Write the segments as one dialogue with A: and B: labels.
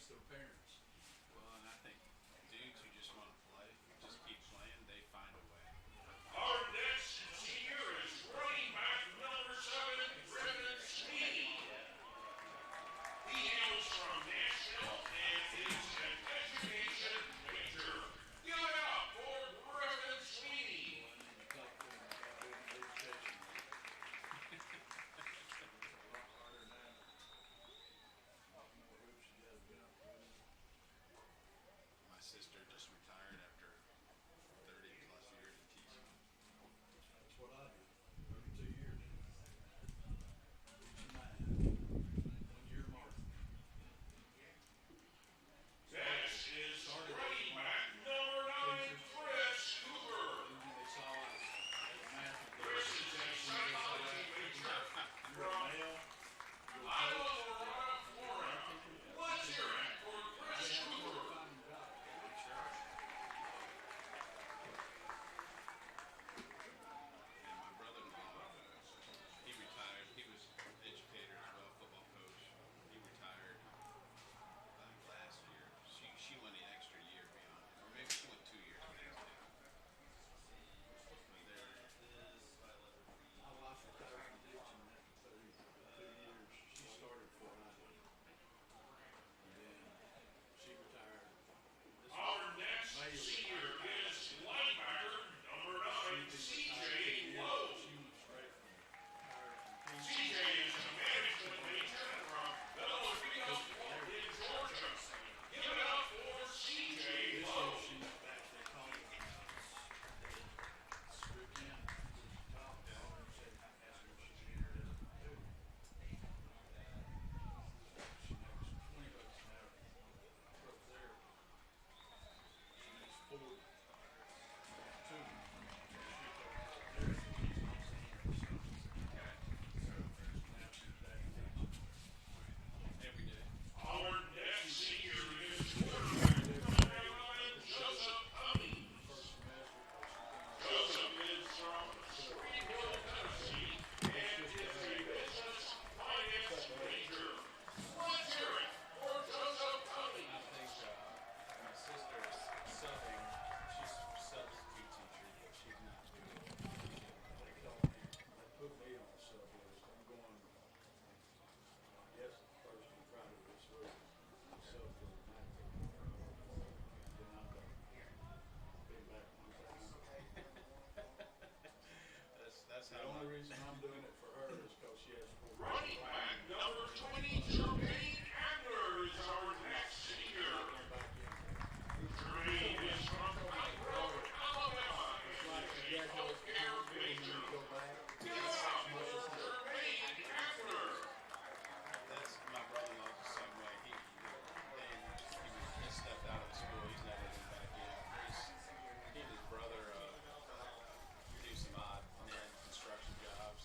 A: against their parents.
B: Well, and I think dudes who just want to play, just keep playing, they find a way.
C: Our next senior is running back number 7, Brendan Sweeney. He hails from Nashville and is an education major. Give it up for Brendan Sweeney.
A: Well, I need to talk to him about doing education. It's a lot harder now. A lot more hoops you gotta jump through.
B: My sister just retired after 30 plus years of teaching.
A: That's what I did. 32 years. Teaching math. 1 year mark.
C: Next is running back number 9, Chris Cooper.
A: They saw us as a math
C: Chris is a psychology major from
A: male.
C: Iowa, Florida. Let's hear it for Chris Cooper.
B: And my brother-in-law, he retired. He was an educator as well, football coach. He retired last year. She went an extra year beyond, or maybe she went 2 years beyond.
A: My wife retired from teaching after 32 years. She started before I did. And then she retired.
C: Our next senior is linebacker number 9, CJ Lowe.
A: She was straight from retired from
C: CJ
A: teaching.
C: is a management major from Maryville in Georgia. Give it up for CJ
A: This year
C: Lowe.
A: she's back. They called it strict in. Top. Said, asked her if she's interested in doing it. She makes $20 an hour. Up there. She makes 40. Two.
B: Every day.
C: Our next senior is quarterback number 9, Joseph Cummings. Joseph is from Springfield, Tennessee, and is a business finance major. Let's hear it for Joseph
B: I
C: Cummings.
B: think my sister is subbing. She's a substitute teacher, but she's not doing it.
A: They called me. They put me on the sub list. I'm going, I guess, Thursday and Friday this week. Sub for the night. Then I'm done. I'll be back Monday.
B: That's
A: The
B: how
A: only reason I'm doing it for her is because she has 4
C: Running back number 20, Jermaine Adler is our next senior.
A: back in.
C: Jermaine is from Pine Grove, Alabama, and is a healthcare major.
A: Go back.
C: Give it up for Jermaine Adler.
B: That's my brother-in-law's the same way. He stepped out of the school. He's never been back in. He and his brother do some odd construction jobs.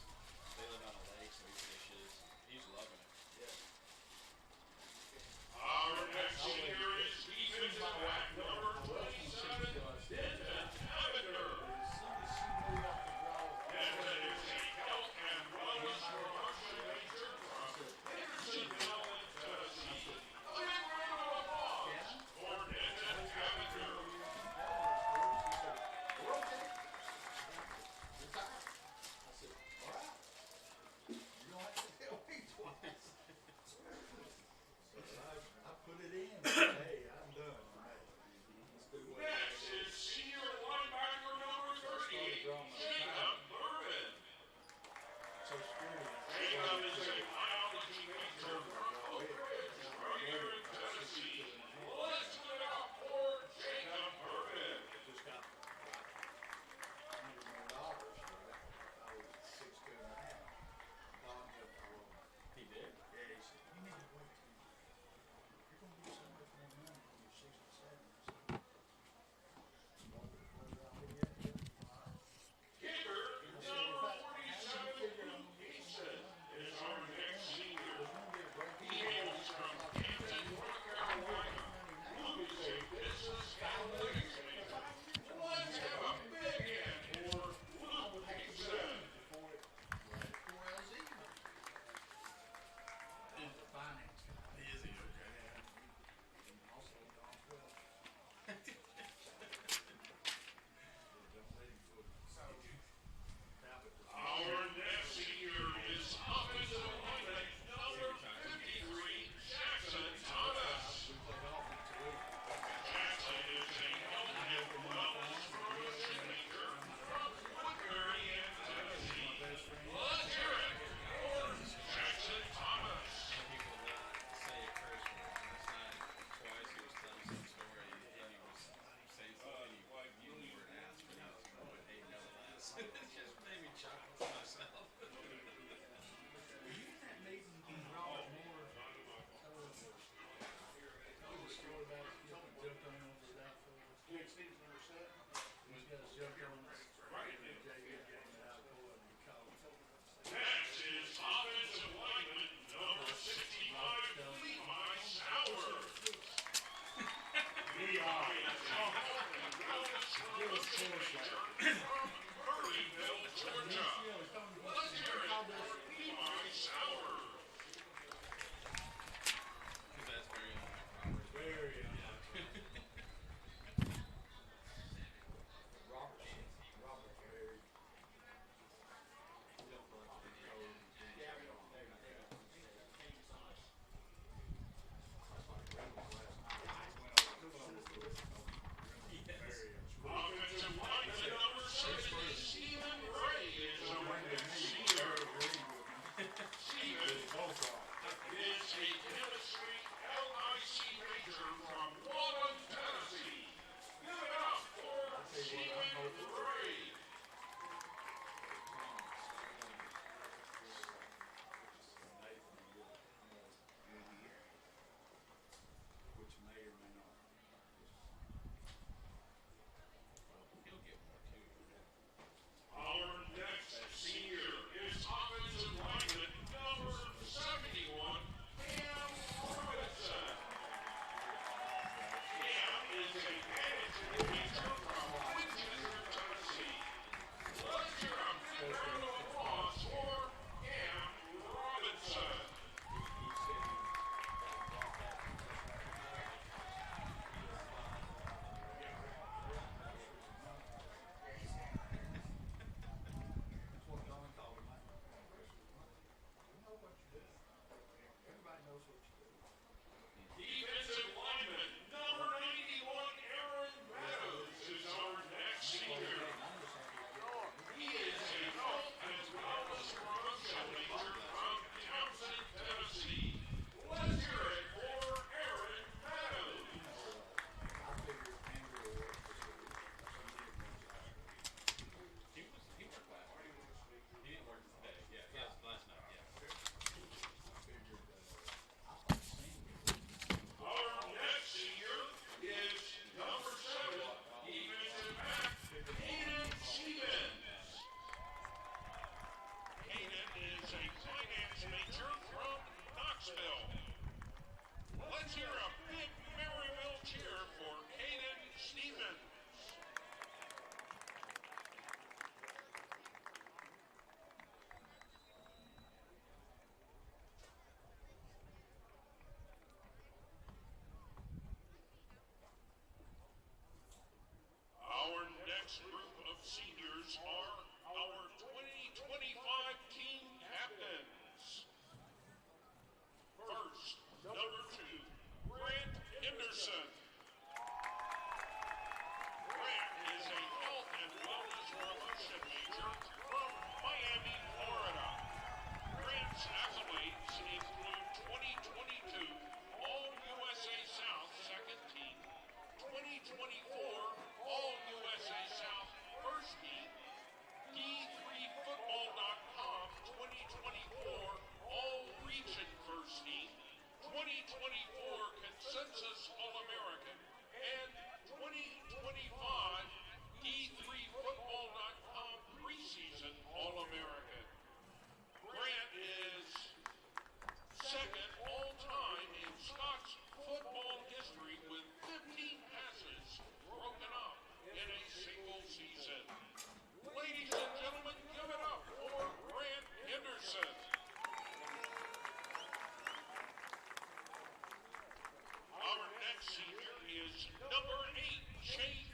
C: is number 8, Jake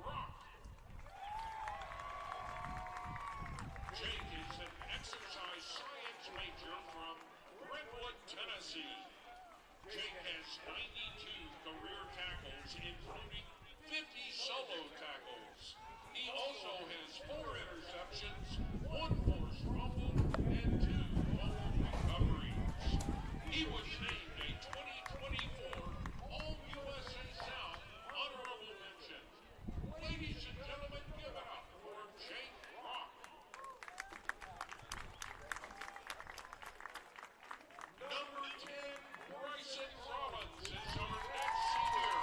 C: Rock. Jake is an exercise science major from Brentwood, Tennessee. Jake has 92 career tackles, including 50 solo tackles. He also has 4 interceptions, 1 forced fumble, and 2 fumble recoveries. He was named a 2024 All-USA South Honorable Mention. Ladies and gentlemen, give it up for Jake Rock. Number 10, Bryson Rollins is our next senior.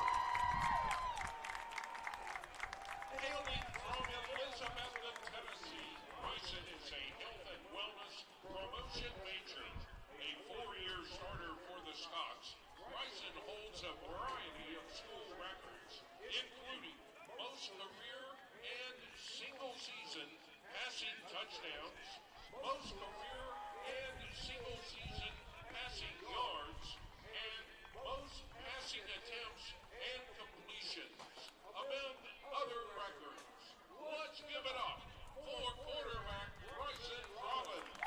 C: Hailing from Elizabethton, Tennessee, Bryson is a health and wellness promotion major. A 4-year starter for the Scots, Bryson holds a variety of school records, including most career and single-season passing touchdowns, most career and single-season passing yards, and most passing attempts and completions, among other records. Let's give it up for quarterback Bryson Rollins.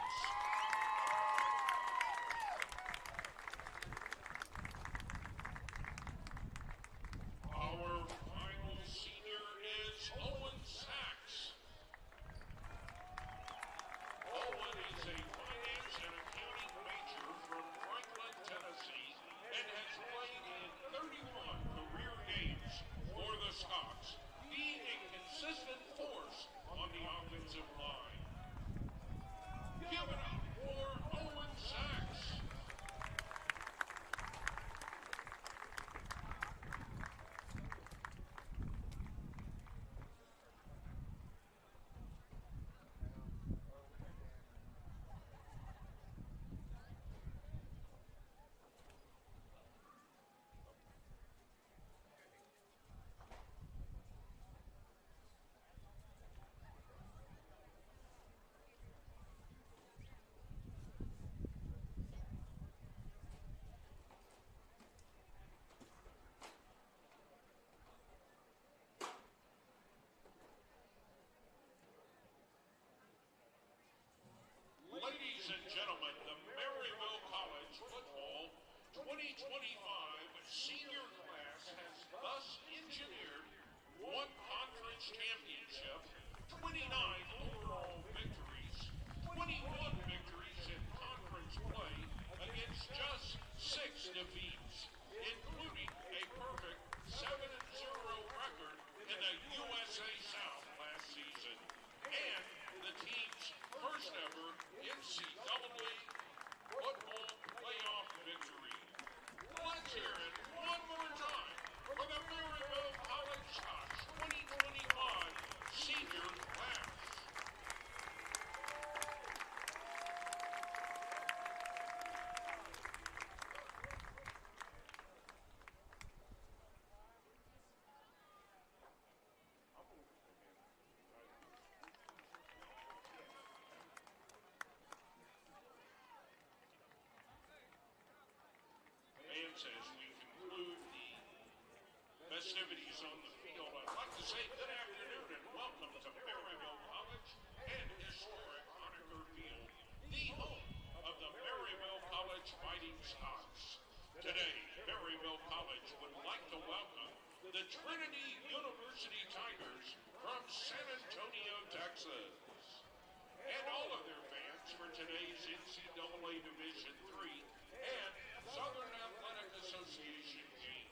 C: Our final senior is Owen Sachs. Owen is a finance and accounting major from Franklin, Tennessee, and has played in 31 career games for the Scots, being a consistent force on the offensive line. Give it up for Owen Sachs. Ladies and gentlemen, the Maryville College Football 2025 senior class has thus engineered 1 conference championship, 29 overall victories, 21 victories in conference play against just 6 defeats, including a perfect 7-0 record in the USA South last season, and the team's first ever NCAA football playoff victory. Let's hear it one more time for the Maryville College Scots 2025 senior class. As we conclude the festivities on the field, I'd like to say good afternoon and welcome to Maryville College and historic Honaker Field, the home of the Maryville College Fighting Scots. Today, Maryville College would like to welcome the Trinity University Tigers from San Antonio, Texas, and all of their fans for today's NCAA Division III and Southern Athletic Association game.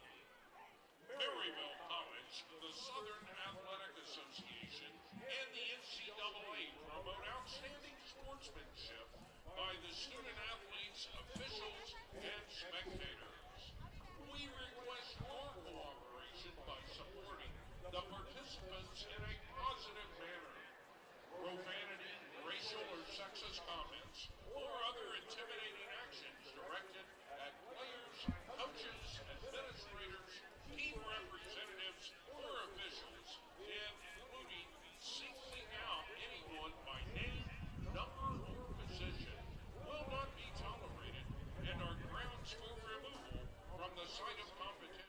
C: Maryville College, the Southern Athletic Association, and the NCAA promote outstanding sportsmanship by the student athletes, officials, and spectators. We request your cooperation by supporting the participants in a positive manner. Profanity, racial or sexist comments, or other intimidating actions directed at players, coaches, administrators, team representatives, or officials, including singling out anyone by name, number, or position, will not be tolerated and are grounds for removal from the site of competition.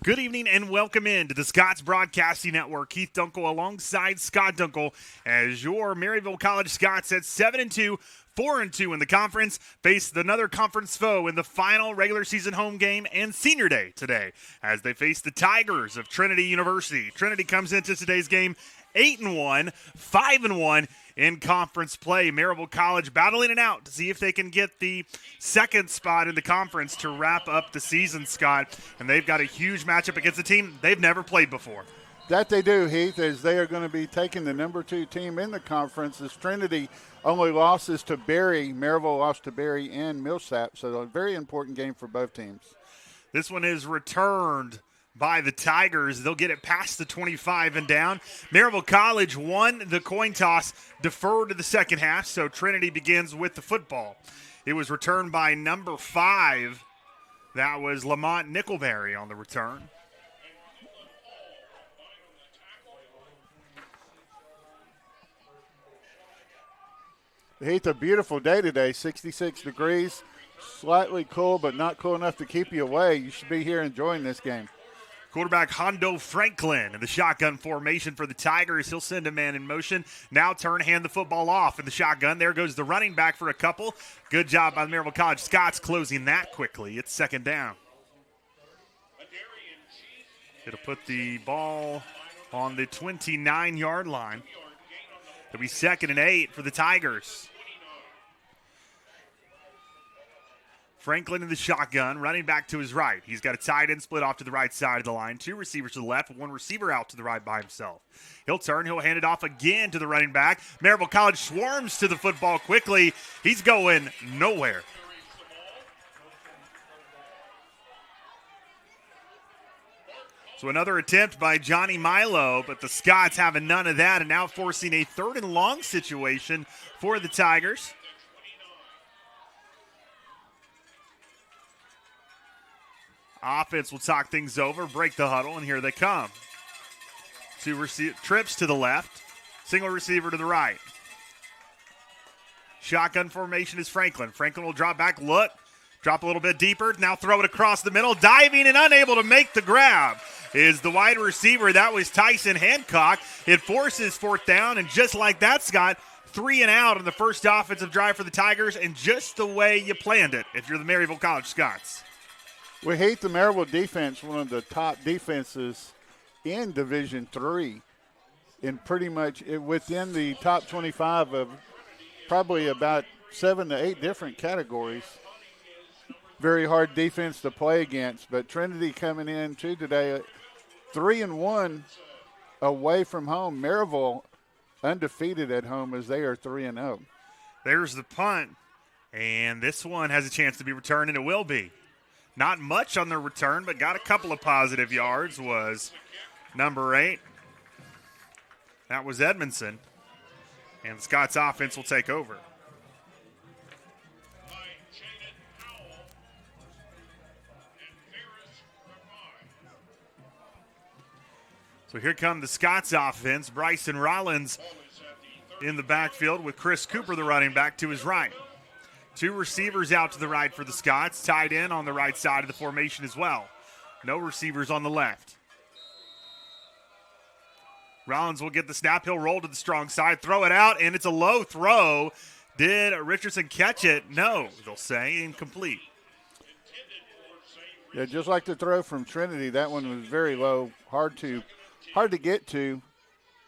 D: Good evening and welcome in to the Scots Broadcasting Network. Keith Dunkel alongside Scott Dunkel as your Maryville College Scots at 7-2, 4-2 in the conference face another conference foe in the final regular season home game and senior day today as they face the Tigers of Trinity University. Trinity comes into today's game 8-1, 5-1 in conference play. Maryville College battling it out to see if they can get the second spot in the conference to wrap up the season, Scott. And they've got a huge matchup against a team they've never played before.
E: That they do, Heath, as they are going to be taking the number 2 team in the conference, as Trinity only losses to Berry. Maryville lost to Berry and Millsap, so a very important game for both teams.
D: This one is returned by the Tigers. They'll get it past the 25 and down. Maryville College won the coin toss, deferred to the second half, so Trinity begins with the football. It was returned by number 5. That was Lamont Nickelberry on the return.
E: Heath, a beautiful day today, 66 degrees, slightly cool, but not cool enough to keep you away. You should be here enjoying this game.
D: Quarterback Hondo Franklin in the shotgun formation for the Tigers. He'll send a man in motion. Now hand the football off in the shotgun. There goes the running back for a couple. Good job by the Maryville College Scots closing that quickly. It's second down. It'll put the ball on the 29-yard line. It'll be 2nd and 8 for the Tigers. Franklin in the shotgun, running back to his right. He's got a tight end split off to the right side of the line. 2 receivers to the left, 1 receiver out to the right by himself. He'll turn, he'll hand it off again to the running back. Maryville College swarms to the football quickly. He's going nowhere. So another attempt by Johnny Milo, but the Scots having none of that and now forcing a 3rd and long situation for the Tigers. Offense will talk things over, break the huddle, and here they come. 2 trips to the left, single receiver to the right. Shotgun formation is Franklin. Franklin will drop back, look, drop a little bit deeper, now throw it across the middle, diving and unable to make the grab is the wide receiver. That was Tyson Hancock. It forces 4th down, and just like that, Scott, 3 and out on the first offensive drive for the Tigers, and just the way you planned it if you're the Maryville College Scots.
E: We hate the Maryville defense, one of the top defenses in Division III, and pretty much within the top 25 of probably about 7 to 8 different categories. Very hard defense to play against, but Trinity coming in too today, 3-1 away from home. Maryville undefeated at home as they are 3-0.
D: There's the punt, and this one has a chance to be returned, and it will be. Not much on the return, but got a couple of positive yards was number 8. That was Edmondson. And the Scots offense will take over. So here come the Scots offense. Bryson Rollins in the backfield with Chris Cooper, the running back, to his right. 2 receivers out to the right for the Scots, tied in on the right side of the formation as well. No receivers on the left. Rollins will get the snap. He'll roll to the strong side, throw it out, and it's a low throw. Did Richardson catch it? No, they'll say incomplete.
E: Yeah, just like the throw from Trinity, that one was very low, hard to get to.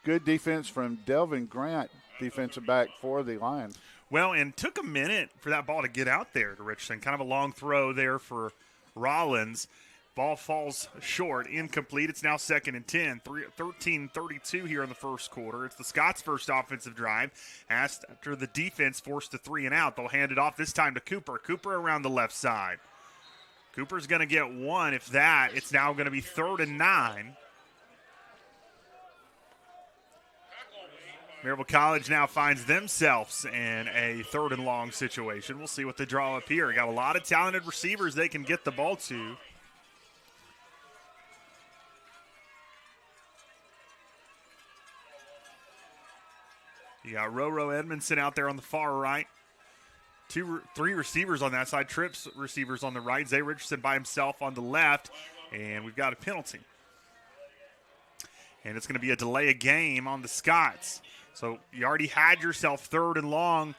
E: Good defense from Delvin Grant, defensive back for the Lions.
D: Well, and took a minute for that ball to get out there to Richardson. Kind of a long throw there for Rollins. Ball falls short, incomplete. It's now 2nd and 10, 13:32 here in the first quarter. It's the Scots' first offensive drive. After the defense forced to 3 and out, they'll hand it off this time to Cooper. Cooper around the left side. Cooper's going to get 1. If that, it's now going to be 3rd and 9. Maryville College now finds themselves in a 3rd and long situation. We'll see what they draw up here. Got a lot of talented receivers they can get the ball to. You got Roro Edmondson out there on the far right. 3 receivers on that side. Trips receivers on the right. Zay Richardson by himself on the left. And we've got a penalty. And it's going to be a delay of game on the Scots. So you already had yourself 3rd and long.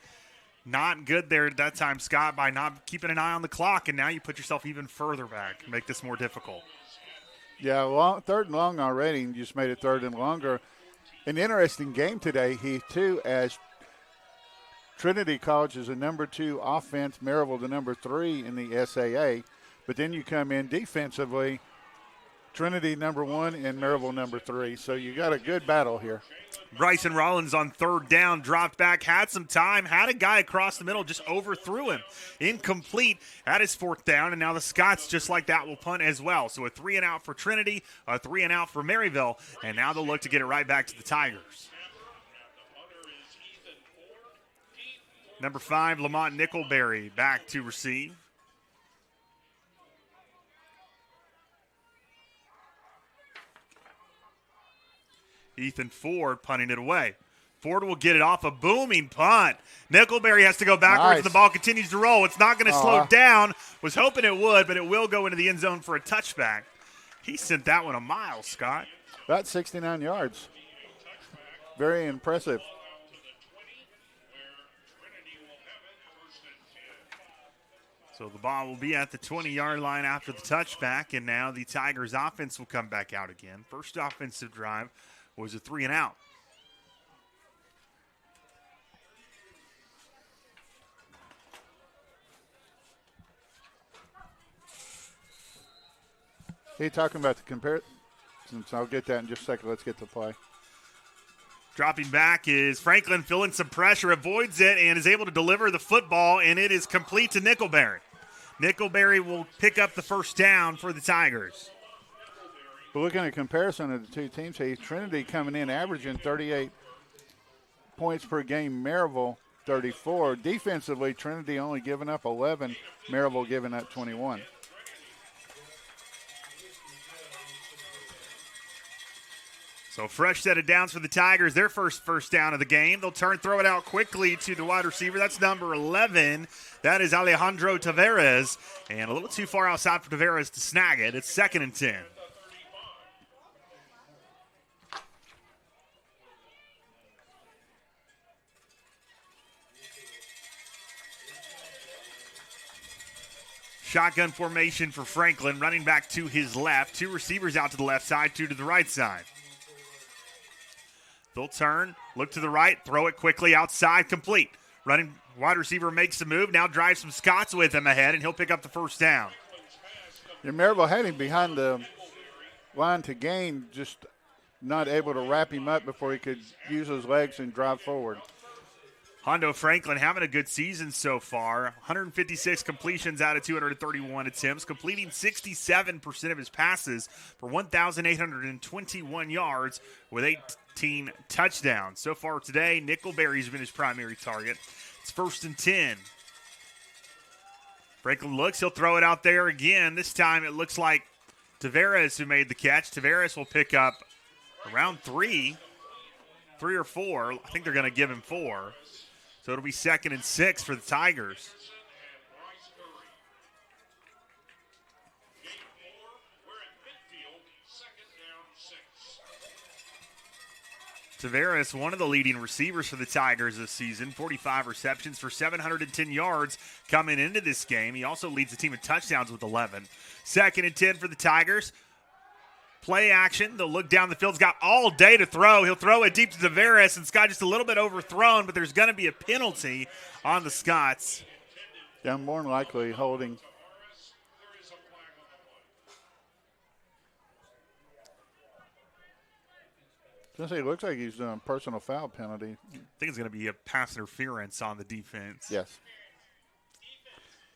D: Not good there at that time, Scott, by not keeping an eye on the clock. And now you put yourself even further back and make this more difficult.
E: Yeah, 3rd and long already, and just made it 3rd and longer. An interesting game today, Heath, too, as Trinity College is a number 2 offense, Maryville the number 3 in the SAA. But then you come in defensively, Trinity number 1 and Maryville number 3. So you got a good battle here.
D: Bryson Rollins on 3rd down, dropped back, had some time, had a guy across the middle, just overthrew him. Incomplete at his 4th down, and now the Scots, just like that, will punt as well. So a 3 and out for Trinity, a 3 and out for Maryville, and now they'll look to get it right back to the Tigers. Number 5, Lamont Nickelberry back to receive. Ethan Ford punting it away. Ford will get it off a booming punt. Nickelberry has to go backwards.
E: Nice.
D: The ball continues to roll. It's not going to slow down. Was hoping it would, but it will go into the end zone for a touchback. He sent that one a mile, Scott.
E: About 69 yards. Very impressive.
D: So the ball will be at the 20-yard line after the touchback, and now the Tigers offense will come back out again. First offensive drive was a 3 and out.
E: Hey, talking about the comparisons, I'll get that in just a second. Let's get the play.
D: Dropping back is Franklin, feeling some pressure, avoids it, and is able to deliver the football, and it is complete to Nickelberry. Nickelberry will pick up the 1st down for the Tigers.
E: But looking at comparison of the two teams, hey, Trinity coming in averaging 38 points per game, Maryville 34. Defensively, Trinity only giving up 11, Maryville giving up 21.
D: So fresh set of downs for the Tigers, their first down of the game. They'll throw it out quickly to the wide receiver. That's number 11. That is Alejandro Taveras. And a little too far outside for Taveras to snag it. It's 2nd and 10. Shotgun formation for Franklin, running back to his left. 2 receivers out to the left side, 2 to the right side. They'll turn, look to the right, throw it quickly outside, complete. Running wide receiver makes the move, now drives some Scots with him ahead, and he'll pick up the 1st down.
E: Yeah, Maryville had him behind the line to gain, just not able to wrap him up before he could use his legs and drive forward.
D: Hondo Franklin having a good season so far. 156 completions out of 231 attempts, completing 67% of his passes for 1,821 yards with 18 touchdowns. So far today, Nickelberry's been his primary target. It's 1st and 10. Franklin looks, he'll throw it out there again. This time it looks like Taveras who made the catch. Taveras will pick up around 3 or 4. I think they're going to give him 4. So it'll be 2nd and 6 for the Tigers. Taveras, one of the leading receivers for the Tigers this season, 45 receptions for 710 yards coming into this game. He also leads the team in touchdowns with 11. 2nd and 10 for the Tigers. Play action. They'll look down the field. He's got all day to throw. He'll throw it deep to Taveras, and Scott just a little bit overthrown, but there's going to be a penalty on the Scots.
E: Yeah, more than likely holding. It looks like he's doing a personal foul penalty.
D: I think it's going to be a pass interference on the defense.
E: Yes.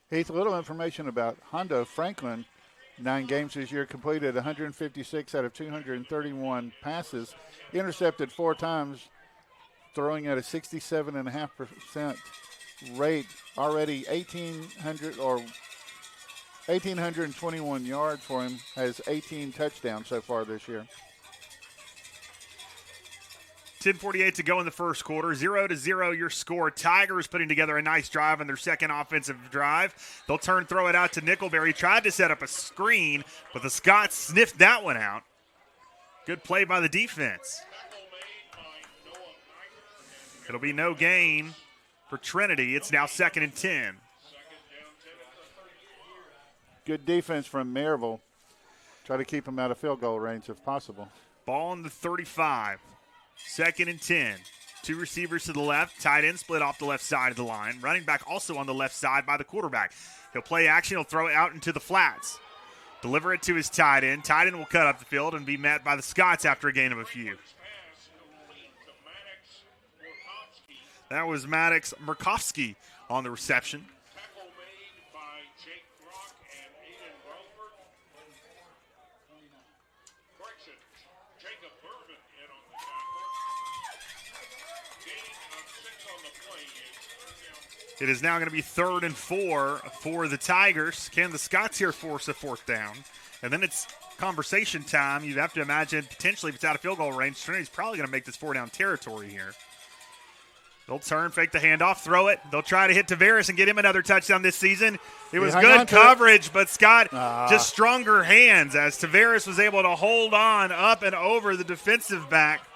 E: Heath, a little information about Hondo Franklin. 9 games this year, completed 156 out of 231 passes, intercepted 4 times, throwing at a 67.5% rate. Already 1,821 yards for him, has 18 touchdowns so far this year.
D: 10:48 to go in the first quarter. 0-0 your score. Tigers putting together a nice drive on their second offensive drive. They'll throw it out to Nickelberry. Tried to set up a screen, but the Scots sniffed that one out. Good play by the defense. It'll be no gain for Trinity. It's now 2nd and 10.
E: Good defense from Maryville. Try to keep them out of field goal range if possible.
D: Ball on the 35. 2nd and 10. Two receivers to the left. Tight end split off the left side of the line. Running back also on the left side by the quarterback. He'll play action. He'll throw it out into the flats. Deliver it to his tight end. Tight end will cut up the field and be met by the Scots after a gain of a few. That was Maddox Murkowski on the reception.
C: Tackle made by Jake Brock and Aiden Robert. Correction, Jacob Bourbon in on the tackle. Gain of 6 on the play.
D: It is now going to be 3rd and 4 for the Tigers. Can the Scots here force a 4th down? And then it's conversation time. You'd have to imagine potentially if it's out of field goal range, Trinity's probably going to make this 4-down territory here. They'll turn, fake the handoff, throw it. They'll try to hit Tavares and get him another touchdown this season. It was good coverage, but Scott just stronger hands as Tavares was able to hold on up and over the defensive back.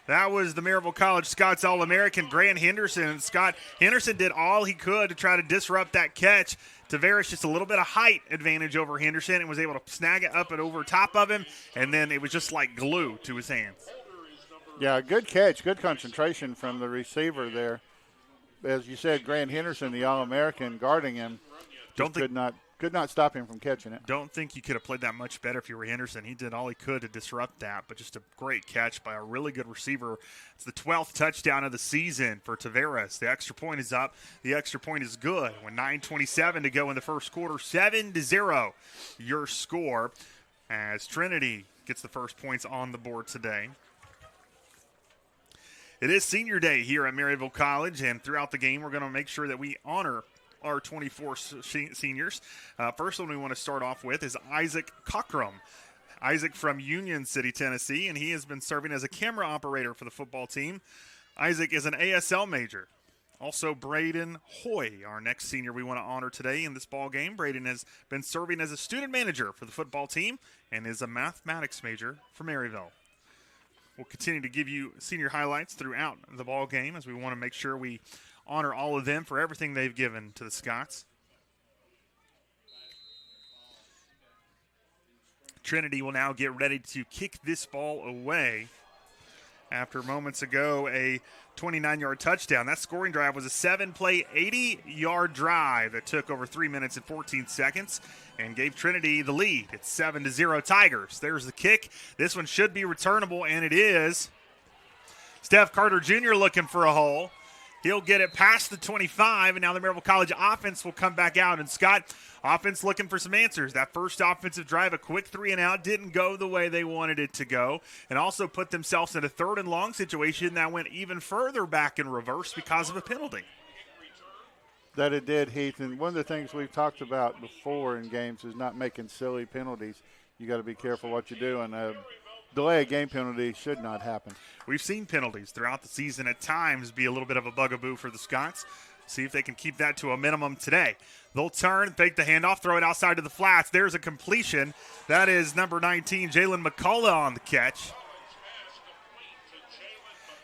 D: That was the Maryville College Scots All-American, Grant Henderson. Scott Henderson did all he could to try to disrupt that catch. Tavares just a little bit of height advantage over Henderson and was able to snag it up and over top of him, and then it was just like glue to his hands.
E: Yeah, good catch, good concentration from the receiver there. As you said, Grant Henderson, the All-American, guarding him, could not stop him from catching it.
D: Don't think you could have played that much better if you were Henderson. He did all he could to disrupt that, but just a great catch by a really good receiver. It's the 12th touchdown of the season for Tavares. The extra point is up. The extra point is good. With 9:27 to go in the first quarter, 7-0 your score as Trinity gets the first points on the board today. It is senior day here at Maryville College, and throughout the game, we're going to make sure that we honor our 24 seniors. First one we want to start off with is Isaac Cockrum. Isaac from Union City, Tennessee, and he has been serving as a camera operator for the football team. Isaac is an ASL major. Also, Braden Hoy, our next senior we want to honor today in this ball game. Braden has been serving as a student manager for the football team and is a mathematics major for Maryville. We'll continue to give you senior highlights throughout the ball game as we want to make sure we honor all of them for everything they've given to the Scots. Trinity will now get ready to kick this ball away after moments ago a 29-yard touchdown. That scoring drive was a 7-play, 80-yard drive that took over 3 minutes and 14 seconds and gave Trinity the lead. It's 7-0 Tigers. There's the kick. This one should be returnable, and it is. Steph Carter Jr. looking for a hole. He'll get it past the 25, and now the Maryville College offense will come back out. And Scott, offense looking for some answers. That first offensive drive, a quick 3-and-out, didn't go the way they wanted it to go, and also put themselves in a 3rd and long situation that went even further back in reverse because of a penalty.
E: That it did, Heath. And one of the things we've talked about before in games is not making silly penalties. You got to be careful what you do, and delay a game penalty should not happen.
D: We've seen penalties throughout the season at times be a little bit of a bugaboo for the Scots. See if they can keep that to a minimum today. They'll turn, take the handoff, throw it outside to the flats. There's a completion. That is number 19, Jalen McCullough on the catch.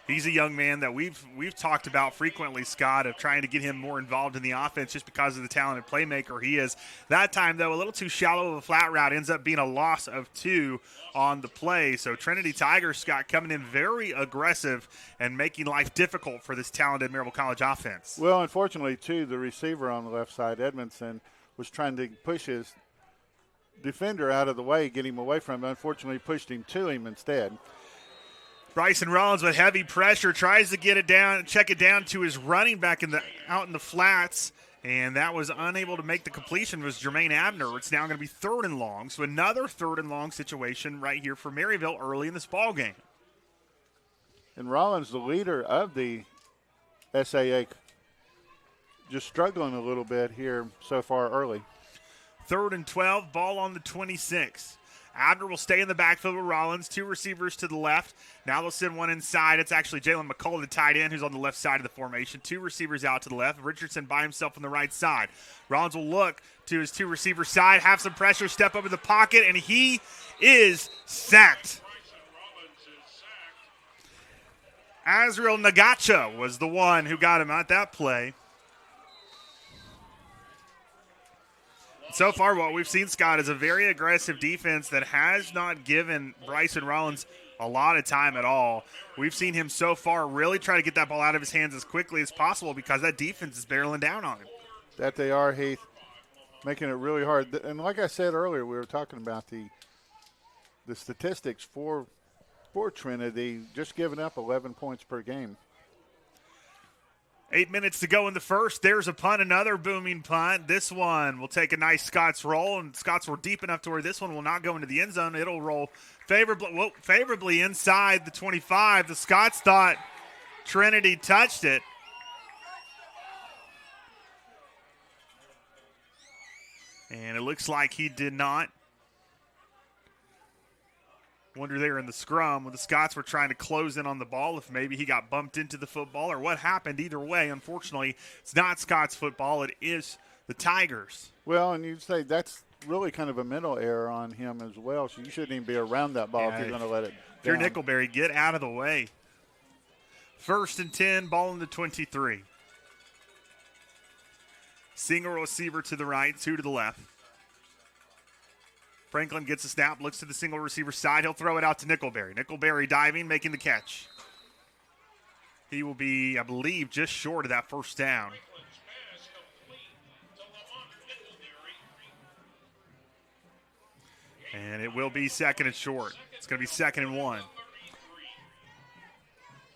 D: He's a young man that we've talked about frequently, Scott, of trying to get him more involved in the offense just because of the talented playmaker he is. That time, though, a little too shallow of a flat route ends up being a loss of 2 on the play. So Trinity Tigers, Scott, coming in very aggressive and making life difficult for this talented Maryville College offense.
E: Well, unfortunately, too, the receiver on the left side, Edmondson, was trying to push his defender out of the way, get him away from him. Unfortunately, pushed him to him instead.
D: Bryson Rollins with heavy pressure tries to get it down, check it down to his running back out in the flats, and that was unable to make the completion. Was Jermaine Abner. It's now going to be 3rd and long, so another 3rd and long situation right here for Maryville early in this ball game.
E: And Rollins, the leader of the SAA, just struggling a little bit here so far early.
D: 3rd and 12, ball on the 26. Abner will stay in the backfield with Rollins. 2 receivers to the left. Now they'll send one inside. It's actually Jalen McCullough, the tight end, who's on the left side of the formation. 2 receivers out to the left. Richardson by himself on the right side. Rollins will look to his 2 receiver side, have some pressure, step up in the pocket, and he is sacked. Azriel Nagacha was the one who got him at that play. So far, what we've seen, Scott, is a very aggressive defense that has not given Bryson Rollins a lot of time at all. We've seen him so far really try to get that ball out of his hands as quickly as possible because that defense is barreling down on him.
E: That they are, Heath, making it really hard. And like I said earlier, we were talking about the statistics for Trinity, just giving up 11 points per game.
D: 8 minutes to go in the first. There's a punt, another booming punt. This one will take a nice Scots roll, and Scots were deep enough to where this one will not go into the end zone. It'll roll favorably inside the 25. The Scots thought Trinity touched it. And it looks like he did not. Wonder there in the scrum when the Scots were trying to close in on the ball if maybe he got bumped into the football or what happened. Either way, unfortunately, it's not Scots football. It is the Tigers.
E: Well, and you'd say that's really kind of a mental error on him as well, so you shouldn't even be around that ball if you're going to let it
D: If you're
E: down.
D: Nickelberry, get out of the way. 1st and 10, ball in the 23. Single receiver to the right, 2 to the left. Franklin gets a snap, looks to the single receiver side. He'll throw it out to Nickelberry. Nickelberry diving, making the catch. He will be, I believe, just short of that first down. And it will be 2nd and short. It's going to be 2nd and 1.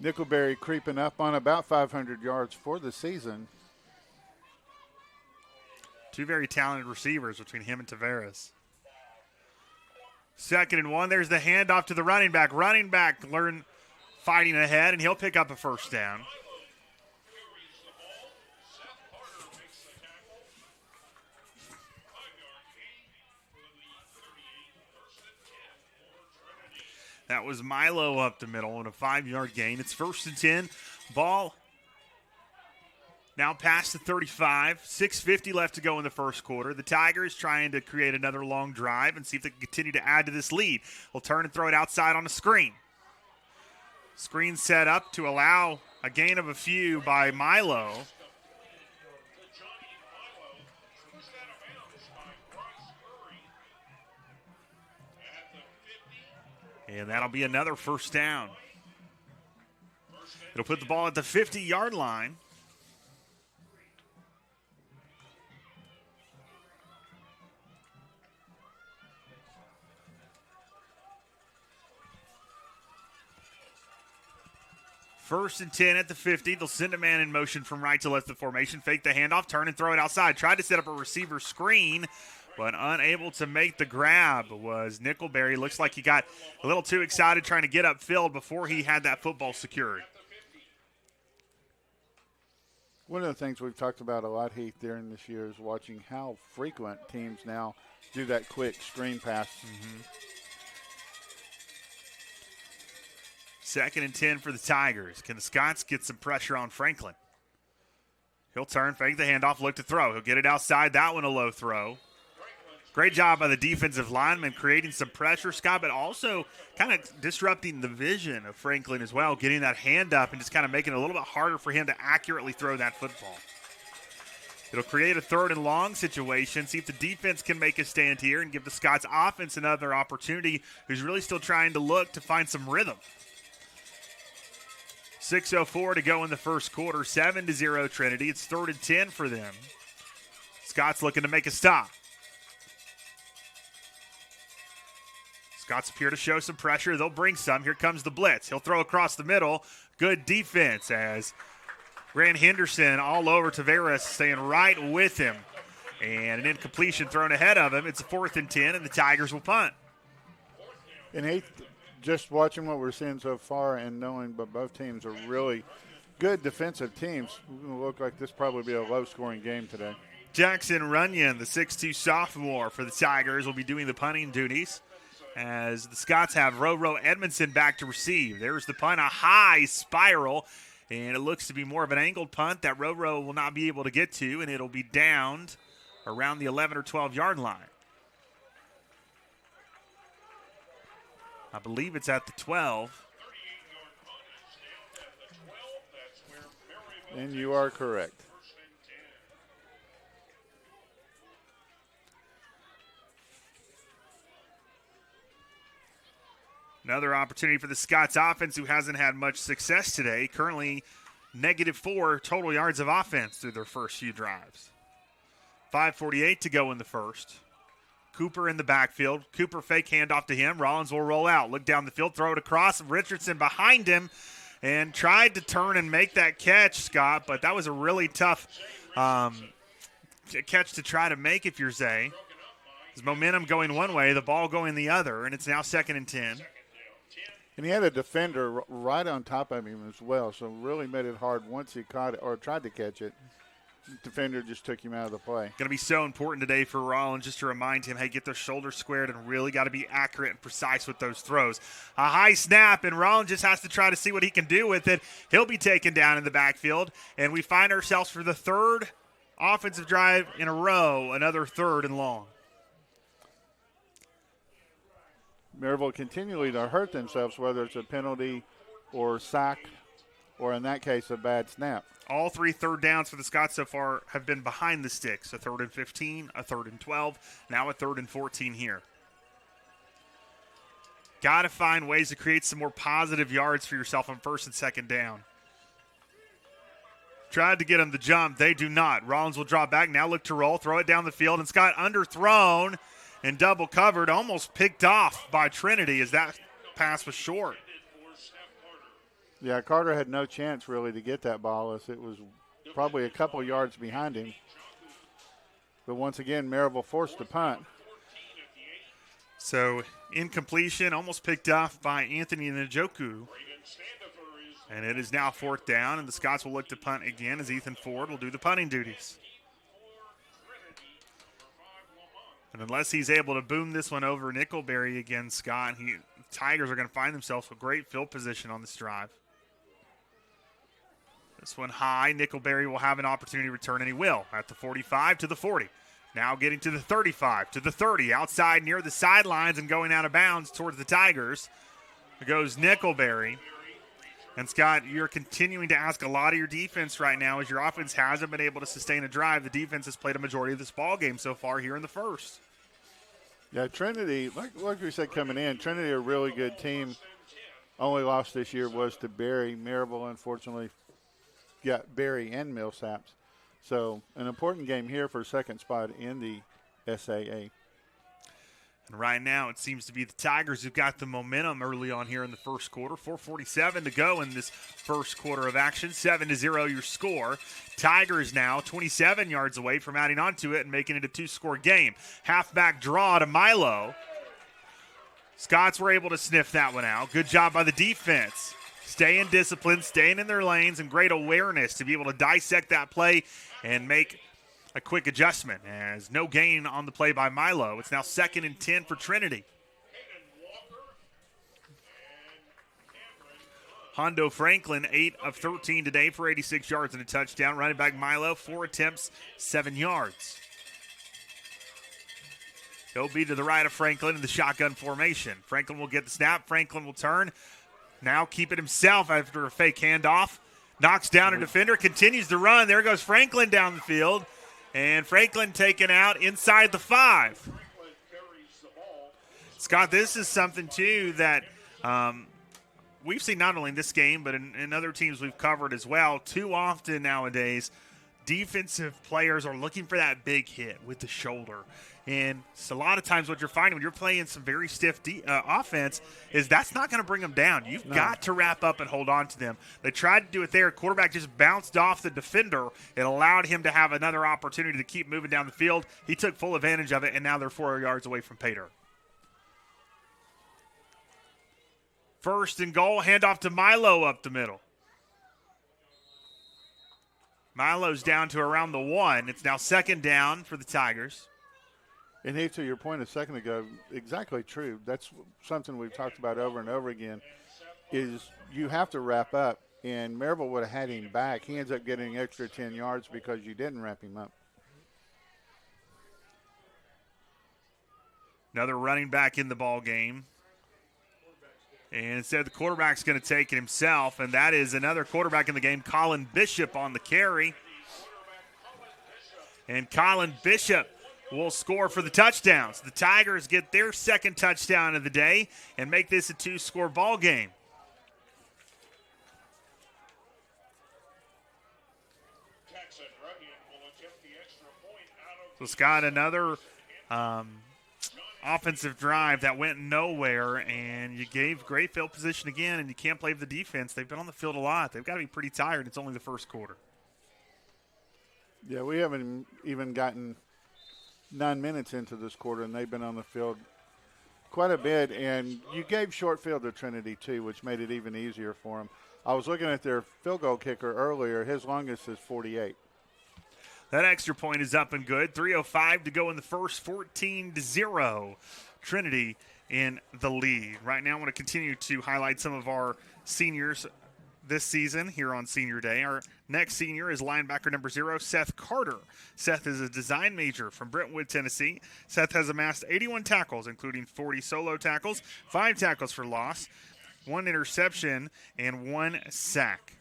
E: Nickelberry creeping up on about 500 yards for the season.
D: 2 very talented receivers between him and Tavares. 2nd and 1. There's the handoff to the running back. Running back learn fighting ahead, and he'll pick up a first down. That was Milo up the middle on a 5-yard gain. It's 1st and 10. Ball now past the 35, 6:50 left to go in the first quarter. The Tigers trying to create another long drive and see if they can continue to add to this lead. They'll turn and throw it outside on a screen. Screen set up to allow a gain of a few by Milo. And that'll be another first down. It'll put the ball at the 50-yard line. First and 10 at the 50. They'll send a man in motion from right to left of the formation. Fake the handoff, turn and throw it outside. Tried to set up a receiver screen, but unable to make the grab was Nickelberry. Looks like he got a little too excited trying to get upfield before he had that football secured.
E: One of the things we've talked about a lot, Heath, during this year is watching how frequent teams now do that quick screen pass.
D: Mm-hmm. 2nd and 10 for the Tigers. Can the Scots get some pressure on Franklin? He'll turn, fake the handoff, look to throw. He'll get it outside. That one a low throw. Great job by the defensive lineman creating some pressure, Scott, but also kind of disrupting the vision of Franklin as well, getting that hand up and just kind of making it a little bit harder for him to accurately throw that football. It'll create a 3rd and long situation, see if the defense can make a stand here and give the Scots offense another opportunity, who's really still trying to look to find some rhythm. 6:04 to go in the first quarter, 7-0 Trinity. It's 3rd and 10 for them. Scots looking to make a stop. Scots appear to show some pressure. They'll bring some. Here comes the blitz. He'll throw across the middle. Good defense as Grant Henderson all over Tavares, staying right with him. And an incompletion thrown ahead of him. It's a 4th and 10, and the Tigers will punt.
E: And Heath, just watching what we're seeing so far and knowing but both teams are really good defensive teams, it's going to look like this probably be a low-scoring game today.
D: Jackson Runyon, the 6'2 sophomore for the Tigers, will be doing the punting duties as the Scots have Roro Edmondson back to receive. There's the punt, a high spiral, and it looks to be more of an angled punt that Roro will not be able to get to, and it'll be downed around the 11 or 12-yard line. I believe it's at the 12.
E: And you are correct.
D: Another opportunity for the Scots offense, who hasn't had much success today. Currently -4 total yards of offense through their first few drives. 5:48 to go in the first. Cooper in the backfield. Cooper fake handoff to him. Rollins will roll out. Look down the field, throw it across. Richardson behind him and tried to turn and make that catch, Scott, but that was a really tough catch to try to make if you're Zay. His momentum going one way, the ball going the other, and it's now 2nd and 10.
E: And he had a defender right on top of him as well, so really made it hard once he caught it or tried to catch it. The defender just took him out of the play.
D: Going to be so important today for Rollins just to remind him, hey, get those shoulders squared and really got to be accurate and precise with those throws. A high snap, and Rollins just has to try to see what he can do with it. He'll be taken down in the backfield, and we find ourselves for the 3rd offensive drive in a row, another 3rd and long.
E: Maryville continually to hurt themselves, whether it's a penalty or sack or, in that case, a bad snap.
D: All 3 third downs for the Scots so far have been behind the sticks. A 3rd and 15, a 3rd and 12, now a 3rd and 14 here. Got to find ways to create some more positive yards for yourself on 1st and 2nd down. Tried to get him the jump. They do not. Rollins will drop back. Now look to roll. Throw it down the field. And Scott underthrown and double covered. Almost picked off by Trinity as that pass was short.
E: Yeah, Carter had no chance really to get that ball as it was probably a couple yards behind him. But once again, Maryville forced the punt.
D: So incompletion, almost picked off by Anthony Njoku. And it is now 4th down, and the Scots will look to punt again as Ethan Ford will do the punting duties. And unless he's able to boom this one over Nickelberry again, Scott, Tigers are going to find themselves a great field position on this drive. This one high. Nickelberry will have an opportunity to return, and he will at the 45 to the 40. Now getting to the 35 to the 30. Outside near the sidelines and going out of bounds towards the Tigers. There goes Nickelberry. And, Scott, you're continuing to ask a lot of your defense right now as your offense hasn't been able to sustain a drive. The defense has played a majority of this ball game so far here in the first.
E: Yeah, Trinity, like we said coming in, Trinity a really good team. Only loss this year was to Barry. Maryville, unfortunately, got Barry and Millsaps. So an important game here for 2nd spot in the SAA.
D: And right now it seems to be the Tigers who've got the momentum early on here in the first quarter. 4:47 to go in this first quarter of action. 7-0 your score. Tigers now 27 yards away from adding on to it and making it a 2-score game. Halfback draw to Milo. Scots were able to sniff that one out. Good job by the defense. Staying disciplined, staying in their lanes, and great awareness to be able to dissect that play and make a quick adjustment. As no gain on the play by Milo. It's now 2nd and 10 for Trinity. Hondo Franklin, 8 of 13 today for 86 yards and a touchdown. Running back Milo, 4 attempts, 7 yards. He'll be to the right of Franklin in the shotgun formation. Franklin will get the snap. Franklin will turn. Now keep it himself after a fake handoff. Knocks down a defender, continues to run. There goes Franklin down the field. And Franklin taken out inside the 5. Scott, this is something, too, that we've seen not only in this game, but in other teams we've covered as well. Too often nowadays, defensive players are looking for that big hit with the shoulder. And it's a lot of times what you're finding when you're playing some very stiff offense is that's not going to bring them down. You've got to wrap up and hold on to them. They tried to do it there. Quarterback just bounced off the defender. It allowed him to have another opportunity to keep moving down the field. He took full advantage of it, and now they're 4 yards away from Pater. 1st and goal, handoff to Milo up the middle. Milo's down to around the 1. It's now 2nd down for the Tigers.
E: And Heath, to your point a second ago, exactly true. That's something we've talked about over and over again, is you have to wrap up. And Maryville would have had him back. He ends up getting an extra 10 yards because you didn't wrap him up.
D: Another running back in the ball game. And instead, the quarterback's going to take it himself, and that is another quarterback in the game, Colin Bishop, on the carry. And Colin Bishop will score for the touchdowns. The Tigers get their second touchdown of the day and make this a 2-score ball game. So Scott, another offensive drive that went nowhere, and you gave great field position again, and you can't play the defense. They've been on the field a lot. They've got to be pretty tired. It's only the first quarter.
E: Yeah, we haven't even gotten 9 minutes into this quarter, and they've been on the field quite a bit. And you gave short field to Trinity, too, which made it even easier for them. I was looking at their field goal kicker earlier. His longest is 48.
D: That extra point is up and good. 3:05 to go in the first, 14-0. Trinity in the lead. Right now I want to continue to highlight some of our seniors this season here on Senior Day. Our next senior is linebacker number 0, Seth Carter. Seth is a design major from Brentwood, Tennessee. Seth has amassed 81 tackles, including 40 solo tackles, 5 tackles for loss, 1 interception, and 1 sack.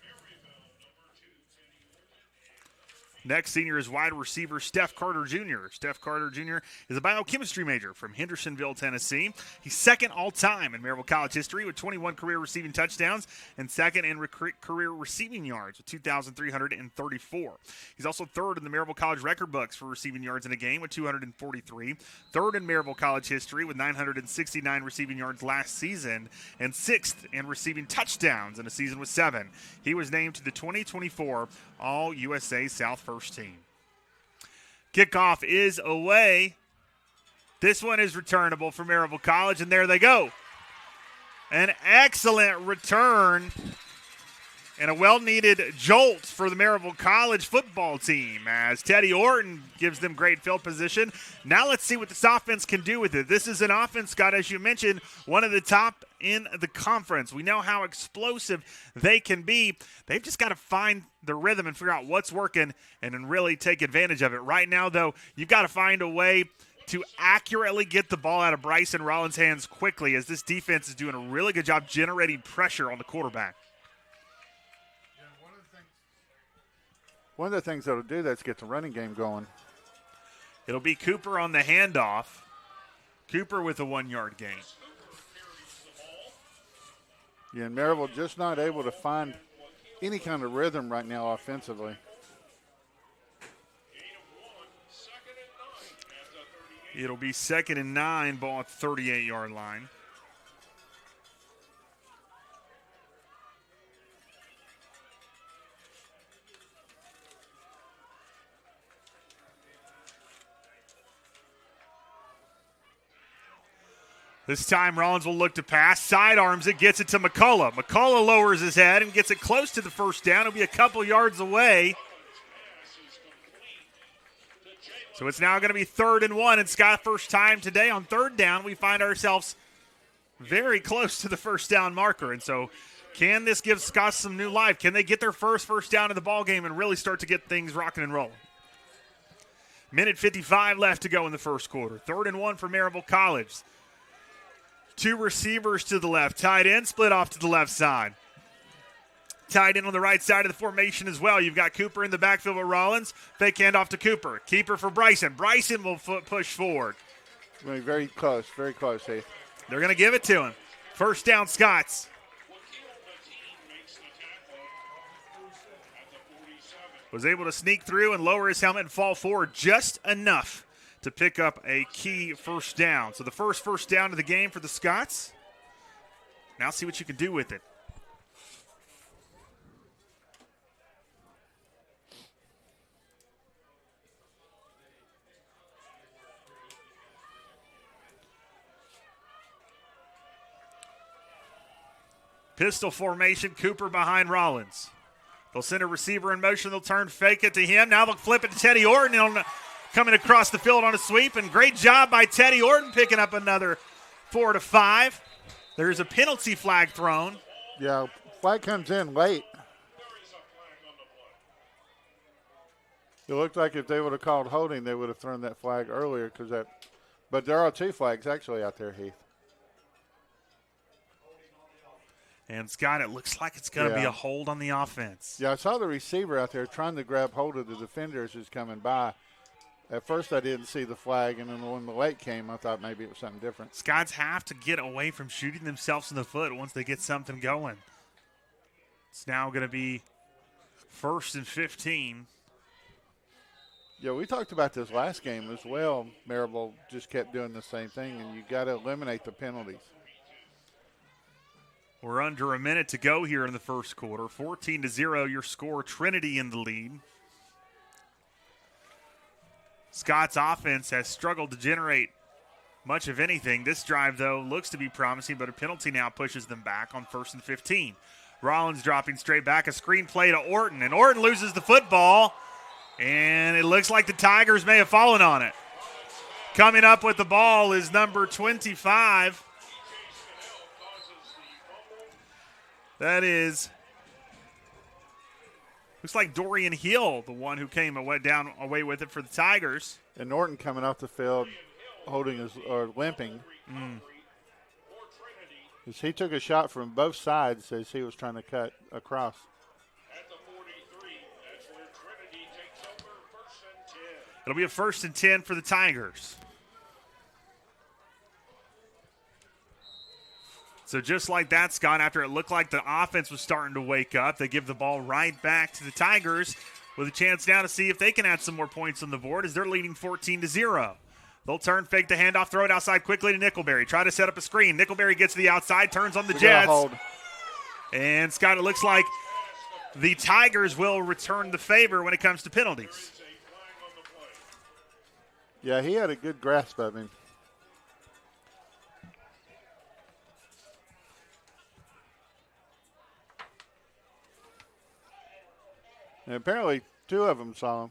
D: Next senior is wide receiver Steph Carter Jr. Steph Carter Jr. is a biochemistry major from Hendersonville, Tennessee. He's second all-time in Maryville College history with 21 career receiving touchdowns and second in career receiving yards with 2,334. He's also third in the Maryville College record books for receiving yards in a game with 243, third in Maryville College history with 969 receiving yards last season, and sixth in receiving touchdowns in a season with 7. He was named to the 2024 All-USA South First Team. Kickoff is away. This one is returnable for Maryville College, and there they go. An excellent return and a well-needed jolt for the Maryville College football team as Teddy Orton gives them great field position. Now let's see what this offense can do with it. This is an offense, Scott, as you mentioned, one of the top in the conference. We know how explosive they can be. They've just got to find the rhythm and figure out what's working and then really take advantage of it. Right now, though, you've got to find a way to accurately get the ball out of Bryson Rollins' hands quickly, as this defense is doing a really good job generating pressure on the quarterback.
E: One of the things that'll do that is get the running game going.
D: It'll be Cooper on the handoff. Cooper with a 1-yard gain.
E: Yeah, and Maryville just not able to find any kind of rhythm right now offensively.
D: It'll be 2nd and 9, ball at the 38-yard line. This time Rollins will look to pass, sidearms it, gets it to McCullough. McCullough lowers his head and gets it close to the first down. It'll be a couple yards away. So it's now going to be 3rd and 1. And Scott, first time today on 3rd down, we find ourselves very close to the first down marker. And so can this give Scott some new life? Can they get their first down of the ball game and really start to get things rocking and rolling? Minute 55 left to go in the first quarter. 3rd and 1 for Maryville College. 2 receivers to the left. Tight end split off to the left side. Tight end on the right side of the formation as well. You've got Cooper in the backfield with Rollins. Fake handoff to Cooper. Keeper for Bryson. Bryson will push forward.
E: Very close, Heath.
D: They're going to give it to him. First down, Scots. Was able to sneak through and lower his helmet and fall forward just enough to pick up a key first down. So the first down of the game for the Scots. Now see what you can do with it. Pistol formation, Cooper behind Rollins. They'll send a receiver in motion. They'll turn, fake it to him. Now they'll flip it to Teddy Orton. coming across the field on a sweep, and great job by Teddy Orton picking up another 4 to 5. There's a penalty flag thrown.
E: Yeah, flag comes in late. It looked like if they would have called holding, they would have thrown that flag earlier but there are 2 flags actually out there, Heath.
D: And Scott, it looks like it's going to be a hold on the offense.
E: Yeah, I saw the receiver out there trying to grab hold of the defenders who's coming by. At first, I didn't see the flag, and then when the late came, I thought maybe it was something different.
D: Scots have to get away from shooting themselves in the foot once they get something going. It's now going to be 1st and 15.
E: Yeah, we talked about this last game as well. Maryville just kept doing the same thing, and you got to eliminate the penalties.
D: We're under a minute to go here in the first quarter. 14-0, your score. Trinity in the lead. Scott's offense has struggled to generate much of anything. This drive, though, looks to be promising, but a penalty now pushes them back on 1st and 15. Rollins dropping straight back, a screen play to Orton, and Orton loses the football, and it looks like the Tigers may have fallen on it. Coming up with the ball is number 25. That is, looks like Dorian Hill, the one who came away with it for the Tigers.
E: And Norton coming off the field limping. As he took a shot from both sides as he was trying to cut across.
C: At the 43, that's where Trinity takes over 1st and 10.
D: It'll be a 1st and 10 for the Tigers. So just like that, Scott, after it looked like the offense was starting to wake up, they give the ball right back to the Tigers with a chance now to see if they can add some more points on the board as they're leading 14-0. They'll turn, fake the handoff, throw it outside quickly to Nickelberry. Try to set up a screen. Nickelberry gets to the outside, turns on the Jets. And, Scott, it looks like the Tigers will return the favor when it comes to penalties.
E: Yeah, he had a good grasp of him. And apparently 2 of them saw him.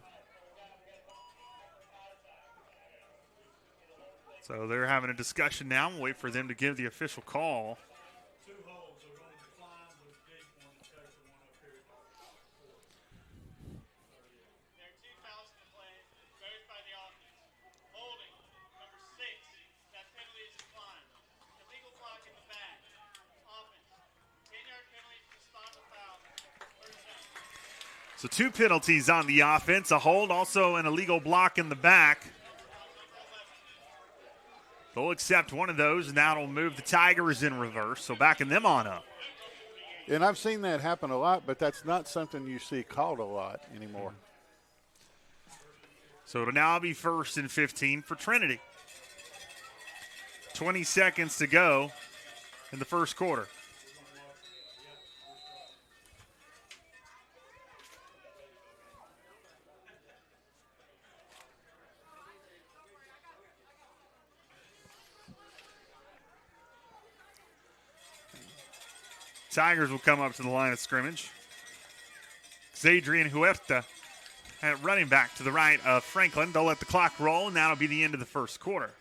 D: So they're having a discussion now. We'll wait for them to give the official call.
A: 2 holds. They're going to decline the big one and take the one up here.
F: There are 2 fouls in the play, both by the offense. Holding, number 6, that penalty is declined. Illegal block in the back. Offense, 10-yard penalty for the spot of foul. 1st down.
D: So 2 penalties on the offense, a hold, also an illegal block in the back. They'll accept one of those, and that'll move the Tigers in reverse, so backing them on up.
E: And I've seen that happen a lot, but that's not something you see called a lot anymore.
D: So it'll now be 1st and 15 for Trinity. 20 seconds to go in the first quarter. Tigers will come up to the line of scrimmage. Zadrian Huerta at running back to the right of Franklin. They'll let the clock roll, and that'll be the end of the first quarter.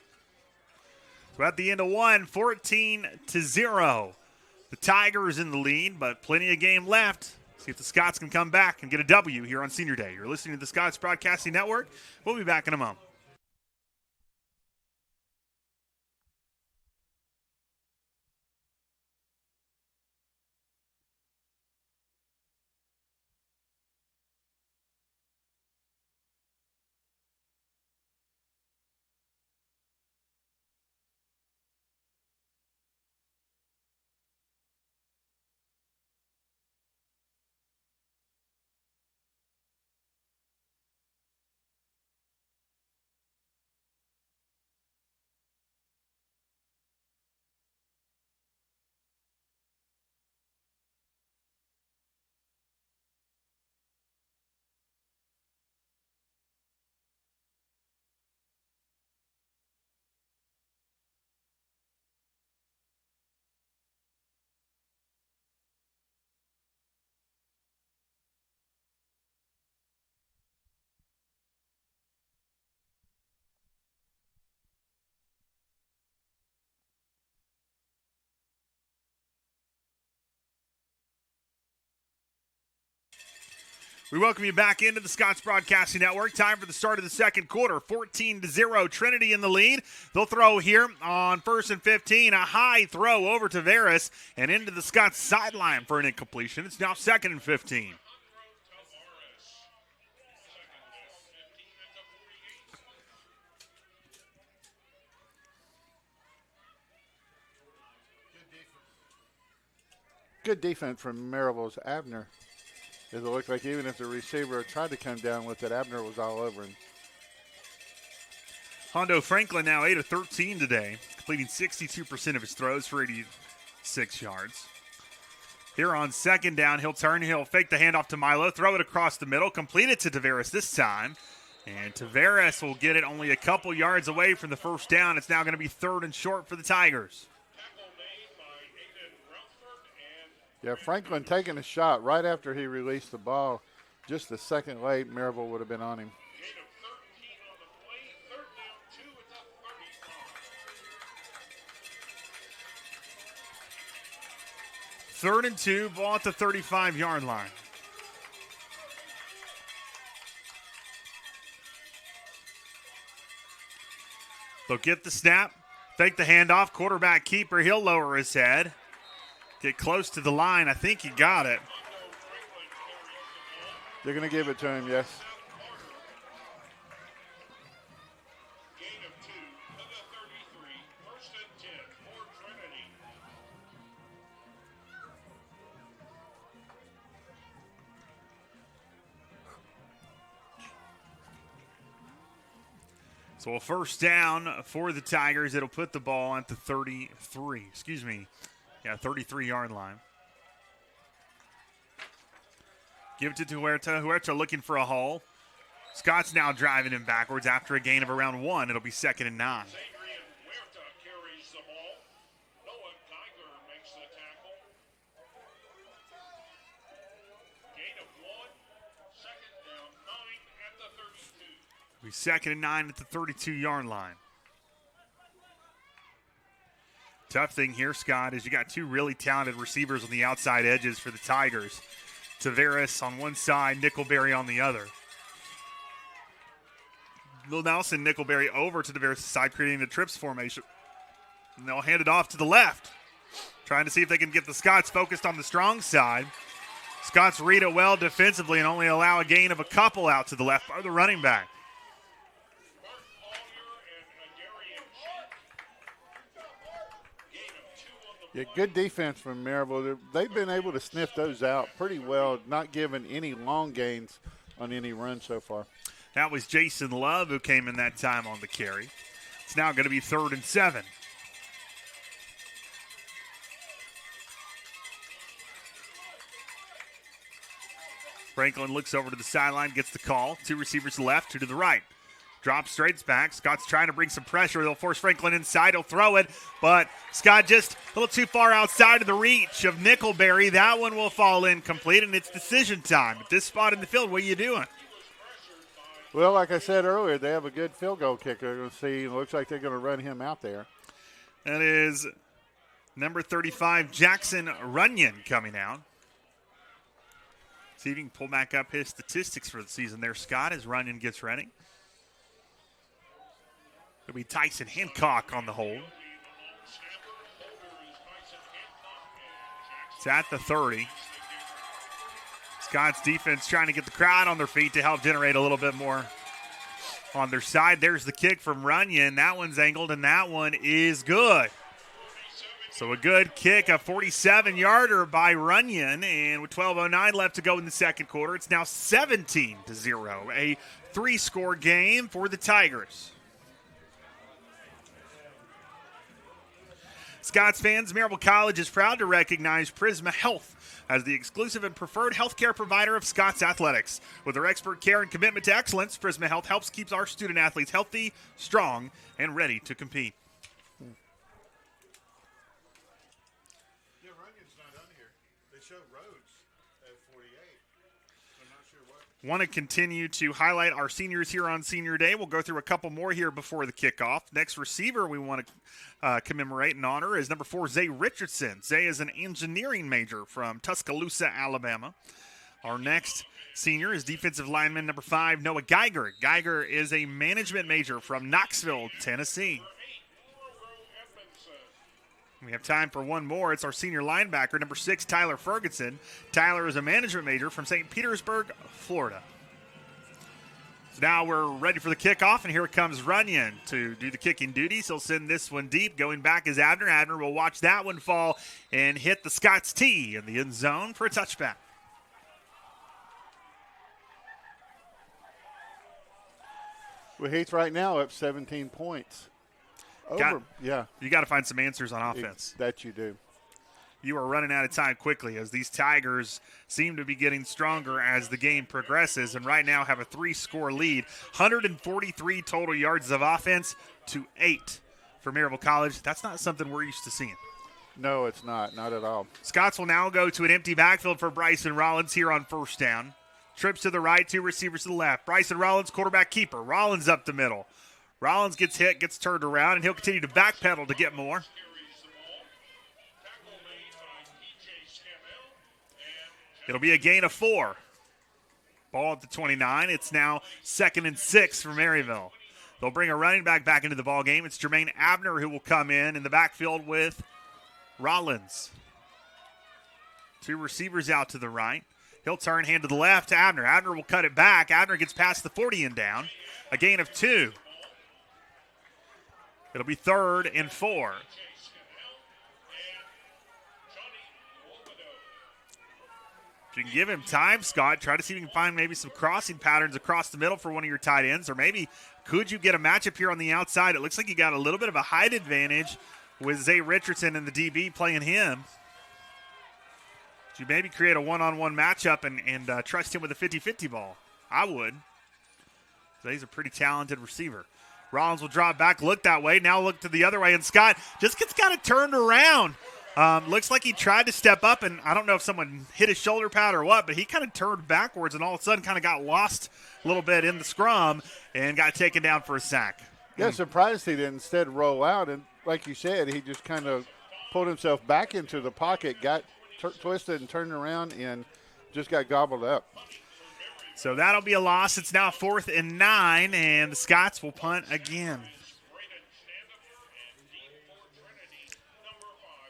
D: So at the end of 1, 14-0. The Tigers in the lead, but plenty of game left. See if the Scots can come back and get a W here on Senior Day. You're listening to the Scots Broadcasting Network. We'll be back in a moment. We welcome you back into the Scots Broadcasting Network. Time for the start of the second quarter. 14-0, Trinity in the lead. They'll throw here on 1st and 15. A high throw over to Veras and into the Scots sideline for an incompletion. It's now 2nd and 15.
E: Good defense from Maryville's Abner. It looked like even if the receiver tried to come down with it, Abner was all over him.
D: Hondo Franklin now 8 of 13 today, completing 62% of his throws for 86 yards. Here on 2nd down, he'll turn, he'll fake the handoff to Milo, throw it across the middle, complete it to Tavares this time. And Tavares will get it only a couple yards away from the first down. It's now going to be 3rd and short for the Tigers.
E: Yeah, Franklin taking a shot right after he released the ball. Just a second late, Maryville would have been on him.
C: Gain of 13 on the play. 3rd down, 2 at the 35.
D: 3rd and 2, ball at the 35-yard line. They'll get the snap, fake the handoff, quarterback keeper, he'll lower his head. Get close to the line. I think he got it.
E: They're going to give it to him, yes.
C: Gain of 2 to the 33. 1st and 10 for Trinity.
D: So a first down for the Tigers. It'll put the ball at the 33-yard line. Give it to Huerta. Huerta looking for a hole. Scott's now driving him backwards after a gain of around 1. It'll be 2nd and 9.
C: Adrian Huerta carries the ball. Noah Geiger makes the tackle. Gain of 1. 2nd down, 9 at the 32.
D: It'll be 2nd and 9 at the 32-yard line. Tough thing here, Scott, is you got 2 really talented receivers on the outside edges for the Tigers. Tavares on one side, Nickelberry on the other. They'll now send Nickelberry over to Tavares' side, creating the trips formation. And they'll hand it off to the left, trying to see if they can get the Scots focused on the strong side. Scots read it well defensively and only allow a gain of a couple out to the left by the running back.
E: Yeah, good defense from Maryville. They've been able to sniff those out pretty well, not giving any long gains on any run so far.
D: That was Jason Love who came in that time on the carry. It's now going to be 3rd and 7. Franklin looks over to the sideline, gets the call. 2 receivers left, 2 to the right. Drop straight back. Scott's trying to bring some pressure. They'll force Franklin inside. He'll throw it, but Scott just a little too far outside of the reach of Nickelberry. That one will fall incomplete, and it's decision time. At this spot in the field, what are you doing?
E: Well, like I said earlier, they have a good field goal kicker. They're going to see. It looks like they're going to run him out there.
D: That is number 35, Jackson Runyon, coming out. See if you can pull back up his statistics for the season there, Scott, as Runyon gets ready. It'll be Tyson Hancock on the hold. It's at the 30. Scott's defense trying to get the crowd on their feet to help generate a little bit more on their side. There's the kick from Runyon. That one's angled, and that one is good. So a good kick, a 47-yarder by Runyon, and with 12:09 left to go in the second quarter, it's now 17-0, a 3-score game for the Tigers. Scots fans, Maryville College is proud to recognize Prisma Health as the exclusive and preferred healthcare provider of Scots athletics. With their expert care and commitment to excellence, Prisma Health helps keep our student athletes healthy, strong, and ready to compete.
E: Yeah, Runyon's not on here. They show Rhodes at 48. I'm not sure what.
D: Want to continue to highlight our seniors here on Senior Day. We'll go through a couple more here before the kickoff. Next receiver we want to commemorate and honor is number 4, Zay Richardson. Zay is an engineering major from Tuscaloosa, Alabama. Our next senior, is defensive lineman number 5, Noah Geiger. Geiger is a management major from Knoxville, Tennessee. We have time for one more. It's our senior linebacker, number 6, Tyler Ferguson. Tyler is a management major from St. Petersburg, Florida. So now we're ready for the kickoff, and here comes Runyon to do the kicking duties. He'll send this one deep. Going back is Abner. Abner will watch that one fall and hit the Scots tee in the end zone for a touchback.
E: Well, Heath right now up 17 points. You got
D: to find some answers on offense.
E: That you do.
D: You are running out of time quickly as these Tigers seem to be getting stronger as the game progresses and right now have a 3-score lead. 143 total yards of offense to 8 for Maryville College. That's not something we're used to seeing.
E: No, it's not at all.
D: Scots will now go to an empty backfield for Bryson Rollins here on first down. Trips to the right, 2 receivers to the left. Bryson Rollins, quarterback keeper. Rollins up the middle. Rollins gets hit, gets turned around, and he'll continue to backpedal to get more. It'll be a gain of 4. Ball at the 29. It's now 2nd and 6 for Maryville. They'll bring a running back into the ball game. It's Jermaine Abner who will come in the backfield with Rollins. 2 receivers out to the right. He'll turn, hand to the left to Abner. Abner will cut it back. Abner gets past the 40 and down. A gain of 2. It'll be 3rd and 4. If you can give him time, Scott, try to see if you can find maybe some crossing patterns across the middle for one of your tight ends, or maybe could you get a matchup here on the outside? It looks like you got a little bit of a height advantage with Zay Richardson and the DB playing him. Could you maybe create a one-on-one matchup and trust him with a 50-50 ball? I would. So he's a pretty talented receiver. Rollins will drop back, look that way, now look to the other way, and Scott just gets kind of turned around. Looks like he tried to step up, and I don't know if someone hit his shoulder pad or what, but he kind of turned backwards and all of a sudden kind of got lost a little bit in the scrum and got taken down for a sack.
E: Yeah, surprised he didn't instead roll out, and like you said, he just kind of pulled himself back into the pocket, got twisted and turned around, and just got gobbled up.
D: So that'll be a loss. It's now 4th and 9, and the Scots will punt again.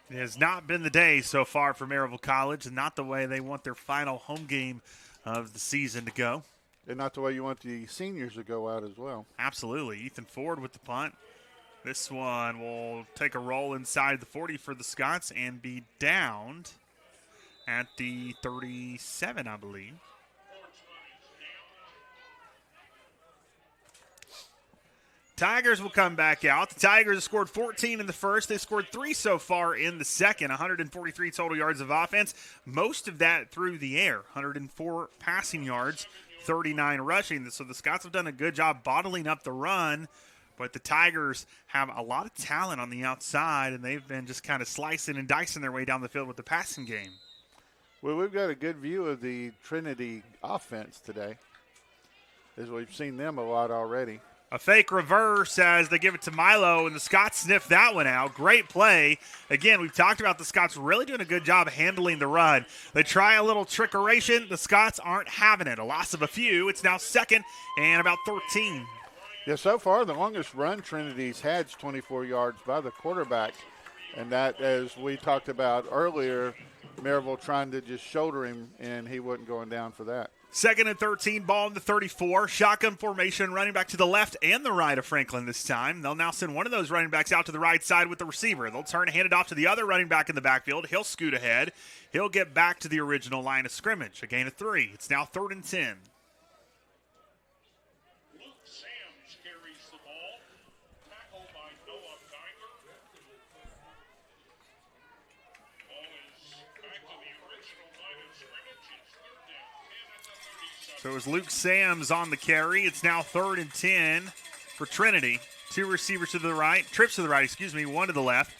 D: It has not been the day so far for Maryville College, and not the way they want their final home game of the season to go.
E: And not the way you want the seniors to go out as well.
D: Absolutely. Ethan Ford with the punt. This one will take a roll inside the 40 for the Scots and be downed at the 37, I believe. Tigers will come back out. The Tigers have scored 14 in the first. They scored 3 so far in the second. 143 total yards of offense. Most of that through the air. 104 passing yards, 39 rushing. So the Scots have done a good job bottling up the run, but the Tigers have a lot of talent on the outside, and they've been just kind of slicing and dicing their way down the field with the passing game.
E: Well, we've got a good view of the Trinity offense today, as we've seen them a lot already.
D: A fake reverse as they give it to Milo, and the Scots sniff that one out. Great play. Again, we've talked about the Scots really doing a good job handling the run. They try a little trickeration. The Scots aren't having it. A loss of a few. It's now 2nd and about 13.
E: Yeah, so far the longest run Trinity's had is 24 yards by the quarterback. And that, as we talked about earlier, Maryville trying to just shoulder him, and he wasn't going down for that.
D: 2nd and 13, ball in the 34. Shotgun formation, running back to the left and the right of Franklin this time. They'll now send one of those running backs out to the right side with the receiver. They'll turn and hand it off to the other running back in the backfield. He'll scoot ahead. He'll get back to the original line of scrimmage. A gain of 3. It's now 3rd and 10.
C: Luke Sams carries the ball. Tackled by Noah Geiger. Ball is back to the original line of scrimmage. It's 3rd down.
D: So it was Luke Sams on the carry. It's now 3rd and 10 for Trinity. 2 receivers to the right, trips to the right, one to the left.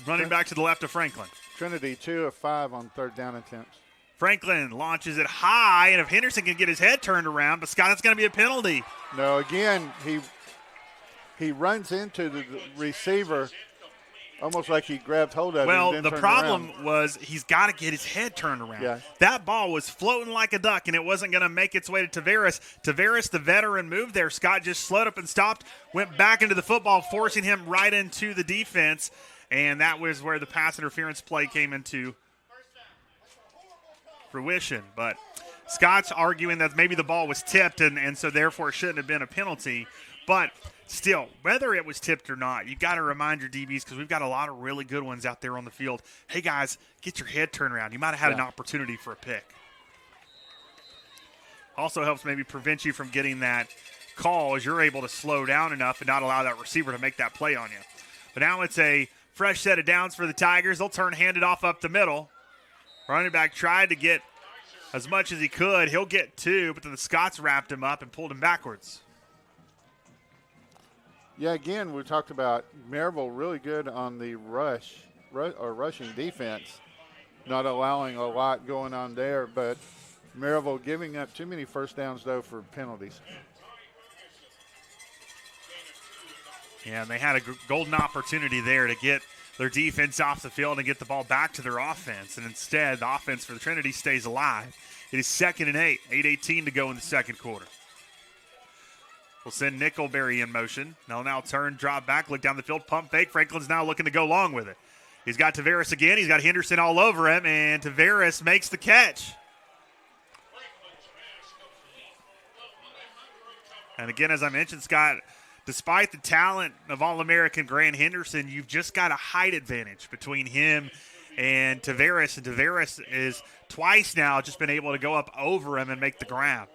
D: Running back to the left of Franklin.
E: Trinity 2 of 5 on 3rd down attempts.
D: Franklin launches it high, and if Henderson can get his head turned around, but Scott, it's going to be a penalty.
E: No, again, he runs into the receiver Almost like he grabbed hold of it.
D: Well,
E: and then
D: the
E: turned
D: problem
E: around.
D: was he's got to get his head turned around.
E: Yeah.
D: That ball was floating like a duck, and it wasn't going to make its way to Tavares. Tavares, the veteran, moved there. Scott just slowed up and stopped, went back into the football, forcing him right into the defense, and that was where the pass interference play came into fruition. But Scott's arguing that maybe the ball was tipped, and so therefore it shouldn't have been a penalty. But still, whether it was tipped or not, you got to remind your DBs, because we've got a lot of really good ones out there on the field. Hey, guys, get your head turned around. You might have had an opportunity for a pick. Also helps maybe prevent you from getting that call as you're able to slow down enough and not allow that receiver to make that play on you. But now it's a fresh set of downs for the Tigers. They'll hand it off up the middle. Running back tried to get as much as he could. He'll get 2, but then the Scots wrapped him up and pulled him backwards.
E: Yeah, again, we talked about Maryville really good on the rushing defense, not allowing a lot going on there, but Maryville giving up too many first downs, though, for penalties.
D: Yeah, and they had a golden opportunity there to get their defense off the field and get the ball back to their offense, and instead the offense for the Trinity stays alive. It is 2nd and 8, 8:18 to go in the second quarter. We'll send Nickelberry in motion. They'll now turn, drop back, look down the field, pump fake. Franklin's now looking to go long with it. He's got Tavares again. He's got Henderson all over him, and Tavares makes the catch. And again, as I mentioned, Scott, despite the talent of All-American Grant Henderson, you've just got a height advantage between him and Tavares. And Tavares is twice now just been able to go up over him and make the grab.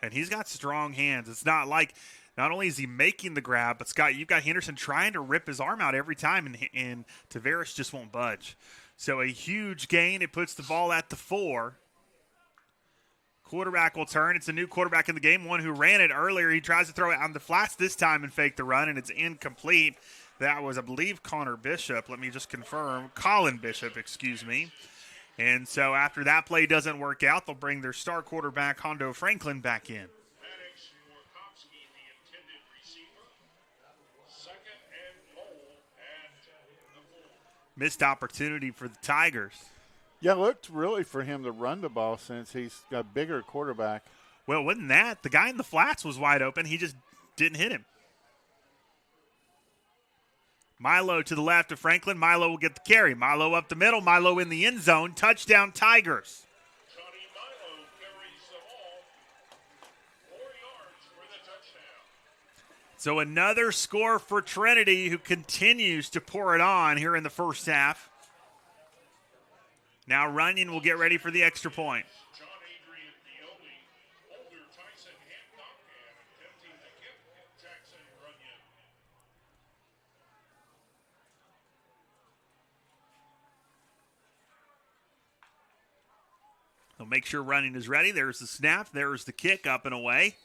D: And he's got strong hands. It's not like not only is he making the grab, but Scott, you've got Henderson trying to rip his arm out every time, and Tavares just won't budge. So a huge gain. It puts the ball at the 4. Quarterback will turn. It's a new quarterback in the game, one who ran it earlier. He tries to throw it on the flats this time and fake the run, and it's incomplete. That was, I believe, Connor Bishop. Let me just confirm. Colin Bishop, excuse me. And so after that play doesn't work out, they'll bring their star quarterback, Hondo Franklin, back in. Missed opportunity for the Tigers.
E: Yeah, looked really for him to run the ball since he's got a bigger quarterback.
D: Well, wasn't that? The guy in the flats was wide open. He just didn't hit him. Milo to the left of Franklin. Milo will get the carry. Milo up the middle. Milo in the end zone. Touchdown, Tigers.
C: Johnny Milo carries the ball 4 yards for the touchdown.
D: So another score for Trinity, who continues to pour it on here in the first half. Now Runyon will get ready for the extra point.
C: John Adrian Dioli, older Tyson Hancock, and attempting to kick Jackson Runyon.
D: They'll make sure Runyon is ready. There's the snap. There's the kick up and away.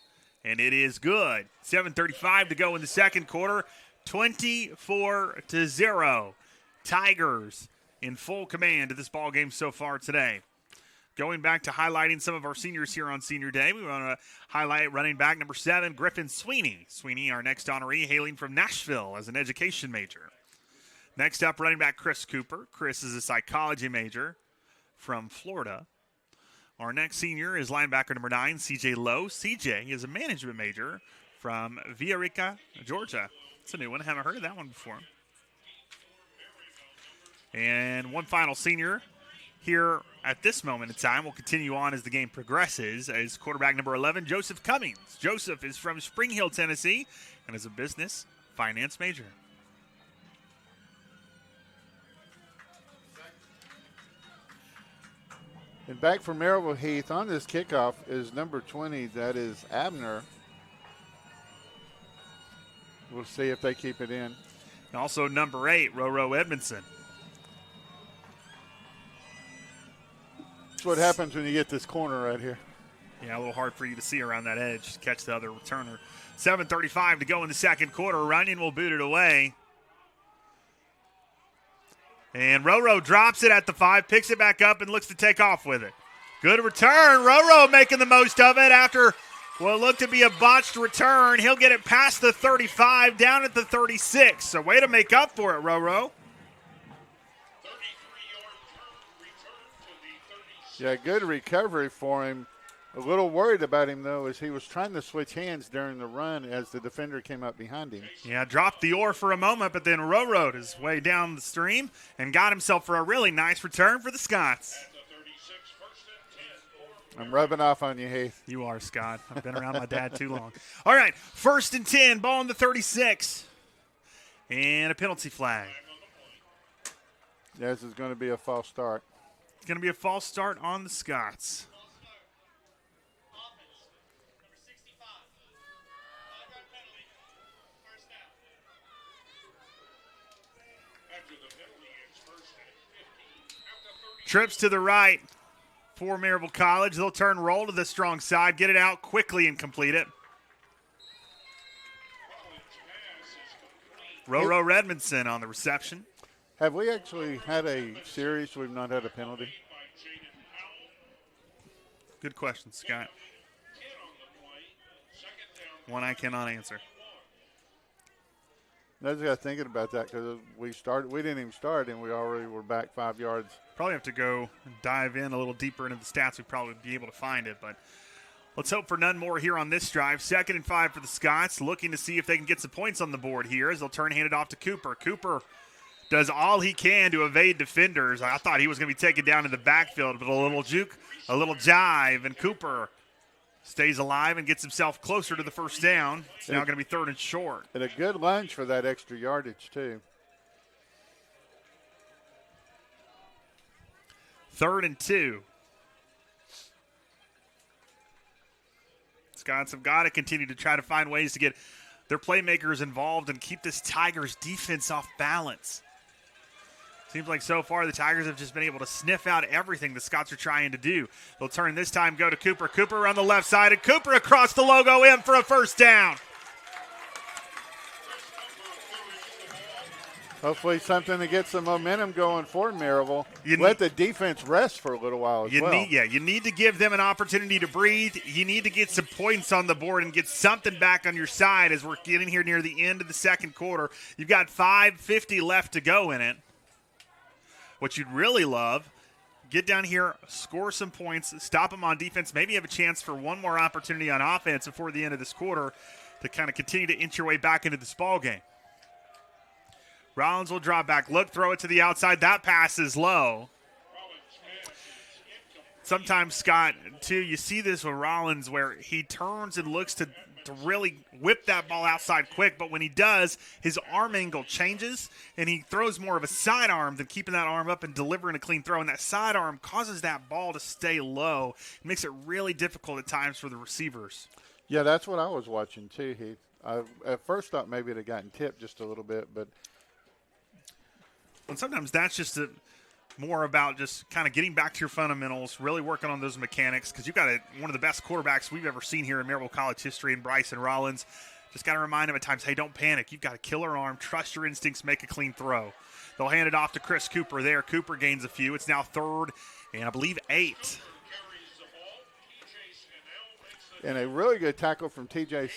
D: And it is good. 7:35 to go in the second quarter. 24-0. Tigers in full command of this ball game so far today. Going back to highlighting some of our seniors here on Senior Day, we want to highlight running back number 7, Griffin Sweeney. Sweeney, our next honoree, hailing from Nashville as an education major. Next up, running back Chris Cooper. Chris is a psychology major from Florida. Our next senior is linebacker number 9, CJ Lowe. CJ is a management major from Villarica, Georgia. It's a new one. I haven't heard of that one before. And one final senior here at this moment in time. Will continue on as the game progresses as quarterback number 11, Joseph Cummings. Joseph is from Spring Hill, Tennessee, and is a business finance major.
E: And back for Maryville Heath on this kickoff is number 20. That is Abner. We'll see if they keep it in.
D: And also number 8, Roro Edmondson.
E: That's what happens when you get this corner right here.
D: Yeah, a little hard for you to see around that edge to catch the other returner. 7:35 to go in the second quarter. Runyon will boot it away. And Roro drops it at the 5, picks it back up, and looks to take off with it. Good return. Roro making the most of it after Well, it looked to be a botched return. He'll get it past the 35, down at the 36. So way to make up for it, Roro.
C: 33-yard return to the 36.
E: Yeah, good recovery for him. A little worried about him, though, as he was trying to switch hands during the run as the defender came up behind him.
D: Yeah, dropped the oar for a moment, but then rowed his way down the stream and got himself for a really nice return for the Scots.
C: At the 36, first and 10.
E: I'm rubbing off on you, Heath.
D: You are, Scott. I've been around my dad too long. All right, 1st and 10, ball on the 36. And a penalty flag.
E: This is going to be a false start.
D: It's going to be a false start on the Scots.
F: Offense, number 65. 5-yard penalty. First down.
C: After the penalty, it's first and 15 at the 30.
D: Trips to the right for Maryville College. They'll turn roll to the strong side, get it out quickly and complete it.
C: Collins pass is complete.
D: Roro Redmondson on the reception.
E: Have we actually had a series we've not had a penalty?
C: By Jaden Powell.
D: Good question, Scott.
C: 10 on the play. Second down.
D: One I cannot answer.
E: I just got thinking about that because we didn't even start, and we already were back 5 yards.
D: Probably have to go and dive in a little deeper into the stats. We'd probably be able to find it, but let's hope for none more here on this drive. 2nd and 5 for the Scots, looking to see if they can get some points on the board here as they'll hand it off to Cooper. Cooper does all he can to evade defenders. I thought he was going to be taken down in the backfield, but a little juke, a little jive, and Cooper stays alive and gets himself closer to the first down. It's now going to be 3rd and short.
E: And a good lunge for that extra yardage, too.
D: 3rd and 2. Scots have got to continue to try to find ways to get their playmakers involved and keep this Tigers defense off balance. Seems like so far the Tigers have just been able to sniff out everything the Scots are trying to do. They'll turn this time, go to Cooper. Cooper on the left side, and Cooper across the logo in for a first down.
E: Hopefully something to get some momentum going for Maryville.
D: You
E: Let
D: need-
E: the defense rest for a little while as well.
D: You need to give them an opportunity to breathe. You need to get some points on the board and get something back on your side as we're getting here near the end of the second quarter. You've got 5:50 left to go in it. What you'd really love, get down here, score some points, stop them on defense, maybe have a chance for one more opportunity on offense before the end of this quarter to kind of continue to inch your way back into this ball game. Rollins will drop back, look, throw it to the outside. That pass is low. Sometimes, Scott, too, you see this with Rollins where he turns and looks to really whip that ball outside quick, but when he does, his arm angle changes, and he throws more of a sidearm than keeping that arm up and delivering a clean throw, and that sidearm causes that ball to stay low. It makes it really difficult at times for the receivers.
E: Yeah, that's what I was watching too, Heath. I at first thought maybe it had gotten tipped just a little bit, but
D: And sometimes that's just more about just kind of getting back to your fundamentals, really working on those mechanics, because you've got one of the best quarterbacks we've ever seen here in Maryville College history in Bryson Rollins. Just got to remind him at times, hey, don't panic. You've got a killer arm. Trust your instincts. Make a clean throw. They'll hand it off to Chris Cooper there. Cooper gains a few. It's now 3rd and I believe 8.
E: and a really good tackle from TJ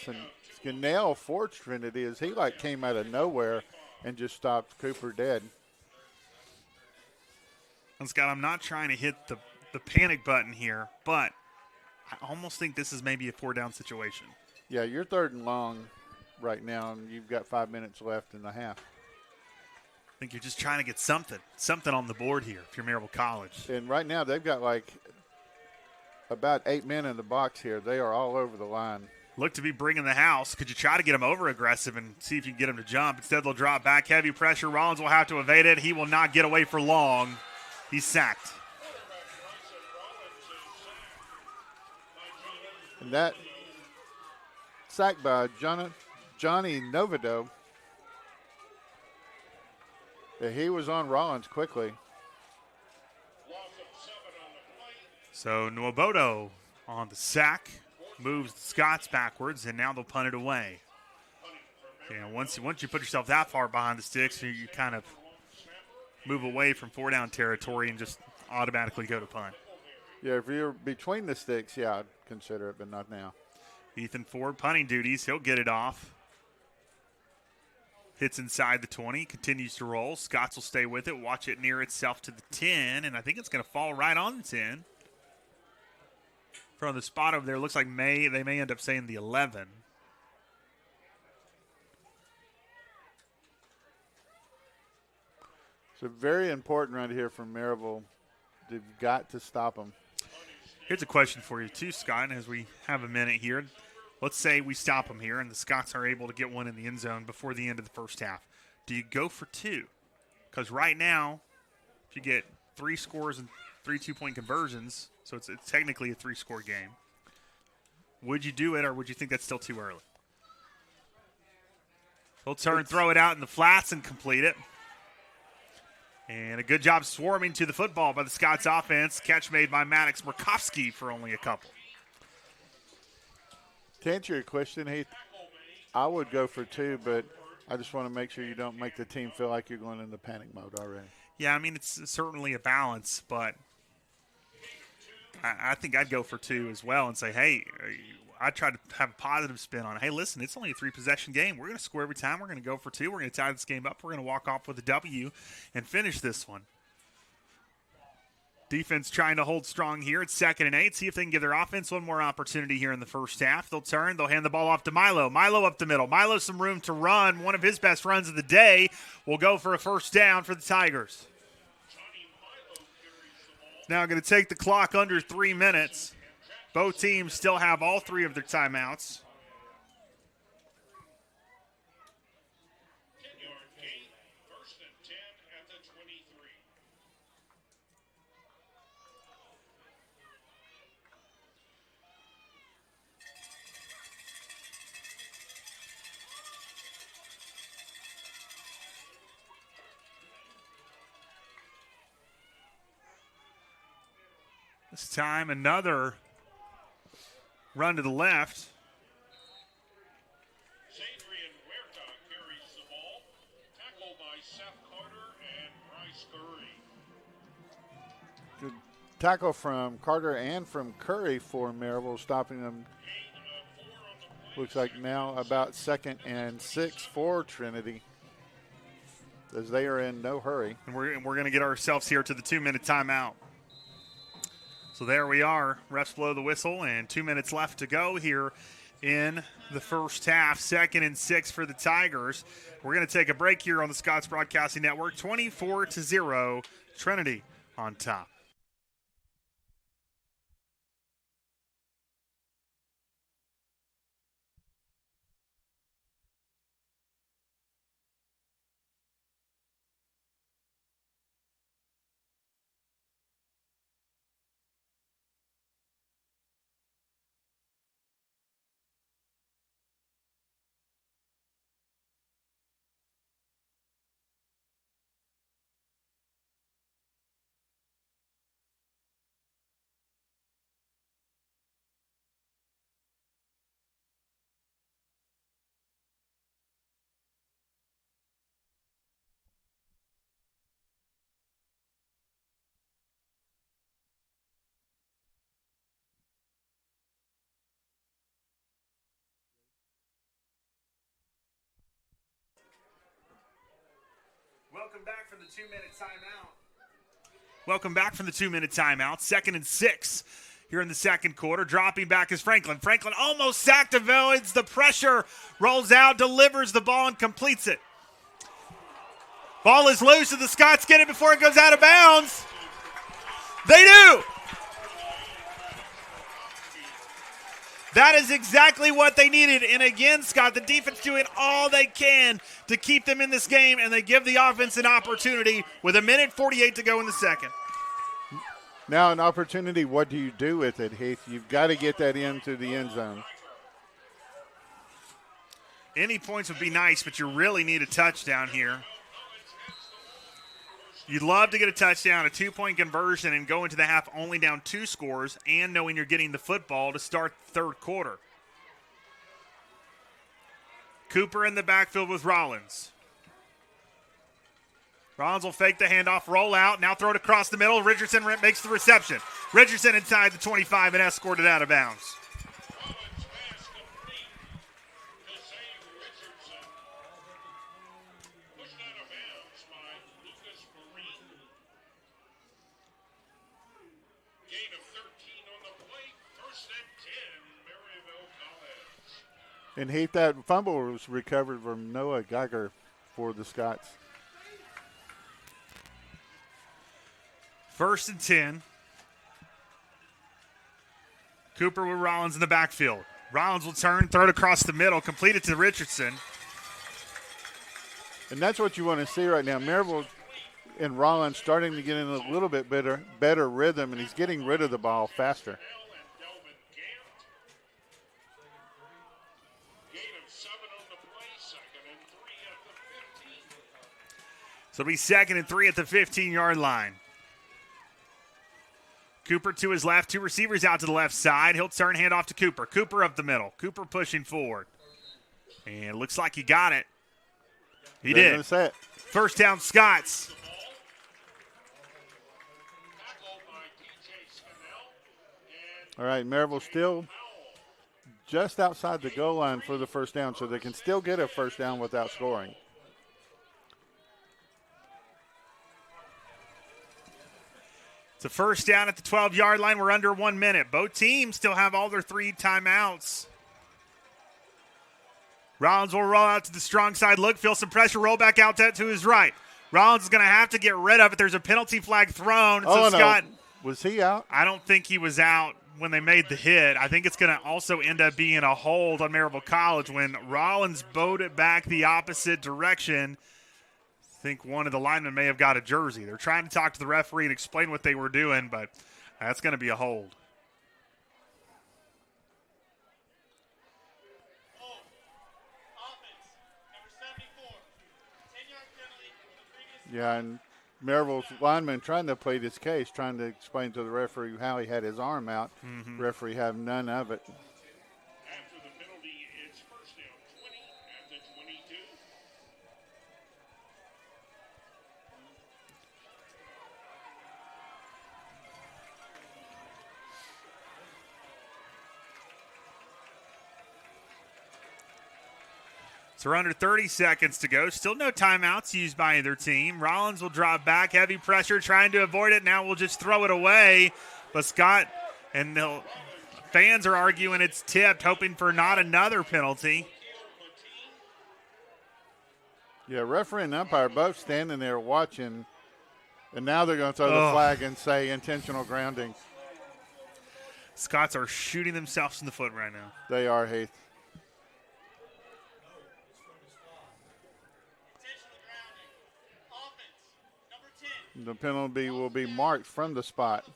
E: Scannell for Trinity as he came out of nowhere and just stopped Cooper dead.
D: And Scott, I'm not trying to hit the panic button here, but I almost think this is maybe a 4-down situation.
E: Yeah, you're 3rd and long right now, and you've got 5 minutes left in the half.
D: I think you're just trying to get something on the board here if you're Maryville College.
E: And right now they've got about 8 men in the box here. They are all over the line.
D: Look to be bringing the house. Could you try to get him over aggressive and see if you can get him to jump? Instead, they'll drop back, heavy pressure. Rollins will have to evade it. He will not get away for long. He's sacked.
E: And that sack by Johnny Novido. He was on Rollins quickly.
D: So Nwobodo on the sack, moves the Scots backwards, and now they'll punt it away. Yeah, once you put yourself that far behind the sticks, you kind of move away from 4-down territory and just automatically go to punt.
E: Yeah, if you're between the sticks, yeah, I'd consider it, but not now.
D: Ethan Ford punting duties. He'll get it off. Hits inside the 20, continues to roll. Scots will stay with it, watch it near itself to the 10, and I think it's going to fall right on the 10. From the spot over there, looks like they may end up saying the 11.
E: So very important right here from Maryville. They've got to stop them.
D: Here's a question for you too, Scott, as we have a minute here. Let's say we stop them here and the Scots are able to get one in the end zone before the end of the first half. Do you go for two? Because right now, if you get 3 scores and 3 2-point conversions, so it's technically a 3-score game, would you do it or would you think that's still too early? They'll turn, throw it out in the flats and complete it. And a good job swarming to the football by the Scots offense. Catch made by Maddox Murkowski for only a couple.
E: To answer your question, Heath, I would go for 2, but I just want to make sure you don't make the team feel like you're going into panic mode already.
D: Yeah, I mean, it's certainly a balance, but I think I'd go for 2 as well and say, hey, I try to have a positive spin on it. Hey, listen, it's only a 3-possession game. We're going to score every time. We're going to go for 2. We're going to tie this game up. We're going to walk off with a W and finish this one. Defense trying to hold strong here. It's 2nd and 8. See if they can give their offense one more opportunity here in the first half. They'll turn. They'll hand the ball off to Milo. Milo up the middle. Milo some room to run. One of his best runs of the day will go for a first down for the Tigers. Now going to take the clock under 3 minutes. Both teams still have all 3 of their timeouts.
C: 10-yard gain, 1st and 10 at the 23.
D: This time another run to the left.
C: Adrian Huerta carries the ball. Tackled by Seth Carter and Bryce Curry.
E: Good tackle from Carter and from Curry for Maryville, stopping them.
C: Gain of 4 on the play.
E: Looks like now about 2nd and 6 for Trinity, as they are in no hurry.
D: And we're going to get ourselves here to the 2-minute timeout. So there we are. Refs blow the whistle, and 2 minutes left to go here in the first half. 2nd and 6 for the Tigers. We're going to take a break here on the Scots Broadcasting Network. 24-0, Trinity on top. Welcome back from the 2-minute timeout. Welcome back from the 2-minute timeout. 2nd and 6 here in the second quarter. Dropping back is Franklin. Franklin almost sacked, avoids the pressure, rolls out, delivers the ball, and completes it. Ball is loose, and the Scots get it before it goes out of bounds. They do. That is exactly what they needed. And again, Scott, the defense doing all they can to keep them in this game, and they give the offense an opportunity with 1:48 to go in the second.
E: Now an opportunity, what do you do with it, Heath? You've got to get that into the end zone.
D: Any points would be nice, but you really need a touchdown here. You'd love to get a touchdown, a 2-point conversion, and go into the half only down 2 scores and knowing you're getting the football to start the third quarter. Cooper in the backfield with Rollins. Rollins will fake the handoff, roll out, now throw it across the middle. Richardson makes the reception. Richardson inside the 25 and escorted out of bounds.
C: Rollins pass
E: And Heath, that fumble was recovered from Noah Geiger for the Scots.
D: 1st and 10. Cooper with Rollins in the backfield. Rollins will turn, throw it across the middle, complete it to Richardson.
E: And that's what you want to see right now. Maryville and Rollins starting to get in a little bit better rhythm, and he's getting rid of the ball faster.
D: So it'll be 2nd and 3 at the 15-yard line. Cooper to his left, 2 receivers out to the left side. He'll turn, hand off to Cooper. Cooper up the middle. Cooper pushing forward. And it looks like he got it. He did. First down, Scots.
E: All right, Maryville still just outside the goal line for the first down, so they can still get a first down without scoring.
D: It's a first down at the 12-yard line. We're under 1 minute. Both teams still have all their 3 timeouts. Rollins will roll out to the strong side. Look, feel some pressure. Roll back out to his right. Rollins is going to have to get rid of it. There's a penalty flag thrown.
E: Oh,
D: so
E: no.
D: Scott,
E: Was he out?
D: I don't think he was out when they made the hit. I think it's going to also end up being a hold on Maryville College when Rollins bowed it back the opposite direction. I think one of the linemen may have got a jersey. They're trying to talk to the referee and explain what they were doing, but that's going to be a hold.
F: Offense, number 74. 10-yard penalty for the previous.
E: Yeah, and Maryville's lineman trying to plead his case, trying to explain to the referee how he had his arm out. Referee have none of it.
C: After the penalty, it's first down 20 at the 22.
D: So we're under 30 seconds to go. Still no timeouts used by either team. Rollins will drop back. Heavy pressure, trying to avoid it. Now we'll just throw it away. But Scott and the fans are arguing it's tipped, hoping for not another penalty.
E: Yeah, referee and umpire both standing there watching, and now they're going to throw the flag and say intentional grounding.
D: Scots are shooting themselves in the foot right now.
E: They are, Heath.
F: Intentional grounding. Offense, number 10.
E: The penalty will be marked from the spot.
F: Foul.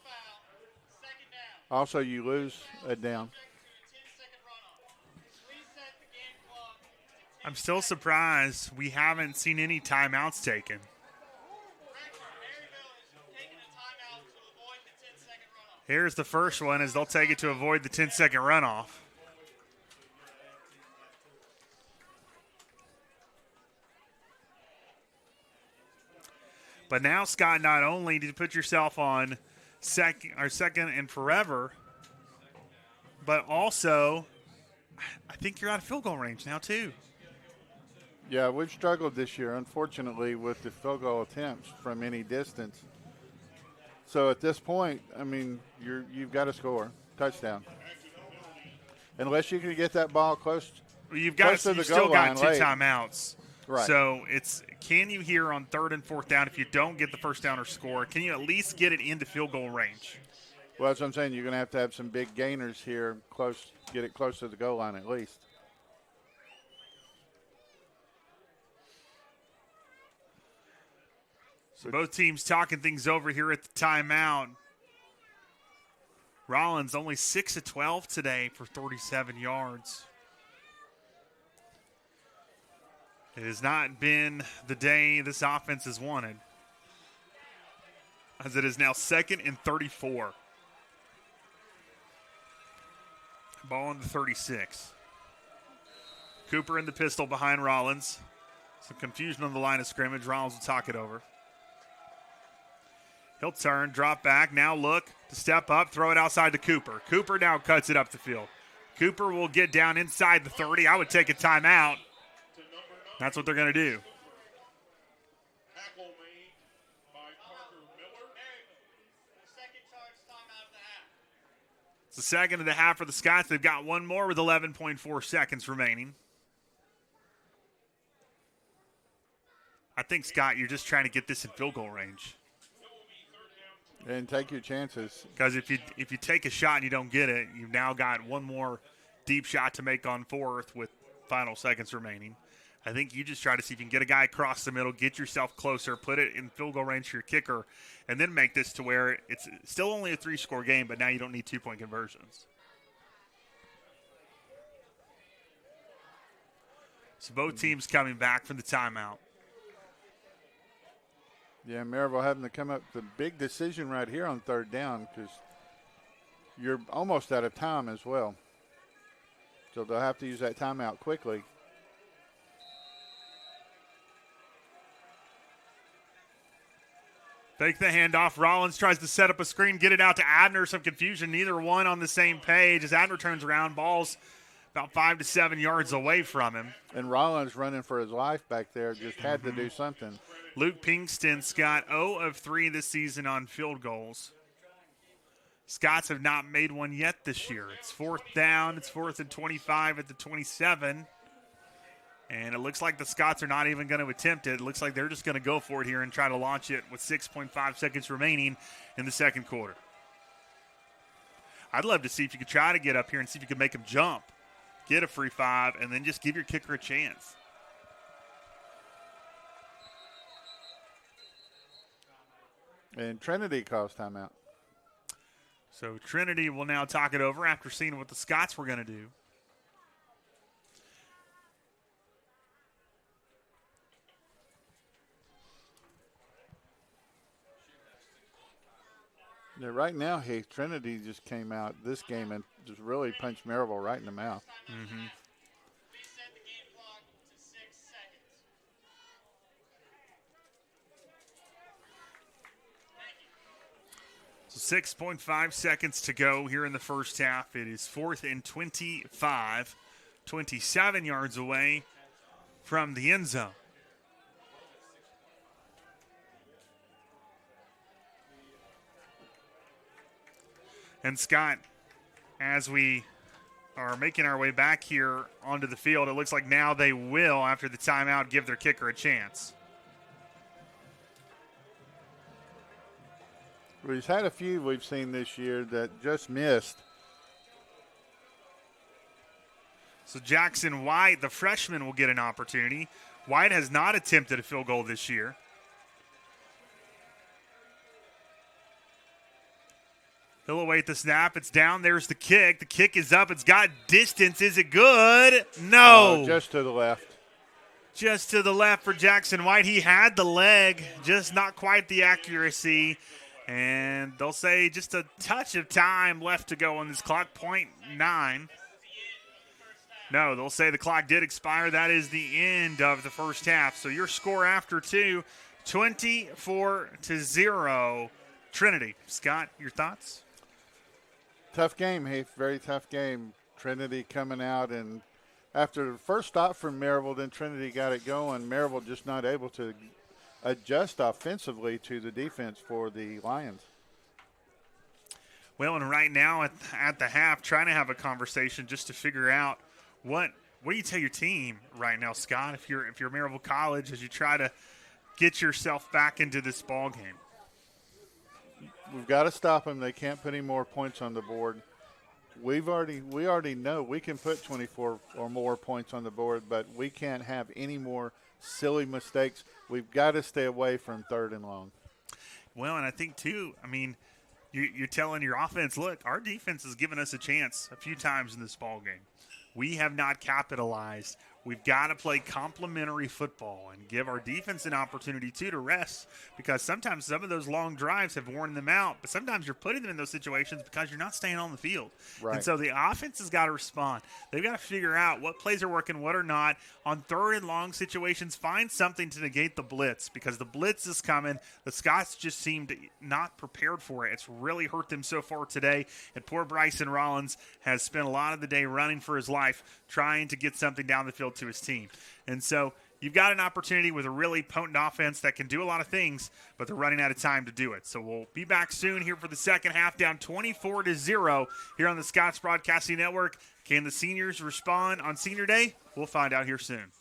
F: Second down.
E: Also, you lose a down.
F: Subject to a 10-second runoff. Reset the game clock.
D: I'm still surprised we haven't seen any timeouts taken.
F: Maryville is taking a timeout to avoid the 10-second runoff.
D: Here's the first one as they'll take it to avoid the 10-second runoff. But now, Scott, not only did you put yourself on second and forever, but also I think you're out of field goal range now too.
E: Yeah, we've struggled this year, unfortunately, with the field goal attempts from any distance. So at this point, I mean, you've got to score touchdown, unless you can get that ball close.
D: You've
E: close to the
D: still
E: goal
D: got
E: line
D: 2
E: late.
D: timeouts.
E: Right.
D: So it's, can you here on 3rd and 4th down, if you don't get the first down or score, can you at least get it into field goal range?
E: Well, that's what I'm saying. You're going to have some big gainers here, get it close to the goal line at least.
D: So both teams talking things over here at the timeout. Rollins only 6 of 12 today for 37 yards. It has not been the day this offense has wanted, as it is now 2nd and 34. Ball in the 36. Cooper in the pistol behind Rollins. Some confusion on the line of scrimmage. Rollins will talk it over. He'll turn, drop back, now look to step up, throw it outside to Cooper. Cooper now cuts it up the field. Cooper will get down inside the 30. I would take a timeout. That's what they're going to do.
C: Tackle made by Parker Miller.
F: Maryville, the second charge timeout of the half.
D: the second of the half for the Scots. They've got one more with 11.4 seconds remaining. I think, Scott, you're just trying to get this in field goal range.
E: And take your chances.
D: Because if you take a shot and you don't get it, you've now got one more deep shot to make on fourth with final seconds remaining. I think you just try to see if you can get a guy across the middle, get yourself closer, put it in field goal range for your kicker, and then make this to where it's still only a 3-score game, but now you don't need 2-point conversions. So both teams coming back from the timeout.
E: Yeah, Maryville having to come up with a big decision right here on third down because you're almost out of time as well. So they'll have to use that timeout quickly.
D: Fake the handoff. Rollins tries to set up a screen, get it out to Adner. Some confusion. Neither one on the same page. As Adner turns around, ball's about 5 to 7 yards away from him.
E: And Rollins running for his life back there, just had to do something.
D: Luke Pinkston's got 0 of 3 this season on field goals. Scots have not made one yet this year. It's fourth down. It's 4th and 25 at the 27. And it looks like the Scots are not even going to attempt it. It looks like they're just going to go for it here and try to launch it with 6.5 seconds remaining in the second quarter. I'd love to see if you could try to get up here and see if you could make him jump, get a free 5, and then just give your kicker a chance.
E: And Trinity calls timeout.
D: So Trinity will now talk it over after seeing what the Scots were going to do.
E: Yeah, right now, hey, Trinity just came out this game and just really punched Maryville right in the mouth.
D: Mm-hmm.
F: Reset the game clock to 6 seconds. Thank you.
D: So 6.5 seconds to go here in the first half. It is 4th and 25, 27 yards away from the end zone. And Scott, as we are making our way back here onto the field, it looks like now they will, after the timeout, give their kicker a chance.
E: We've had a few we've seen this year that just missed.
D: So Jackson White, the freshman, will get an opportunity. White has not attempted a field goal this year. He'll await the snap. It's down. There's the kick. The kick is up. It's got distance. Is it good? No.
E: Just to the left.
D: Just to the left for Jackson White. He had the leg, just not quite the accuracy. And they'll say just a touch of time left to go on this clock, 0.9. No, they'll say the clock did expire. That is the end of the first half. So your score after 2, 24-0, Trinity. Scott, your thoughts?
E: Tough game, Heath. Very tough game. Trinity coming out, and after the first stop from Maryville, then Trinity got it going. Maryville just not able to adjust offensively to the defense for the Lions.
D: Well, and right now at the half, trying to have a conversation just to figure out what do you tell your team right now, Scott, if you're Maryville College, as you try to get yourself back into this ball game?
E: We've got to stop them. They can't put any more points on the board. We already know we can put 24 or more points on the board, but we can't have any more silly mistakes. We've got to stay away from 3rd and long.
D: Well, and I think, too, I mean, you're telling your offense, look, our defense has given us a chance a few times in this ball game. We have not capitalized. We've got to play complementary football and give our defense an opportunity, too, to rest, because sometimes some of those long drives have worn them out, but sometimes you're putting them in those situations because you're not staying on the field.
E: Right.
D: And so the offense has got to respond. They've got to figure out what plays are working, what are not. On 3rd and long situations, find something to negate the blitz, because the blitz is coming. The Scots just seemed not prepared for it. It's really hurt them so far today, and poor Bryson Rollins has spent a lot of the day running for his life, trying to get something down the field to his team. And so you've got an opportunity with a really potent offense that can do a lot of things, but they're running out of time to do it. So we'll be back soon here for the second half, down 24-0 here on the Scots Broadcasting Network. Can the seniors respond on Senior Day? We'll find out here soon.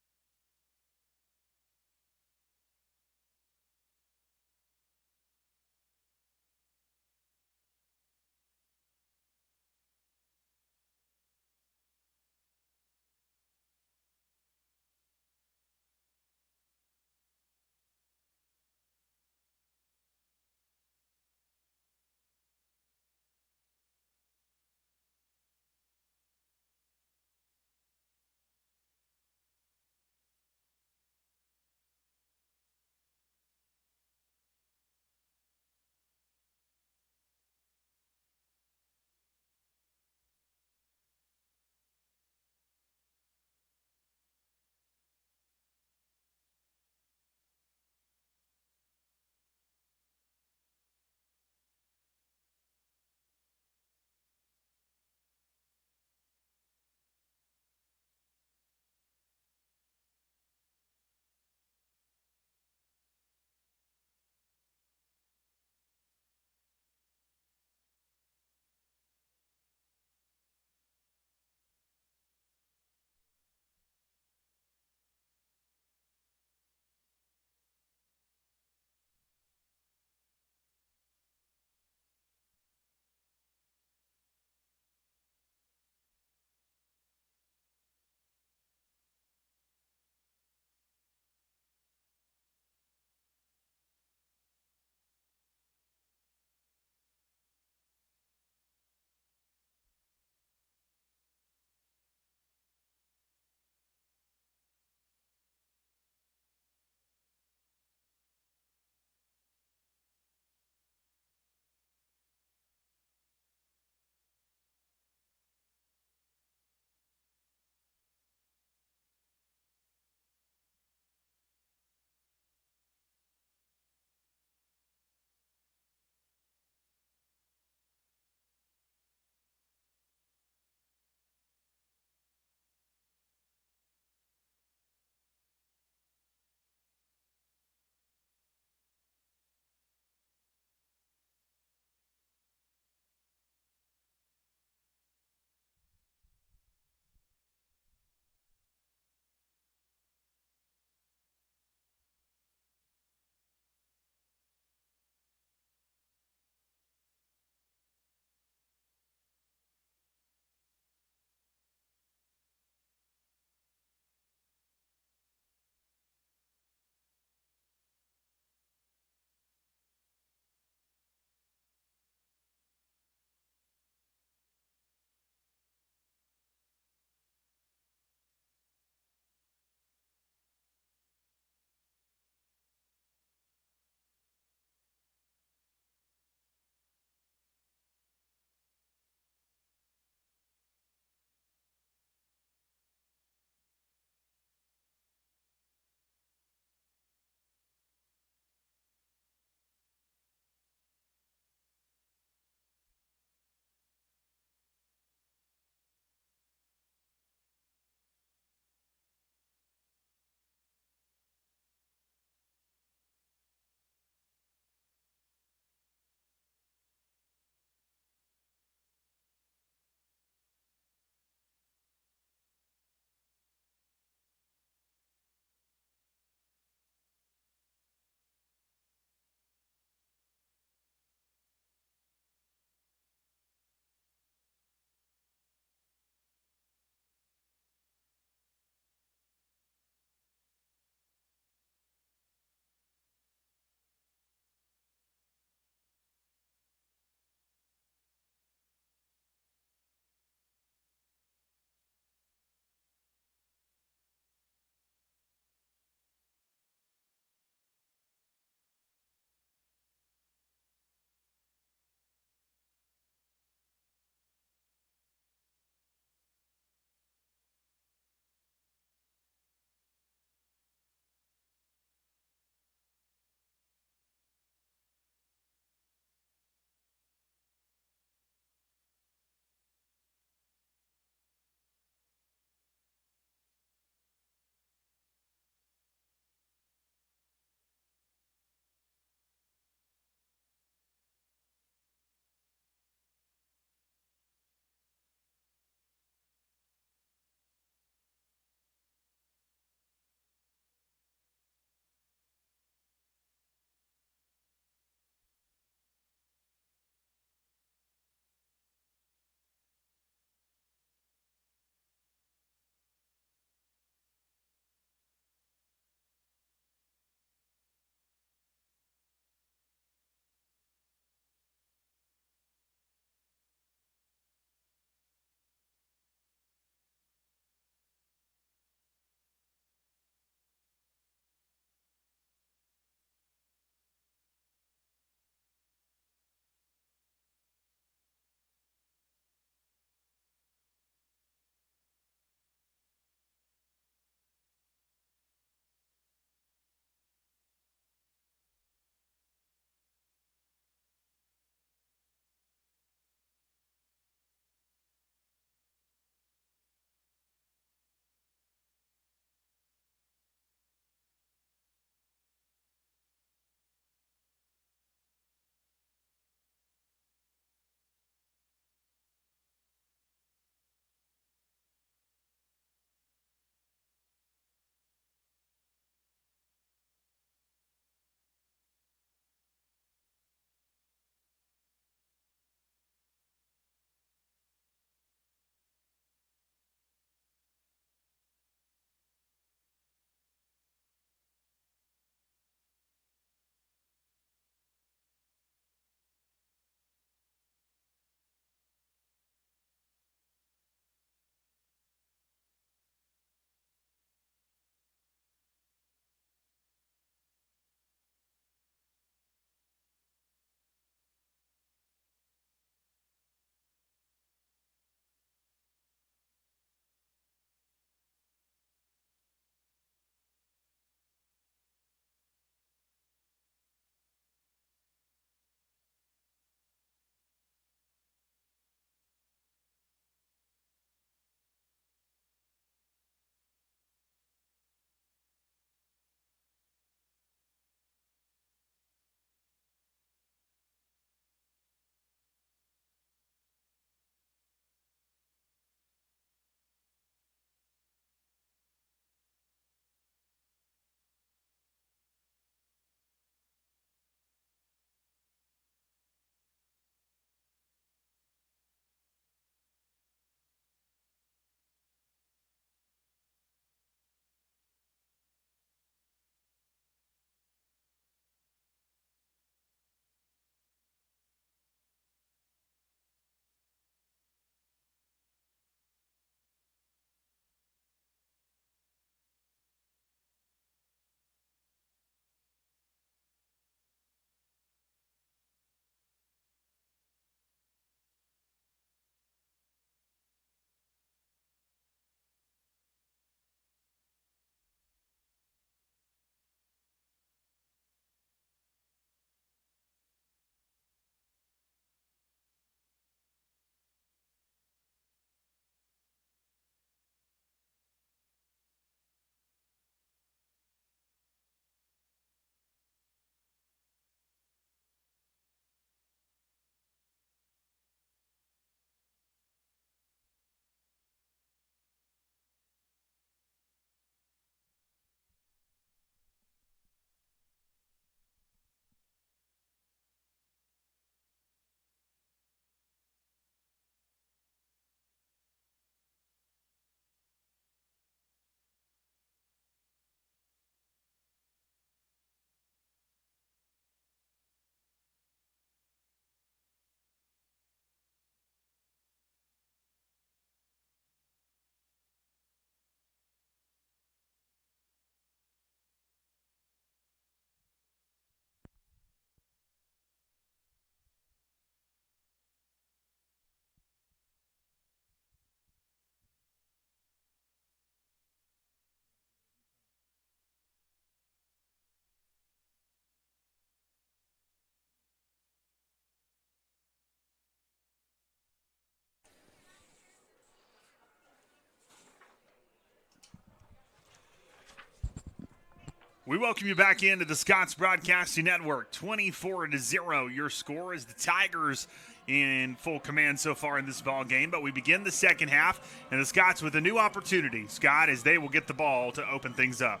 D: We welcome you back into the Scots Broadcasting Network. 24-0 your score as the Tigers in full command so far in this ball game. But we begin the second half, and the Scots with a new opportunity. Scott, as they will get the ball to open things up.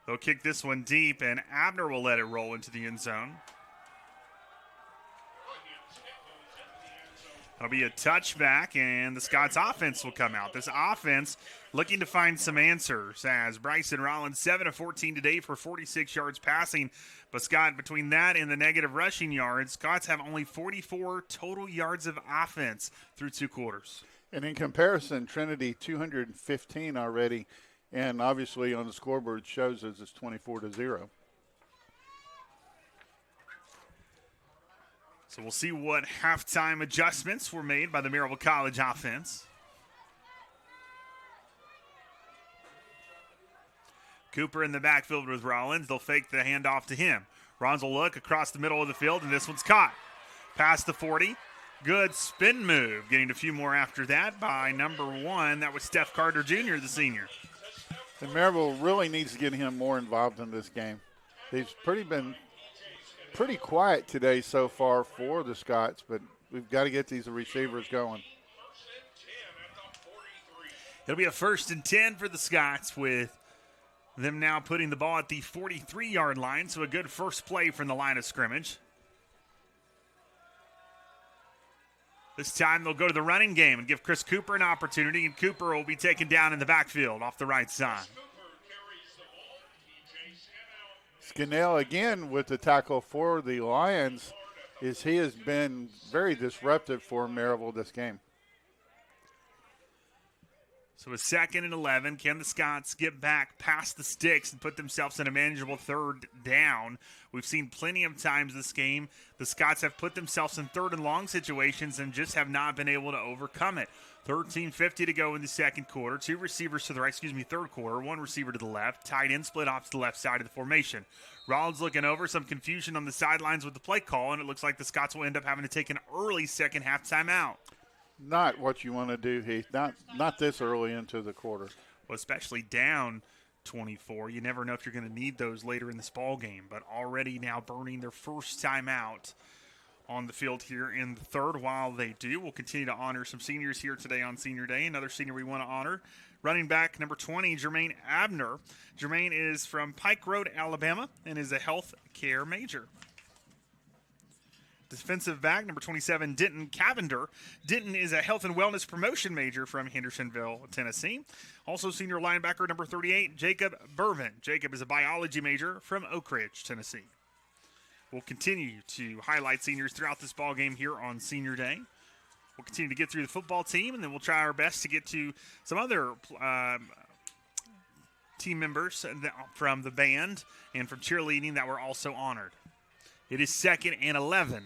D: They'll kick this one deep, and Abner will let it roll into the end zone. It'll be a touchback, and the Scots offense will come out. This offense looking to find some answers as Bryson Rollins 7 of 14 today for 46 yards passing. But Scott, between that and the negative rushing yards, Scots have only 44 total yards of offense through 2 quarters.
E: And in comparison, Trinity 215 already, and obviously on the scoreboard shows us it's 24-0.
D: So we'll see what halftime adjustments were made by the Maryville College offense. Cooper in the backfield with Rollins. They'll fake the handoff to him. Rollins will look across the middle of the field, and this one's caught. Past the 40. Good spin move. Getting a few more after that by number 1. That was Steph Carter Jr., the senior.
E: And Maryville really needs to get him more involved in this game. He's been pretty quiet today so far for the Scots, but we've got to get these receivers going.
D: It'll be a 1st and 10 for the Scots with them now putting the ball at the 43-yard line, so a good first play from the line of scrimmage. This time they'll go to the running game and give Chris Cooper an opportunity, and Cooper will be taken down in the backfield off the right side.
E: Scannell again with the tackle for the Lions, as he has been very disruptive for Maryville this game.
D: So a 2nd and 11. Can the Scots get back past the sticks and put themselves in a manageable 3rd down? We've seen plenty of times this game the Scots have put themselves in 3rd and long situations and just have not been able to overcome it. 13:50 to go in the second quarter. 2 receivers to the right, 3rd quarter. 1 receiver to the left. Tight end split off to the left side of the formation. Rollins looking over, some confusion on the sidelines with the play call, and it looks like the Scots will end up having to take an early second half timeout.
E: Not what you want to do, Heath. Not this early into the quarter.
D: Well, especially down 24. You never know if you're going to need those later in this ball game, but already now burning their first timeout on the field here in the 3rd. While they do, we'll continue to honor some seniors here today on Senior Day. Another senior we want to honor, running back number 20, Jermaine Abner. Jermaine is from Pike Road, Alabama, and is a health care major. Defensive back number 27, Denton Cavender. Denton is a health and wellness promotion major from Hendersonville, Tennessee. Also senior linebacker number 38, Jacob Bervin. Jacob is a biology major from Oak Ridge, Tennessee. We'll continue to highlight seniors throughout this ball game here on Senior Day. We'll continue to get through the football team, and then we'll try our best to get to some other team members from the band and from cheerleading that were also honored. It is 2nd and 11.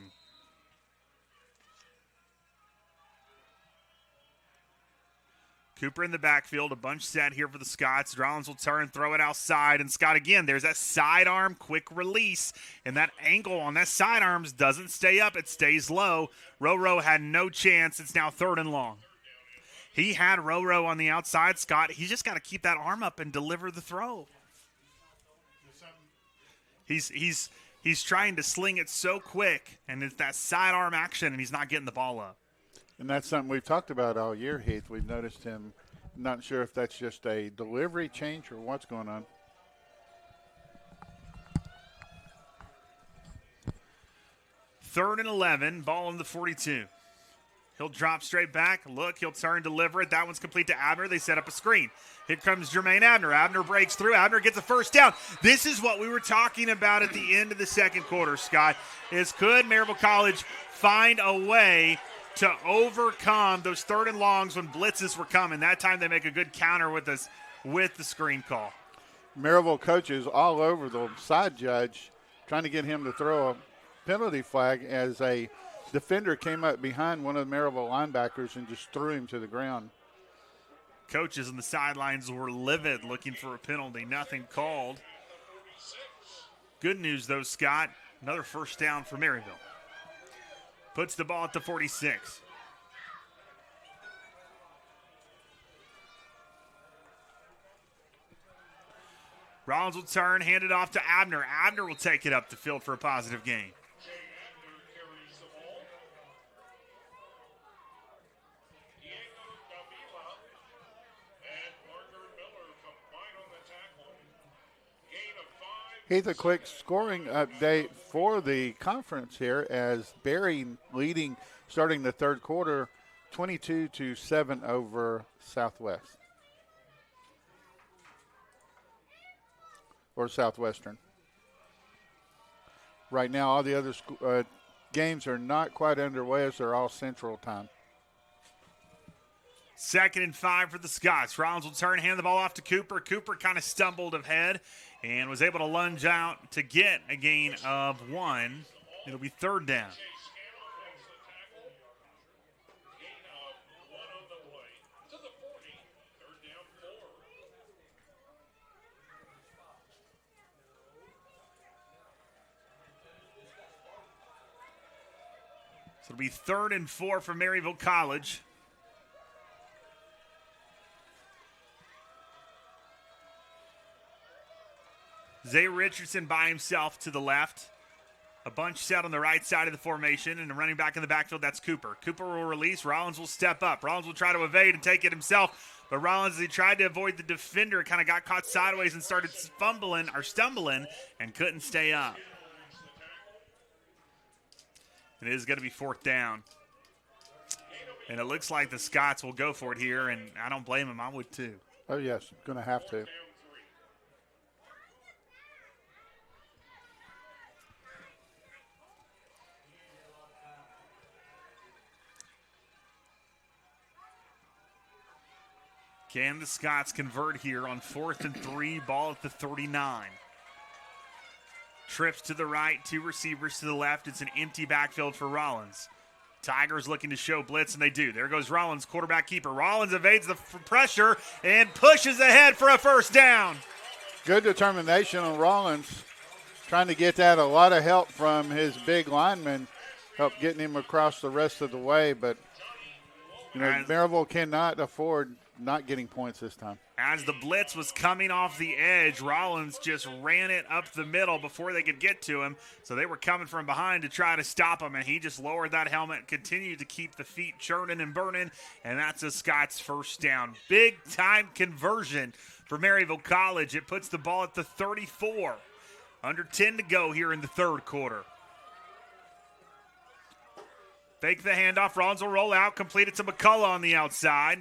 D: Cooper in the backfield, a bunch set here for the Scots. Rollins will turn, throw it outside, and Scott again. There's that sidearm quick release, and that ankle on that sidearms doesn't stay up. It stays low. Roro had no chance. It's now 3rd and long. He had Roro on the outside, Scott. He's just got to keep that arm up and deliver the throw. He's trying to sling it so quick, and it's that sidearm action, and he's not getting the ball up.
E: And that's something we've talked about all year, Heath. We've noticed him, not sure if that's just a delivery change or what's going on.
D: Third and 11, ball in the 42. He'll drop straight back. Look, he'll turn, deliver it. That one's complete to Abner. They set up a screen. Here comes Jermaine Abner. Abner breaks through. Abner gets a 1st down. This is what we were talking about at the end of the second quarter, Scott, is could Maryville College find a way to overcome those 3rd and longs when blitzes were coming? That time they make a good counter with the screen call.
E: Maryville coaches all over the side judge trying to get him to throw a penalty flag as a defender came up behind one of the Maryville linebackers and just threw him to the ground.
D: Coaches on the sidelines were livid looking for a penalty. Nothing called. Good news, though, Scott. Another 1st down for Maryville. Puts the ball at the 46. Rollins will turn, hand it off to Abner. Abner will take it up the field for a positive gain.
C: Jay Abner carries the ball. Diego Davila and Parker Miller combine on the tackle. Gain of 5.
E: Here's a quick scoring update for the conference here as Berry leading starting the third quarter 22-7 over Southwest. Or Southwestern. Right now, all the other games are not quite underway as they're all Central time.
D: 2nd and 5 for the Scots. Rollins will turn, hand the ball off to Cooper. Cooper kind of stumbled ahead and was able to lunge out to get a gain of 1. It'll be 3rd down.
C: Chase Scanlon wins the tackle. Gain of 1 on the play. To the 40. 3rd down 4.
D: So it'll be 3rd and 4 for Maryville College. Zay Richardson by himself to the left. A bunch set on the right side of the formation, and the running back in the backfield, that's Cooper. Cooper will release. Rollins will step up. Rollins will try to evade and take it himself. But Rollins, as he tried to avoid the defender, kind of got caught sideways and started stumbling and couldn't stay up. It is going to be 4th down. And it looks like the Scots will go for it here, and I don't blame them. I would too.
E: Oh, yes, going to have to.
D: Can the Scots convert here on 4th and 3, ball at the 39? Trips to the right, 2 receivers to the left. It's an empty backfield for Rollins. Tigers looking to show blitz, and they do. There goes Rollins, quarterback keeper. Rollins evades the pressure and pushes ahead for a 1st down.
E: Good determination on Rollins, trying to get that. A lot of help from his big lineman, help getting him across the rest of the way. But, Maryville cannot afford not getting points this time.
D: As the blitz was coming off the edge, Rollins just ran it up the middle before they could get to him. So they were coming from behind to try to stop him, and he just lowered that helmet, continued to keep the feet churning and burning, and that's a Scots 1st down. Big-time conversion for Maryville College. It puts the ball at the 34. Under 10 to go here in the 3rd quarter. Fake the handoff. Rollins will roll out, complete it to McCullough on the outside.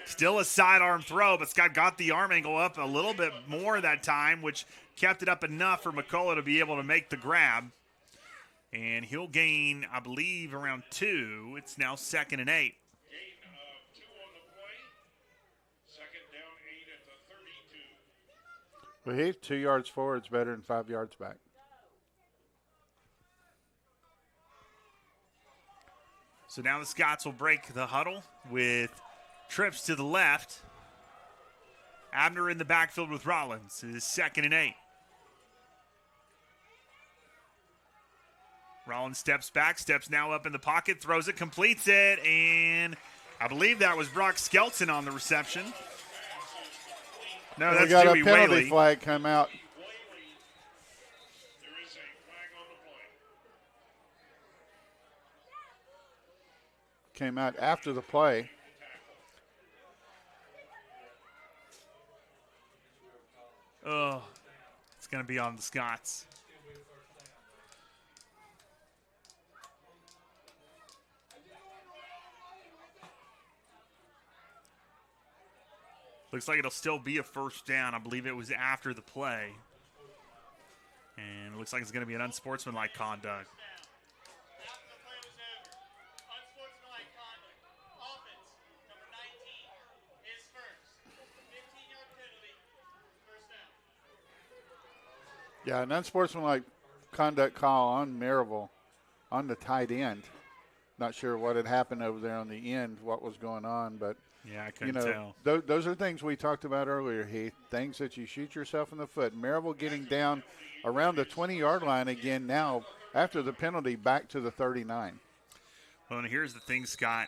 D: Still a sidearm throw, but Scott got the arm angle up a little bit more that time, which kept it up enough for McCullough to be able to make the grab. And he'll gain, I believe, around 2. It's now 2nd and 8.
C: Gain of 2 on the play. 2nd down 8 at the 32.
E: Well, he's 2 yards forward. It's better than 5 yards back.
D: So now the Scots will break the huddle with trips to the left. Abner in the backfield with Rollins. It is 2nd and 8. Rollins steps back, steps now up in the pocket, throws it, completes it, and I believe that was Brock Skelton on the reception. No,
E: We
D: that's
E: got
D: Dewey
E: a penalty
D: Whaley.
E: flag come out.
C: There is a flag on the play.
E: Came out after the play.
D: Oh, it's going to be on the Scots. Looks like it'll still be a 1st down. I believe it was after the play. And it looks like it's going to be an unsportsmanlike conduct.
F: After the play was over, unsportsmanlike conduct. Offense, number 19, is first. 15-yard penalty, 1st down.
E: Yeah, an unsportsmanlike conduct call on Maryville on the tight end. Not sure what had happened over there on the end, what was going on, but
D: Yeah, I couldn't tell.
E: those are things we talked about earlier, Heath. Things that you shoot yourself in the foot. Maryville getting down around the 20-yard line again now after the penalty back to the 39.
D: Well, and here's the thing, Scott.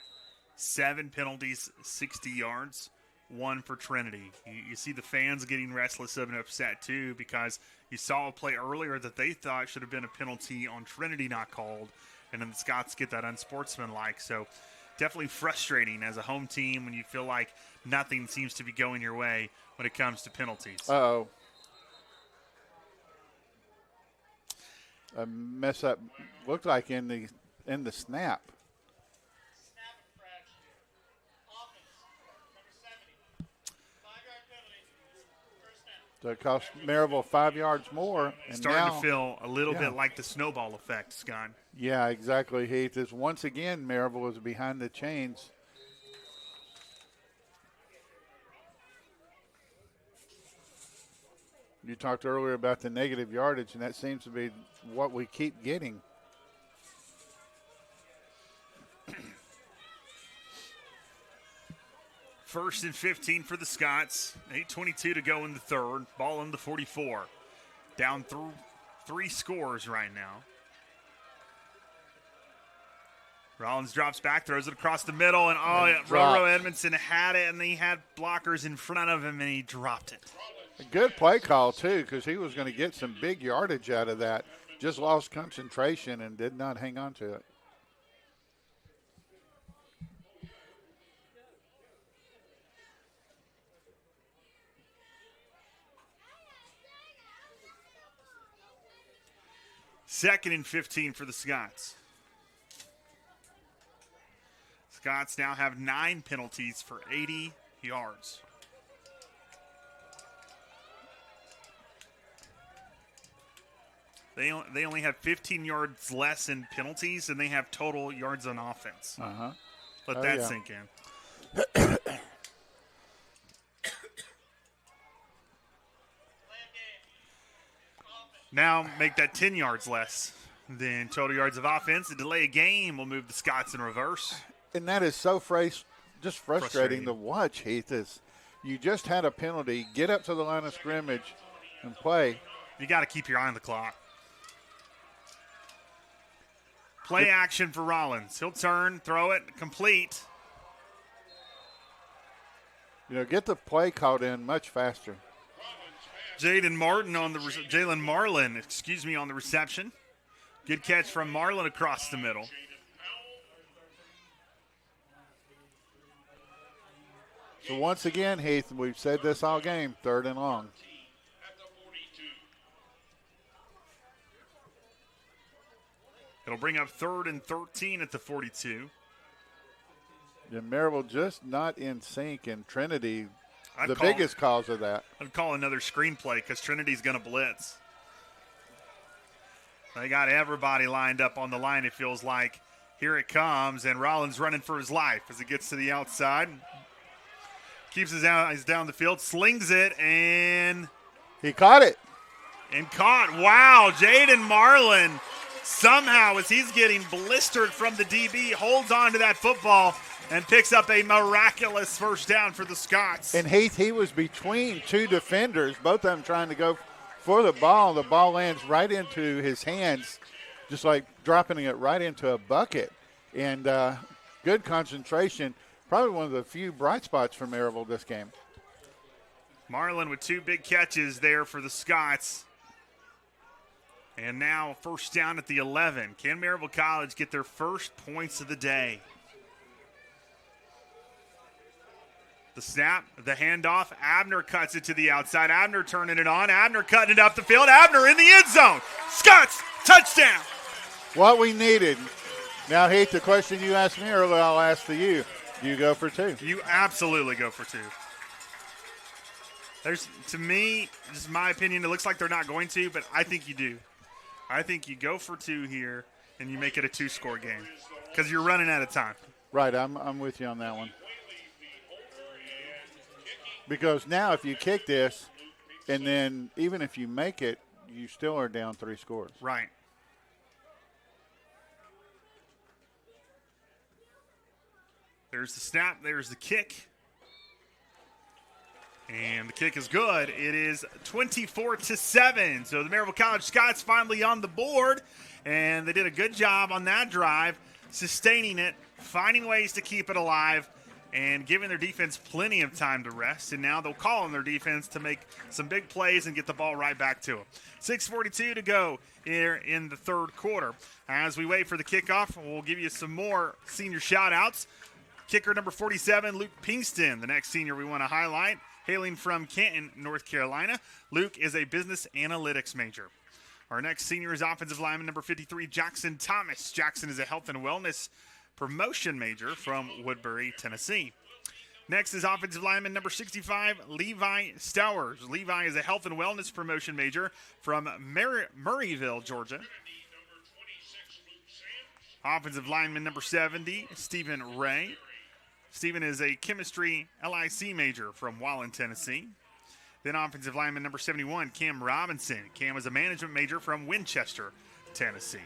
D: 7 penalties, 60 yards. one for Trinity. You see the fans getting restless and upset too, because you saw a play earlier that they thought should have been a penalty on Trinity not called, and then the Scots get that unsportsmanlike. So definitely frustrating as a home team when you feel like nothing seems to be going your way when it comes to penalties.
E: Uh-oh. A mess up looked like in the snap.
F: Snap infraction. Offense, number 70. 5-yard penalty. First down.
E: So it cost Maryville 5 yards more. And
D: Starting
E: now,
D: to feel a little
E: yeah.
D: bit like the snowball effect, Scott.
E: Yeah, exactly, Heath. Is once again Maryville is behind the chains. You talked earlier about the negative yardage, and that seems to be what we keep getting.
D: First and 15 for the Scots. 8:22 to go in the third. Ball in the 44. Down through 3 scores right now. Rollins drops back, throws it across the middle, and Roro Edmondson had it, and he had blockers in front of him, and he dropped it.
E: A good play call, too, because he was going to get some big yardage out of that. Just lost concentration and did not hang on to it.
D: Second and 15 for the Scots. Scots now have 9 penalties for 80 yards. They only have 15 yards less in penalties than they have total yards on offense.
E: Uh-huh.
D: Let that sink in. Now make that 10 yards less than total yards of offense. A delay a game will move the Scots in reverse.
E: And that is so just frustrating to watch, Heath. Is you just had a penalty, get up to the line of scrimmage and play.
D: You got to keep your eye on the clock. Play action for Rollins. He'll turn, throw it, complete.
E: You know, get the play called in much faster.
D: Jalen Marlin on the reception. Good catch from Marlin across the middle.
E: So once again, Heath, we've said this all game, 3rd and long.
D: It'll bring up 3rd and 13 at the 42.
E: And Maryville just not in sync, and Trinity, the biggest cause of that.
D: I'd call another screenplay because Trinity's going to blitz. They got everybody lined up on the line, it feels like. Here it comes, and Rollins running for his life as it gets to the outside. Keeps his eyes down the field, slings it, and
E: he caught it.
D: And caught. Wow, Jaden Marlin somehow, as he's getting blistered from the DB, holds on to that football and picks up a miraculous first down for the Scots.
E: And Heath, he was between 2 defenders, both of them trying to go for the ball. The ball lands right into his hands, just like dropping it right into a bucket. And good concentration. Probably one of the few bright spots for Maryville this game.
D: Marlin with 2 big catches there for the Scots. And now first down at the 11. Can Maryville College get their first points of the day? The snap, the handoff. Abner cuts it to the outside. Abner turning it on. Abner cutting it up the field. Abner in the end zone. Scots, touchdown.
E: What we needed. Now, Heath, the question you asked me earlier, I'll ask to you. Do you go for 2?
D: You absolutely go for 2. To me, just my opinion, it looks like they're not going to, but I think you do. I think you go for 2 here, and you make it a 2-score game because you're running out of time.
E: Right, I'm with you on that one. Because now if you kick this, and then even if you make it, you still are down 3 scores.
D: Right. There's the snap. There's the kick. And the kick is good. It is 24-7. So the Maryville College Scots finally on the board. And they did a good job on that drive, sustaining it, finding ways to keep it alive. and giving their defense plenty of time to rest. And now they'll call on their defense to make some big plays and get the ball right back to them. 6:42 to go here in the third quarter. As we wait for the kickoff, we'll give you some more senior shout-outs. Kicker number 47, Luke Pinkston, the next senior we want to highlight, hailing from Canton, North Carolina. Luke is a business analytics major. Our next senior is offensive lineman number 53, Jackson Thomas. Jackson is a health and wellness promotion major from Woodbury, Tennessee. Next is offensive lineman number 65, Levi Stowers. Levi is a health and wellness promotion major from Maryville, Georgia. Offensive lineman number 70, Stephen Ray. Stephen is a chemistry LIC major from Wallen, Tennessee. Then offensive lineman number 71, Cam Robinson. Cam is a management major from Winchester, Tennessee.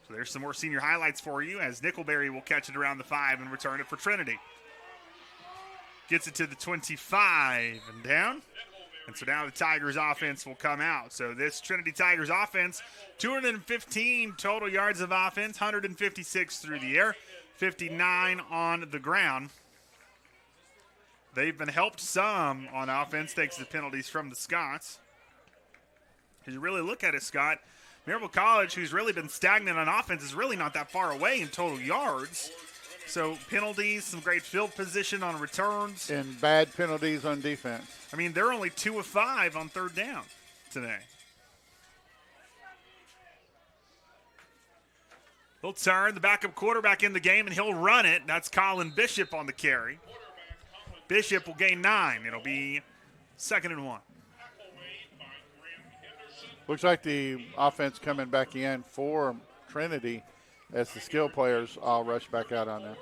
D: So there's some more senior highlights for you as Nickelberry will catch it around the 5 and return it for Trinity. Gets it to the 25 and down. And so now the Tigers offense will come out. So this Trinity Tigers offense, 215 total yards of offense, 156 through the air, 59 on the ground. They've been helped some on offense thanks to penalties from the Scots. As you really look at it, Scott, Maryville College, who's really been stagnant on offense, is really not that far away in total yards. So penalties, some great field position on returns.
E: And bad penalties on defense.
D: I mean, they're only 2 of 5 on third down today. He'll turn the backup quarterback in the game, and he'll run it. That's Colin Bishop on the carry. Bishop will gain 9. It'll be 2nd and 1.
E: Looks like the offense coming back in for Trinity as the skill players all rush back out on there.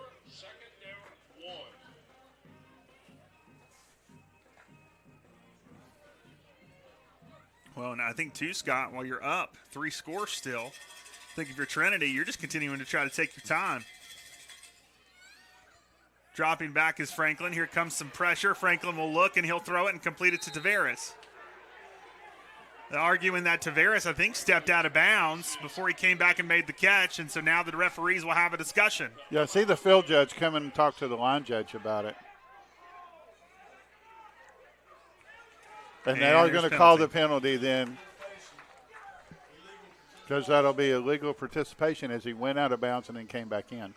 D: Well, and I think, too, Scott, while you're up 3 scores still, I think if you're Trinity, you're just continuing to try to take your time. Dropping back is Franklin. Here comes some pressure. Franklin will look, and he'll throw it and complete it to Tavares. They're arguing that Tavares, I think, stepped out of bounds before he came back and made the catch, and so now the referees will have a discussion.
E: Yeah, see the field judge come in and talk to the line judge about it. And they are going to call the penalty then, because that'll be illegal participation as he went out of bounds and then came back in.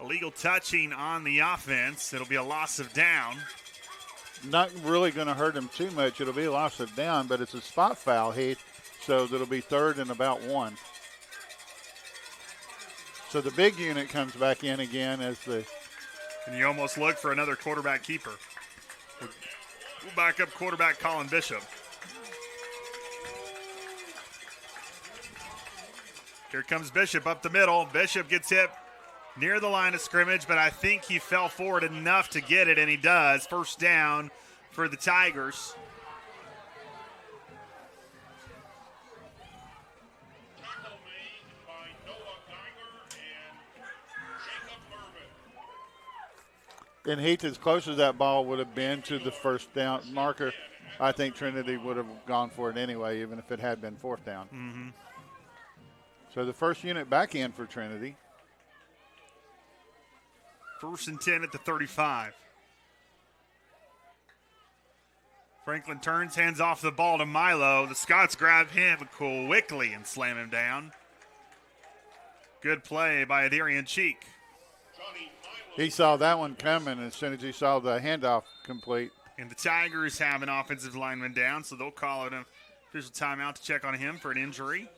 D: Illegal touching on the offense. It'll be a loss of down.
E: Not really going to hurt him too much. It'll be a loss of down, but it's a spot foul, Heath, so that'll be 3rd and about 1. So the big unit comes back in again as the...
D: And you almost look for another quarterback keeper. We'll back up quarterback Colin Bishop. Here comes Bishop up the middle. Bishop gets hit near the line of scrimmage, but I think he fell forward enough to get it, and he does. First down for the Tigers.
C: Tackle made by Noah Geiger and Jacob Mervin.
E: And Heath, as close as that ball would have been to the first down marker, I think Trinity would have gone for it anyway, even if it had been 4th down.
D: Mm-hmm.
E: So the first unit back in for Trinity.
D: 1st and 10 at the 35. Franklin turns, hands off the ball to Milo. The Scots grab him quickly and slam him down. Good play by Adarian Cheek.
E: He saw that one coming as soon as he saw the handoff complete.
D: And the Tigers have an offensive lineman down, so they'll call it an official timeout to check on him for an injury.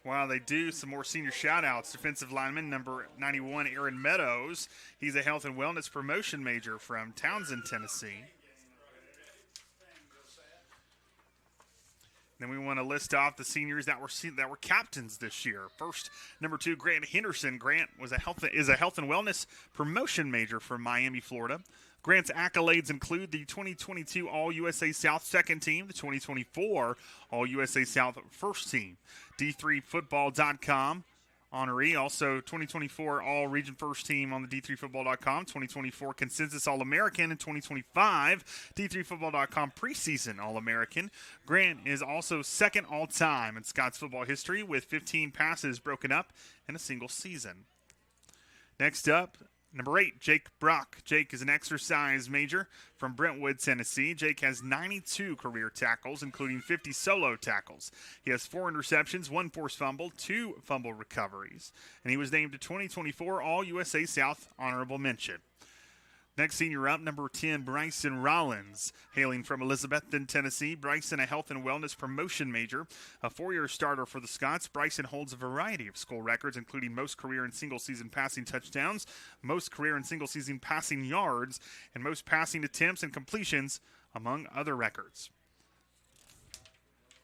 D: While they do, some more senior shout-outs. Defensive lineman number 91, Aaron Meadows. He's a health and wellness promotion major from Townsend, Tennessee. Then we want to list off the seniors that were captains this year. First, number 2, Grant Henderson. Grant is a health and wellness promotion major from Miami, Florida. Grant's accolades include the 2022 All-USA South second team, the 2024 All-USA South first team. D3Football.com honoree. Also, 2024 All-Region First Team on the D3Football.com. 2024 Consensus All-American and 2025 D3Football.com Preseason All-American. Grant is also second all-time in Scots football history with 15 passes broken up in a single season. Next up, number 8, Jake Brock. Jake is an exercise major from Brentwood, Tennessee. Jake has 92 career tackles, including 50 solo tackles. He has 4 interceptions, 1 forced fumble, 2 fumble recoveries. And he was named a 2024 All-USA South Honorable Mention. Next senior up, number 10, Bryson Rollins. Hailing from Elizabethton, Tennessee, Bryson, a health and wellness promotion major, a 4-year starter for the Scots. Bryson holds a variety of school records, including most career and single-season passing touchdowns, most career and single-season passing yards, and most passing attempts and completions, among other records.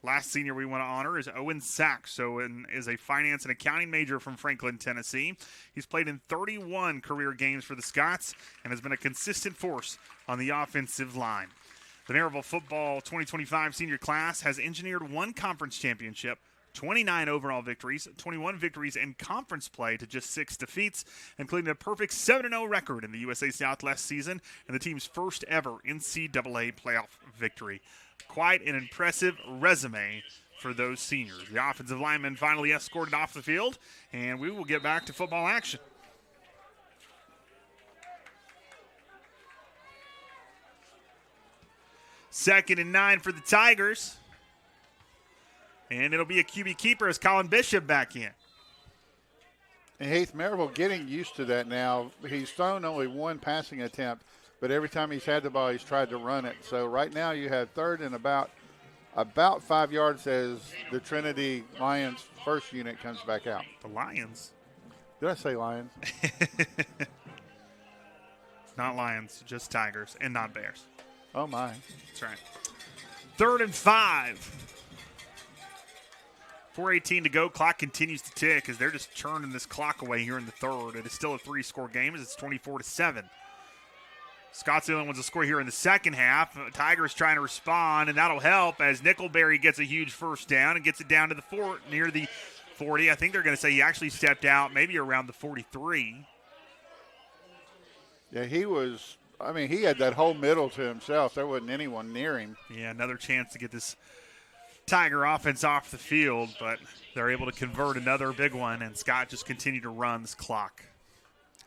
D: Last senior we want to honor is Owen Sachs. Owen is a finance and accounting major from Franklin, Tennessee. He's played in 31 career games for the Scots and has been a consistent force on the offensive line. The Maryville football 2025 senior class has engineered 1 conference championship, 29 overall victories, 21 victories in conference play to just 6 defeats, including a perfect 7-0 record in the USA South last season and the team's first ever NCAA playoff victory. Quite an impressive resume for those seniors. The offensive linemen finally escorted off the field, and we will get back to football action. Second and 9 for the Tigers. And it'll be a QB keeper as Colin Bishop back in.
E: And Heath Maryville getting used to that now. He's thrown only 1 passing attempt, but every time he's had the ball, he's tried to run it. So right now you have 3rd and about 5 yards as the Trinity Lions first unit comes back out.
D: The Lions?
E: Did I say Lions?
D: Not Lions, just Tigers, and not Bears.
E: Oh, my.
D: That's right. 3rd and 5. 4:18 to go. Clock continues to tick as they're just churning this clock away here in the 3rd. It is still a 3-score game as it's 24-7. Scott's the only ones to score here in the second half. Tigers trying to respond, and that'll help as Nickelberry gets a huge first down and gets it down to the near the 40. I think they're going to say he actually stepped out maybe around the 43.
E: Yeah, he had that whole middle to himself. There wasn't anyone near him.
D: Yeah, another chance to get this Tiger offense off the field, but they're able to convert another big one, and Scott just continued to run this clock.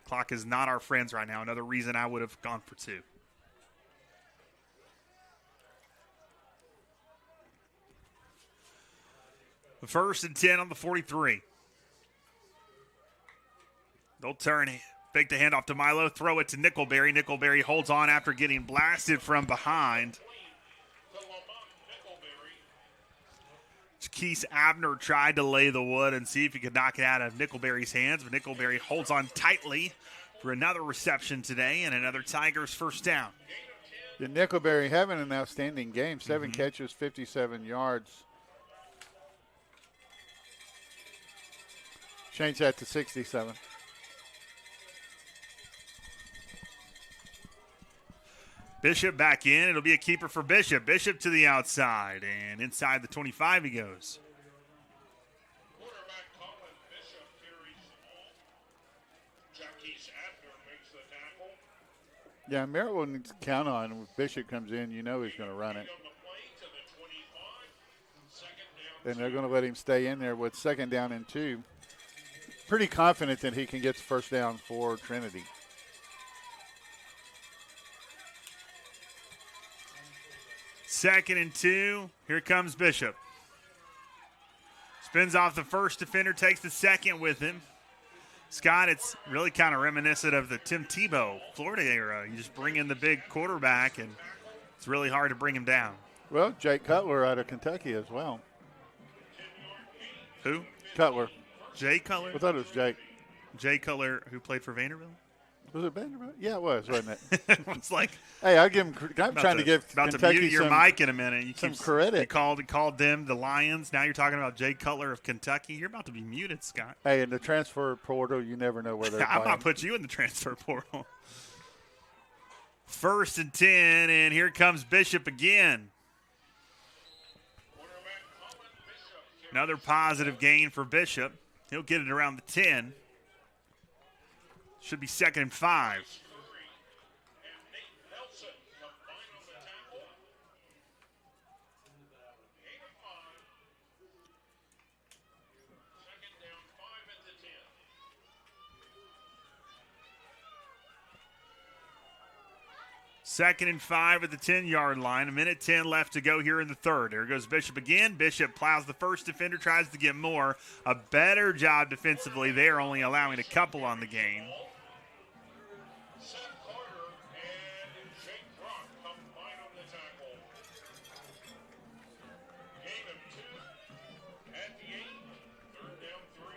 D: Clock is not our friends right now. Another reason I would have gone for 2. The 1st and 10 on the 43. They'll turn it. Fake the handoff to Milo. Throw it to Nickelberry. Nickelberry holds on after getting blasted from behind. Keith Abner tried to lay the wood and see if he could knock it out of Nickelberry's hands, but Nickelberry holds on tightly for another reception today and another Tigers first down.
E: The Nickelberry having an outstanding game. 7 catches, 57 yards. Change that to 67.
D: Bishop back in. It'll be a keeper for Bishop. Bishop to the outside, and inside the 25 he goes.
C: Quarterback Colin Bishop carries the ball. Jackie Abner makes the tackle.
E: Yeah, Maryville needs to count on when Bishop comes in. You know he's going to run it.
C: On the play to the 25. Second down.
E: And they're going to let him stay in there with 2nd down and 2. Pretty confident that he can get the first down for Trinity.
D: Second and 2. Here comes Bishop. Spins off the first defender, takes the second with him. Scott, it's really kind of reminiscent of the Tim Tebow Florida era. You just bring in the big quarterback, and it's really hard to bring him down.
E: Well, Jake Cutler out of Kentucky as well.
D: Who?
E: Cutler.
D: Jay Cutler?
E: I thought it was Jake.
D: Jay Cutler, who played for Vanderbilt?
E: Was it Vanderbilt? Yeah, it was, wasn't it?
D: It's like
E: Hey, I'll give him. I'm trying to give
D: about
E: Kentucky
D: to mute your
E: some,
D: mic in a minute. You
E: some
D: keep,
E: credit.
D: You called them the Lions. Now you're talking about Jay Cutler of Kentucky. You're about to be muted, Scott.
E: Hey, in the transfer portal, you never know where they're
D: I'm
E: playing.
D: not put you in the transfer portal. 1st and 10, and here comes Bishop again. Another positive gain for Bishop. He'll get it around the 10. Should be 2nd and 5.
C: And Nate Nelson combined on the tackle. 8 of 5. Second down, 5 at the 10.
D: Second and 5 at the 10-yard line. 1:10 left to go here in the third. There goes Bishop again. Bishop plows the first defender, tries to get more. A better job defensively there, only allowing a couple on the game.
C: Seth Carter and Jake Brock combined on the tackle. Gain of 2 at the 8. Third down, 3.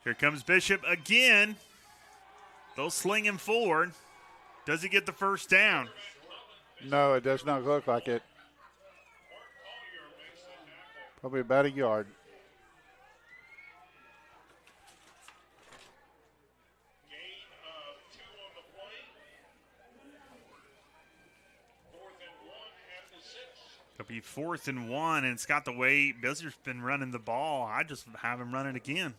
D: Here comes Bishop again. They'll sling him forward. Does he get the first down?
E: No, it does not look like it. Probably about a yard.
C: Gain of 2 on the play. 4th and 1 at the 6.
D: It'll be 4th and 1, and it's got the way Bishop's been running the ball. I just have him run it again.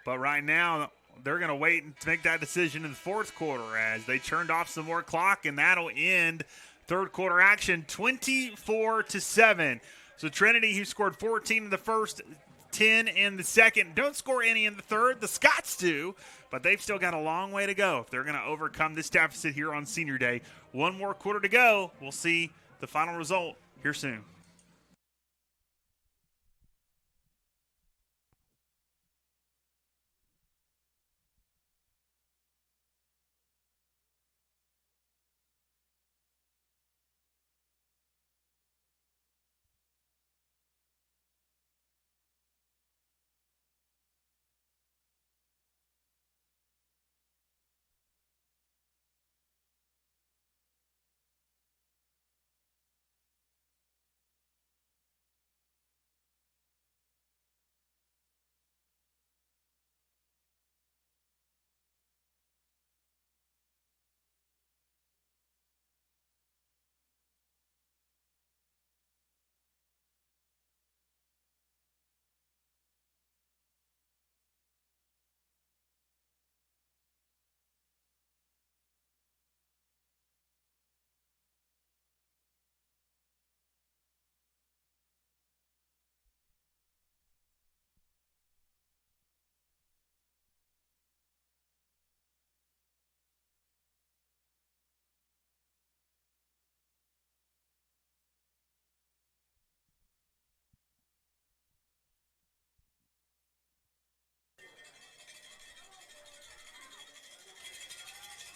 D: But right now, they're going to wait and make that decision in the fourth quarter as they turned off some more clock, and that'll end third quarter action 24-7. So Trinity, who scored 14 in the first, 10 in the second, don't score any in the third. The Scots do, but they've still got a long way to go if they're going to overcome this deficit here on Senior Day. One more quarter to go. We'll see the final result here soon.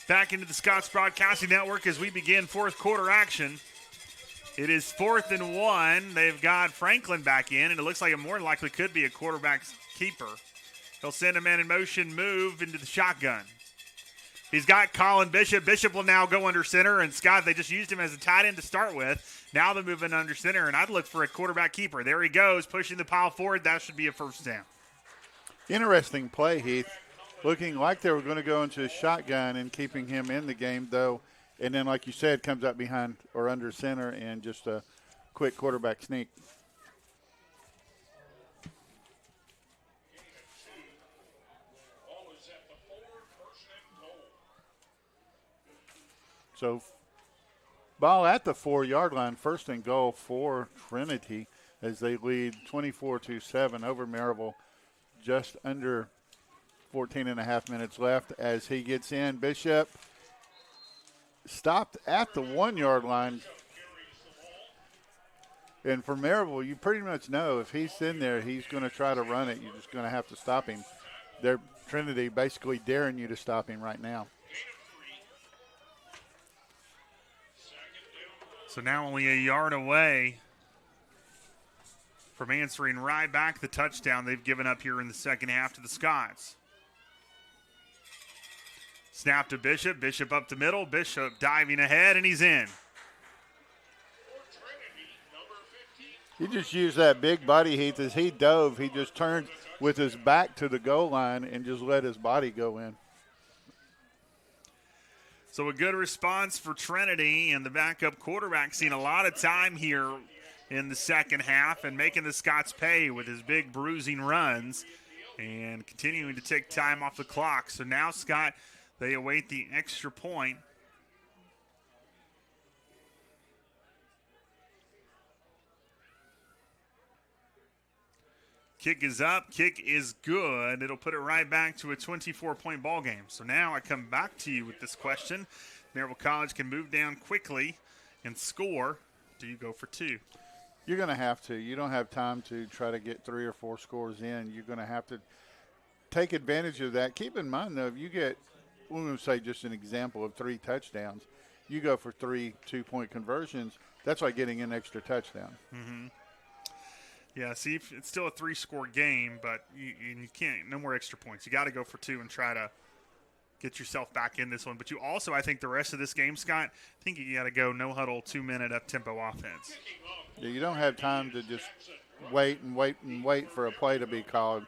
D: Back into the Scots Broadcasting Network as we begin fourth quarter action. It is 4th and 1. They've got Franklin back in, and it looks like it more than likely could be a quarterback keeper. He'll send a man in motion move into the shotgun. He's got Colin Bishop. Bishop will now go under center, and Scott, they just used him as a tight end to start with. Now they're moving under center, and I'd look for a quarterback keeper. There he goes, pushing the pile forward. That should be a first down.
E: Interesting play, Heath. Looking like they were going to go into a shotgun and keeping him in the game, though. And then, like you said, comes up behind or under center and just a quick quarterback sneak. So, ball at the 4-yard line, 1st and goal for Trinity as they lead 24-7 over Maryville. Just under 14 and a half minutes left as he gets in. Bishop stopped at the 1-yard line. And for Maryville, you pretty much know if he's in there, he's going to try to run it. You're just going to have to stop him. They're Trinity basically daring you to stop him right now.
D: So now only a yard away from answering right back the touchdown they've given up here in the second half to the Scots. Snap to Bishop. Bishop up the middle. Bishop diving ahead, and he's in.
E: He just used that big body, Heath. As he dove, he just turned with his back to the goal line and just let his body go in.
D: So a good response for Trinity, and the backup quarterback seeing a lot of time here in the second half and making the Scots pay with his big bruising runs and continuing to take time off the clock. So now, Scott, they await the extra point. Kick is up. Kick is good. It'll put it right back to a 24-point ball game. So now I come back to you with this question. Maryville College can move down quickly and score. Do you go for two?
E: You're going to have to. You don't have time to try to get 3 or 4 scores in. You're going to have to take advantage of that. Keep in mind, though, if you get, we're going to say just an example of 3 touchdowns, you go for 3 2-point conversions. That's like getting an extra touchdown.
D: Mm-hmm. Yeah, see, it's still a 3-score game, but you can't, no more extra points. You got to go for 2 and try to get yourself back in this one. But you also, I think the rest of this game, Scott, I think you got to go no huddle, 2-minute up-tempo offense.
E: Yeah, you don't have time to just wait and wait and wait for a play to be called.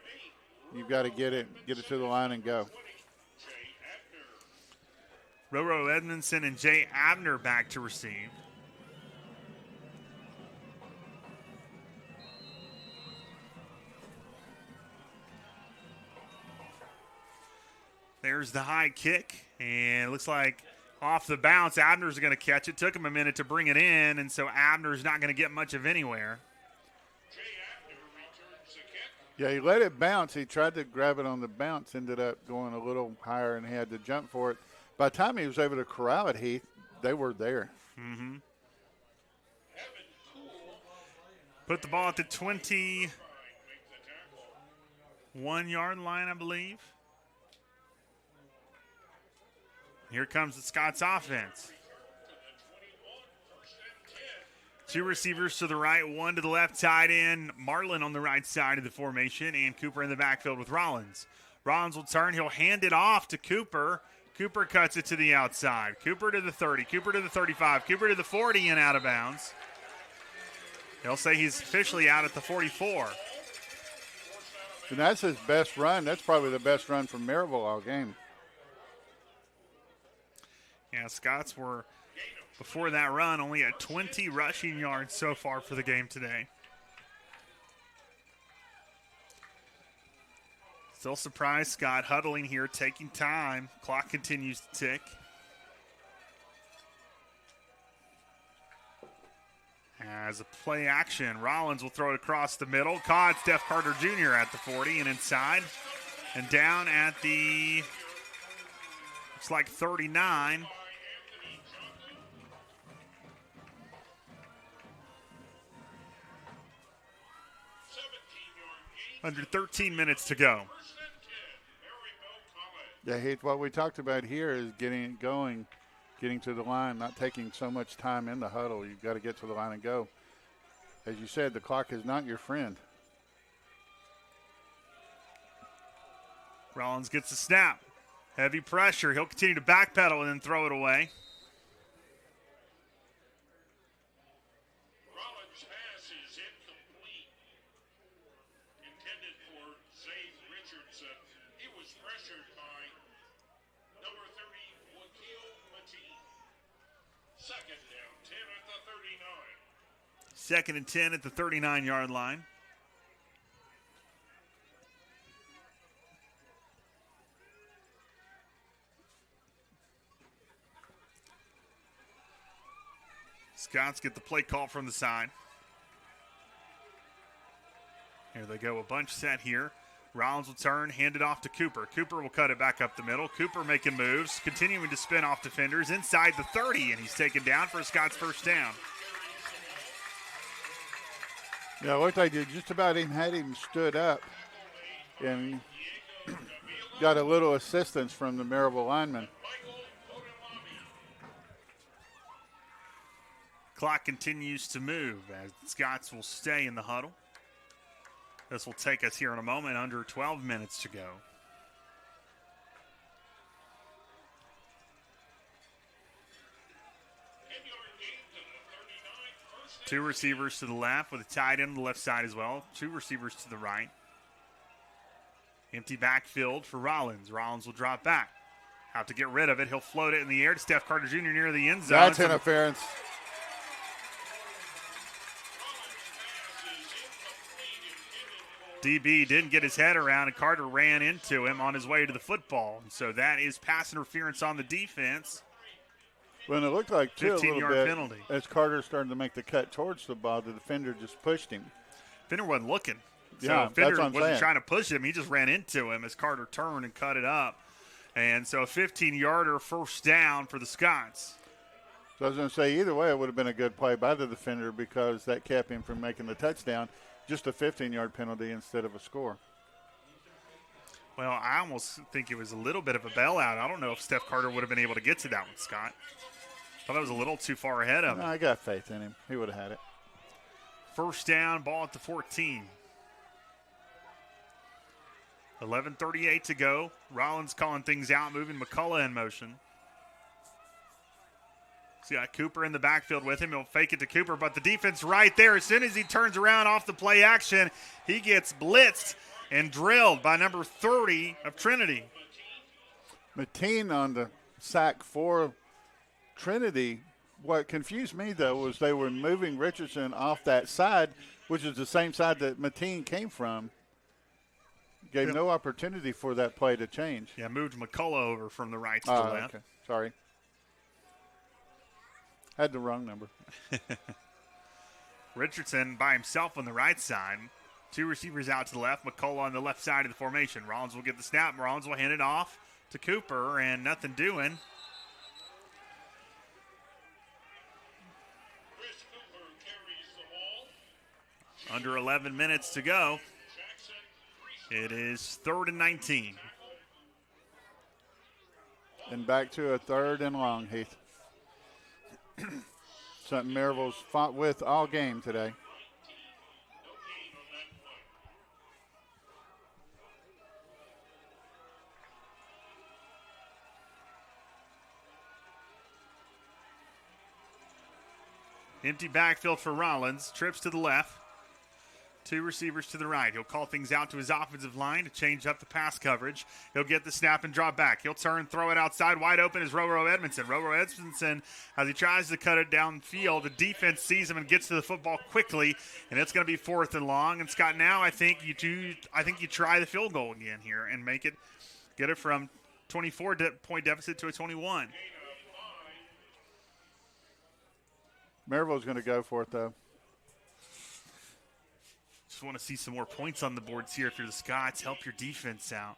E: You've got to get it to the line and go.
D: Roro Edmondson and Jay Abner back to receive. There's the high kick, and it looks like off the bounce, Abner's going to catch it. Took him a minute to bring it in, and so Abner's not going to get much of anywhere.
E: Yeah, he let it bounce. He tried to grab it on the bounce, ended up going a little higher and had to jump for it. By the time he was able to corral it, Heath, they were there.
D: Mm-hmm. Put the ball at the 21-yard line, I believe. Here comes the Scots offense. 2 receivers to the right, 1 to the left, tight end. Marlin on the right side of the formation, and Cooper in the backfield with Rollins. Rollins will turn. He'll hand it off to Cooper. Cooper cuts it to the outside. Cooper to the 30. Cooper to the 35. Cooper to the 40 and out of bounds. They'll say he's officially out at the 44.
E: And that's his best run. That's probably the best run from Maryville all game.
D: Yeah, Scots were, before that run, only at 20 rushing yards so far for the game today. Still surprised, Scott huddling here, taking time. Clock continues to tick. As a play action, Rollins will throw it across the middle. Caught Steph Carter Jr. at the 40 and inside. And down at the, looks like 39. Under 13 minutes to go.
E: Yeah, Heath, what we talked about here is getting it going, getting to the line, not taking so much time in the huddle. You've got to get to the line and go. As you said, the clock is not your friend.
D: Rollins gets the snap. Heavy pressure. He'll continue to backpedal and then throw it away.
C: Rollins' pass is incomplete. Intended for Zane Richardson. He was pressured by number 30, Wakil Mateen. Second down, 10 at the 39.
D: 2nd and 10 at the 39-yard line. Scots get the play call from the side. Here they go, a bunch set here. Rollins will turn, hand it off to Cooper. Cooper will cut it back up the middle. Cooper making moves, continuing to spin off defenders inside the 30, and he's taken down for a Scots first down.
E: Yeah, it looked like they just about had him stood up and got a little assistance from the Maryville lineman.
D: Clock continues to move as Scots will stay in the huddle. This will take us here in a moment, under 12 minutes to go. Two receivers to the left with a tight end on the left side as well. Two receivers to the right. Empty backfield for Rollins. Rollins will drop back. Have to get rid of it. He'll float it in the air to Steph Carter Jr. near the end zone.
E: That's interference.
D: DB didn't get his head around, and Carter ran into him on his way to the football. And so that is pass interference on the defense.
E: When it looked like too, a little
D: 15-yard
E: bit,
D: penalty.
E: as Carter started to make the cut towards the ball, the defender just pushed him.
D: Fender wasn't looking. So
E: Yeah,
D: Fender
E: that's what I'm
D: wasn't
E: saying.
D: trying to push him. He just ran into him as Carter turned and cut it up. And so a 15-yarder first down for the Scots.
E: So I was going to say, either way, it would have been a good play by the defender because that kept him from making the touchdown. Just a 15-yard penalty instead of a score.
D: Well, I almost think it was a little bit of a bailout. I don't know if Steph Carter would have been able to get to that one, Scott. Thought that was a little too far ahead of him.
E: No, I got faith in him. He would have had it.
D: First down, ball at the 14. 11:38 to go. Rollins calling things out, moving McCullough in motion. So got Cooper in the backfield with him. He'll fake it to Cooper, but the defense right there. As soon as he turns around off the play action, he gets blitzed and drilled by number 30 of Trinity.
E: Mateen on the sack for Trinity. What confused me, though, was they were moving Richardson off that side, which is the same side that Mateen came from. Gave no opportunity for that play to change.
D: Yeah, moved McCullough over from the right to the left.
E: Okay. Sorry. Had the wrong number.
D: Richardson by himself on the right side. Two receivers out to the left. McCullough on the left side of the formation. Rollins will get the snap. Rollins will hand it off to Cooper, and nothing doing.
C: Chris Cooper carries the ball.
D: Under 11 minutes to go.
C: Jackson,
D: It is 3rd and 19.
E: And back to a 3rd and long, Heath. Something Maryville's fought with all game today.
D: Empty backfield for Rollins. Trips to the left. Two receivers to the right. He'll call things out to his offensive line to change up the pass coverage. He'll get the snap and drop back. He'll turn, throw it outside. Wide open is Roro Edmondson. Roro Edmondson, as he tries to cut it downfield, the defense sees him and gets to the football quickly, and it's going to be 4th and long. And Scott, now I think you try the field goal again here and get it from 24-point deficit to a 21.
E: Maryville's going to go for it, though.
D: Just want to see some more points on the boards here if you're the Scots. Help your defense out.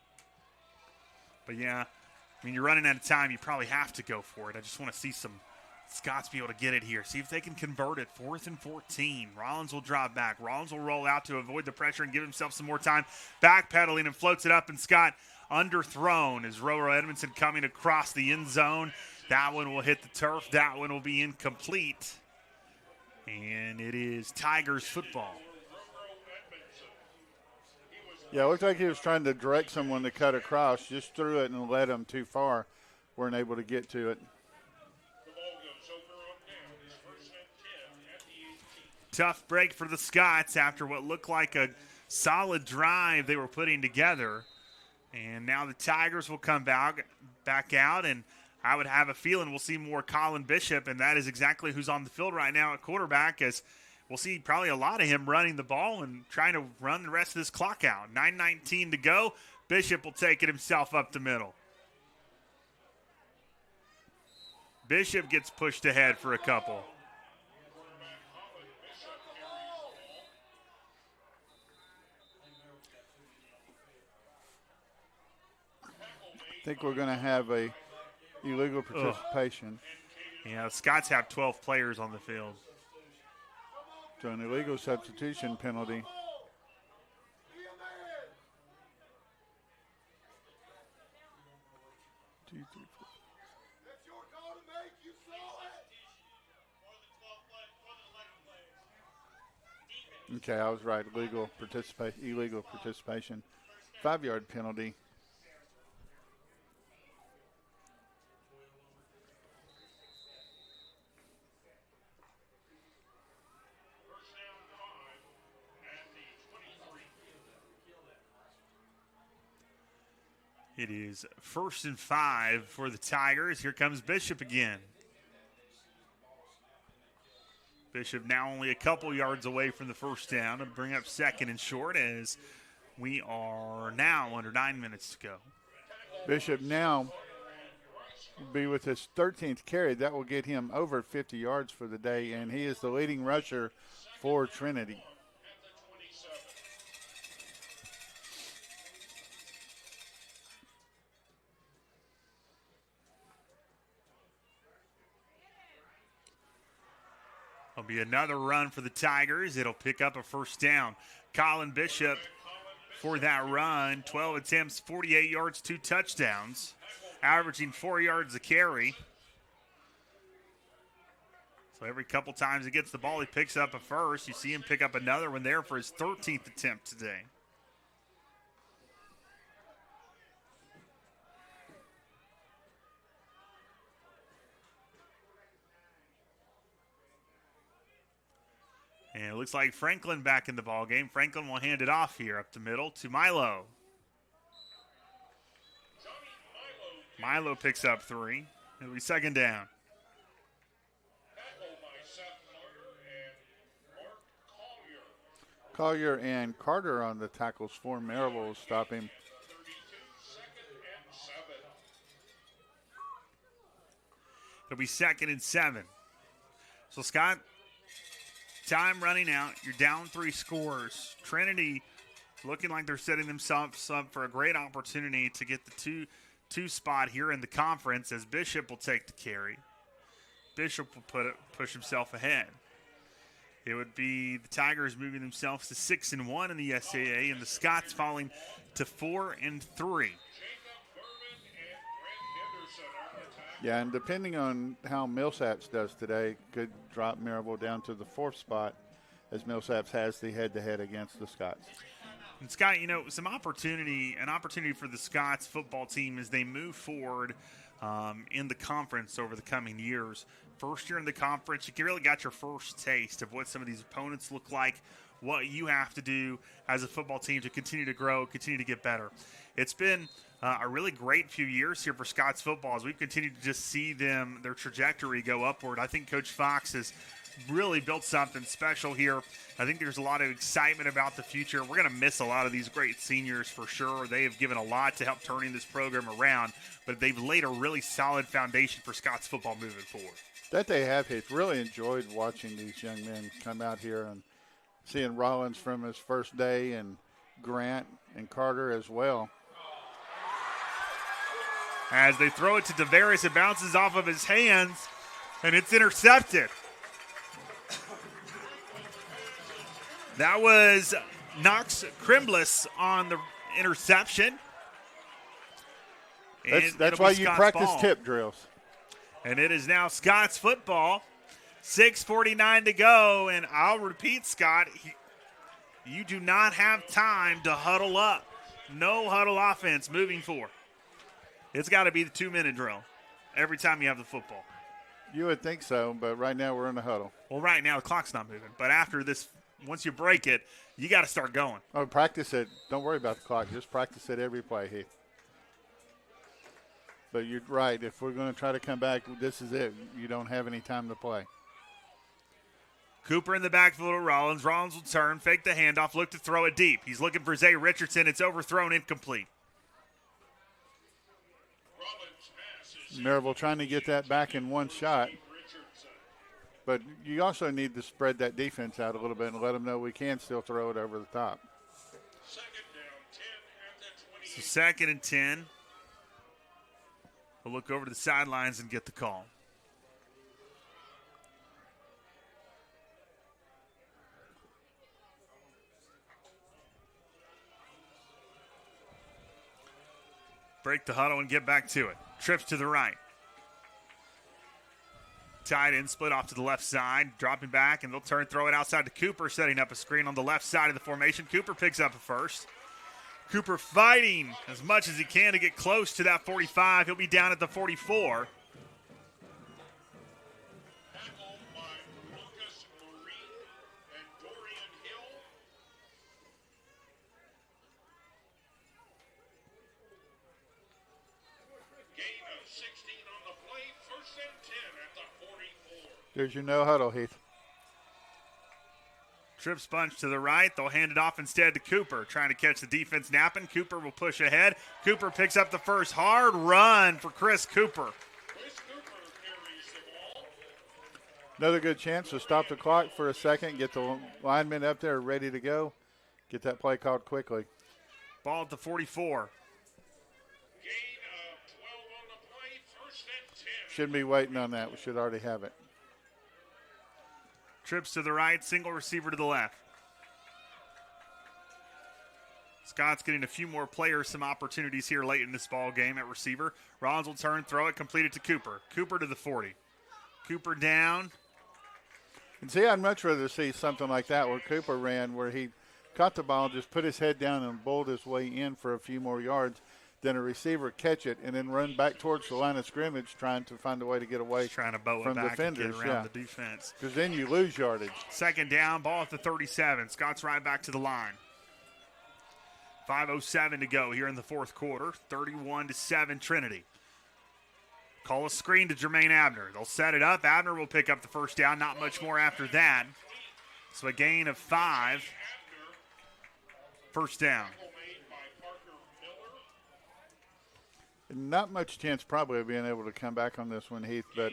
D: But, yeah, I mean, you're running out of time. You probably have to go for it. I just want to see some Scots be able to get it here. See if they can convert it. 4th and 14. Rollins will drop back. Rollins will roll out to avoid the pressure and give himself some more time. Backpedaling and floats it up, and Scott underthrown as Roro Edmondson coming across the end zone. That one will hit the turf. That one will be incomplete. And it is Tigers football.
E: Yeah, it looked like he was trying to direct someone to cut across. Just threw it and led him too far. Weren't able to get to it.
C: The ball goes over on down. It's 1st and 10 at the 18.
D: Tough break for the Scots after what looked like a solid drive they were putting together. And now the Tigers will come back out, and I would have a feeling we'll see more Colin Bishop, and that is exactly who's on the field right now at quarterback, as we'll see probably a lot of him running the ball and trying to run the rest of this clock out. 9:19 to go. Bishop will take it himself up the middle. Bishop gets pushed ahead for a couple.
E: I think we're going to have a illegal participation.
D: Yeah, the Scots have 12 players on the field.
E: So an illegal substitution penalty. Two, three, four. Okay, I was right. Illegal participation. 5-yard penalty.
D: It is 1st and 5 for the Tigers. Here comes Bishop again. Bishop now only a couple yards away from the first down and bring up 2nd and short as we are now under 9 minutes to go.
E: Bishop now will be with his 13th carry. That will get him over 50 yards for the day, and he is the leading rusher for Trinity.
D: It'll be another run for the Tigers. It'll pick up a first down. Colin Bishop for that run, 12 attempts, 48 yards, 2 touchdowns, averaging 4 yards a carry. So every couple times he gets the ball, he picks up a first. You see him pick up another one there for his 13th attempt today. And it looks like Franklin back in the ball game. Franklin will hand it off here up the middle to Milo. Milo picks up 3. It'll be 2nd down.
E: Collier and Carter on the tackles for Maryville will stop him.
D: It'll be 2nd and 7. So, Scott, time running out. You're down 3 scores. Trinity looking like they're setting themselves up for a great opportunity to get the two spot here in the conference as Bishop will take the carry. Bishop will push himself ahead. It would be the Tigers moving themselves to 6-1 in the SAA, and the Scots falling to 4-3.
E: Yeah, and depending on how Millsaps does today, could drop Maryville down to the 4th spot as Millsaps has the head-to-head against the Scots.
D: And Scott, you know, an opportunity for the Scots football team as they move forward in the conference over the coming years. First year in the conference, you really got your first taste of what some of these opponents look like, what you have to do as a football team to continue to grow, continue to get better. It's been a really great few years here for Scots football as we've continued to just see their trajectory go upward. I think Coach Fox has really built something special here. I think there's a lot of excitement about the future. We're going to miss a lot of these great seniors for sure. They have given a lot to help turning this program around, but they've laid a really solid foundation for Scots football moving forward.
E: That they have. He's really enjoyed watching these young men come out here and seeing Rollins from his first day and Grant and Carter as well.
D: As they throw it to Tavares, it bounces off of his hands, and it's intercepted. That was Knox Crimblis on the interception.
E: That's why you practice tip drills.
D: And it is now Scots football. 6:49 to go, and I'll repeat, Scott, you do not have time to huddle up. No huddle offense moving forward. It's got to be the 2-minute drill every time you have the football.
E: You would think so, but right now we're in a huddle.
D: Well, right now the clock's not moving, but after this, once you break it, you got to start going.
E: Oh, practice it. Don't worry about the clock. Just practice it every play, Heath. But you're right. If we're going to try to come back, this is it. You don't have any time to play.
D: Cooper in the backfield of Rollins. Rollins will turn, fake the handoff, look to throw it deep. He's looking for Zay Richardson. It's overthrown, incomplete.
E: Maryville trying to get that back in one shot. But you also need to spread that defense out a little bit and let them know we can still throw it over the top.
D: So 2nd and 10. We'll look over to the sidelines and get the call. Break the huddle and get back to it. Trips to the right. Tight end split off to the left side, dropping back, and they'll throw it outside to Cooper, setting up a screen on the left side of the formation. Cooper picks up a first. Cooper fighting as much as he can to get close to that 45. He'll be down at the 44.
E: There's your no huddle, Heath.
D: Trips bunch to the right. They'll hand it off instead to Cooper, trying to catch the defense napping. Cooper will push ahead. Cooper picks up the first. Hard run for Chris Cooper.
C: Chris Cooper carries the ball.
E: Another good chance to stop the clock for a second, get the linemen up there ready to go, get that play called quickly.
D: Ball at the 44.
C: Gain of 12 on the play, 1st and 10.
E: Shouldn't be waiting on that. We should already have it.
D: Trips to the right, single receiver to the left. Scott's getting a few more players some opportunities here late in this ball game at receiver. Rollins will turn, throw it, complete it to Cooper. Cooper to the 40. Cooper down.
E: And see, I'd much rather see something like that where Cooper ran, where he caught the ball, just put his head down and bowled his way in for a few more yards, than a receiver catch it and then run back towards the line of scrimmage trying to find a way to get away
D: Trying to bow it
E: from
D: back
E: defenders.
D: and get around the defense.
E: Because then you lose yardage.
D: Second down, ball at the 37. Scott's right back to the line. 5:07 to go here in the fourth quarter. 31-7 Trinity. Call a screen to Jermaine Abner. They'll set it up. Abner will pick up the first down. Not much more after that. So a gain of 5. First down.
C: Made by Parker Miller.
E: Not much chance probably of being able to come back on this one, Heath, but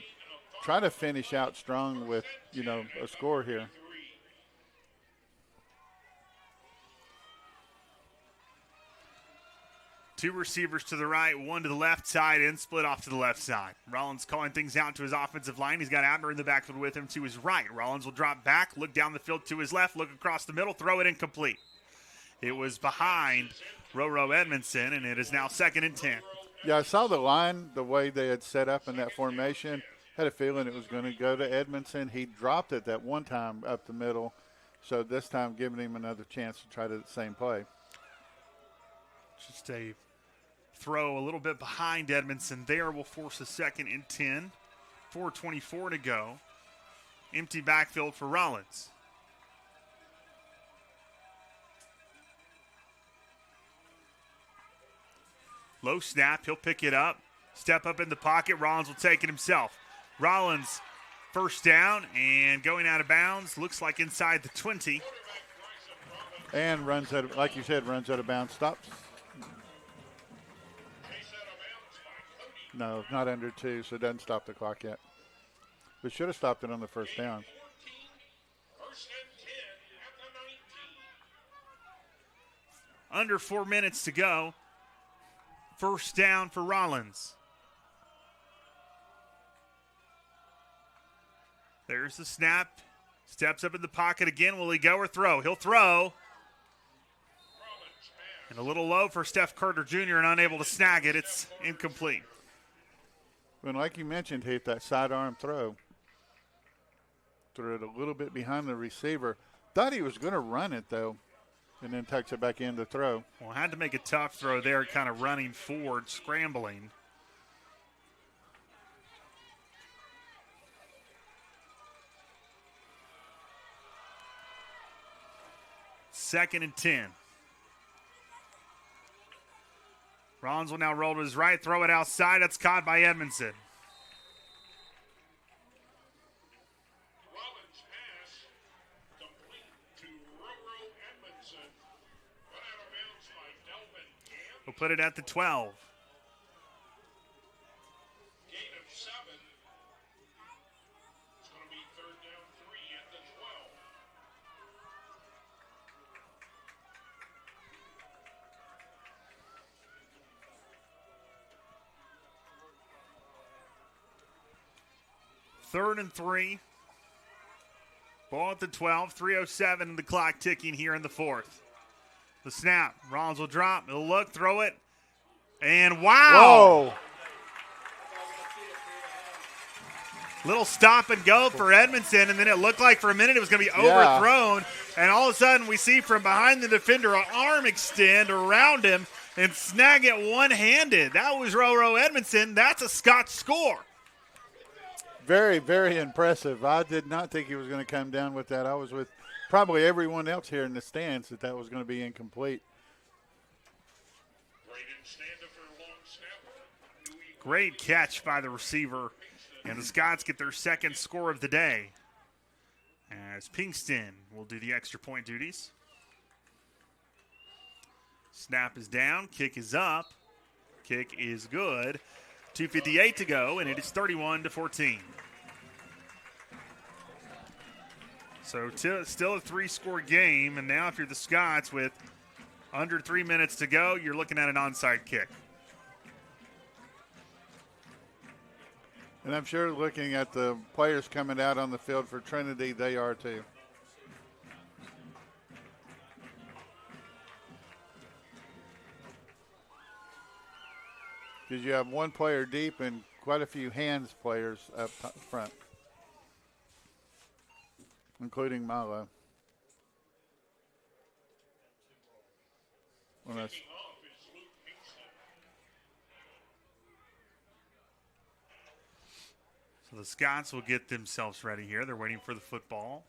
E: try to finish out strong with, a score here.
D: Two receivers to the right, one to the left side, and split off to the left side. Rollins calling things out to his offensive line. He's got Abner in the backfield with him to his right. Rollins will drop back, look down the field to his left, look across the middle, throw it incomplete. It was behind Roro Edmondson, and it is now 2nd and 10.
E: Yeah, I saw the line, the way they had set up in that formation. Had a feeling it was going to go to Edmondson. He dropped it that one time up the middle, so this time giving him another chance to try the same play.
D: Just a throw a little bit behind Edmondson there will force a 2nd and 10. 4:24 to go. Empty backfield for Rollins. Low snap, he'll pick it up. Step up in the pocket, Rollins will take it himself. Rollins first down and going out of bounds. Looks like inside the 20.
E: And runs out of, like you said, runs out of bounds. Stops. No, not under 2, so it doesn't stop the clock yet. We should have stopped it on the first down.
C: 1st and 10 at the 19.
D: Under 4 minutes to go. First down for Rollins. There's the snap. Steps up in the pocket again. Will he go or throw? He'll throw. And a little low for Steph Carter Jr. and unable to snag it. It's incomplete.
E: When, like you mentioned, Heath, that sidearm throw. Threw it a little bit behind the receiver. Thought he was going to run it, though, and then tucks it back in to throw.
D: Well, had to make a tough throw there, kind of running forward, scrambling. Second and 10. Rollins will now roll to his right, throw it outside. That's caught by Edmondson.
C: Rollins pass complete to Roro Edmondson. Run out of bounds by Delvin Camp.
D: We'll put it at the 12.
C: Gain of 7. It's going to be 3rd down 3 at the 12.
D: Third and 3. Ball at the 12. 3:07 and the clock ticking here in the fourth. The snap. Rollins will drop. He'll look, throw it. And wow!
E: Whoa!
D: Little stop and go for Edmondson, and then it looked like for a minute it was going to be overthrown. And all of a sudden we see from behind the defender an arm extend around him and snag it one-handed. That was Roro Edmondson. That's a Scott score.
E: Very, very impressive. I did not think he was going to come down with that. I was with probably everyone else here in the stands that was going to be incomplete.
C: Braden Standa for a long snapper.
D: Great catch by the receiver And the Scots get their second score of the day as Pinkston will do the extra point duties. Snap is down, kick is up, kick is good. 2:58 to go, and it is 31-14. So still a three-score game, and now if you're the Scots with under 3 minutes to go, you're looking at an onside kick.
E: And I'm sure looking at the players coming out on the field for Trinity, they are too. Because you have one player deep and quite a few hands players up front, including Milo. Well, that's,
C: Kicking off is Luke Pinkston.
D: So the Scots will get themselves ready here. They're waiting for the football.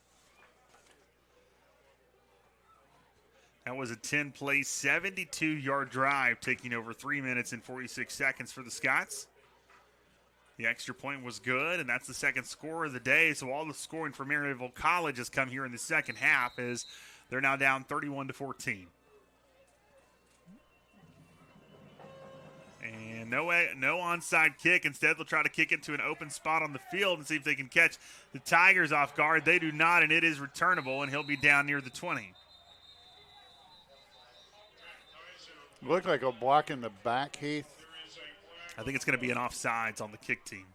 D: That was a 10-play, 72-yard drive, taking over 3 minutes and 46 seconds for the Scots. The extra point was good, and that's the second score of the day. So all the scoring for Maryville College has come here in the second half as they're now down 31-14. And no onside kick. Instead, they'll try to kick it to an open spot on the field and see if they can catch the Tigers off guard. They do not, and it is returnable, and he'll be down near the 20.
E: looked like a block in the back, Heath.
D: I think it's going to be an offsides on the kick team.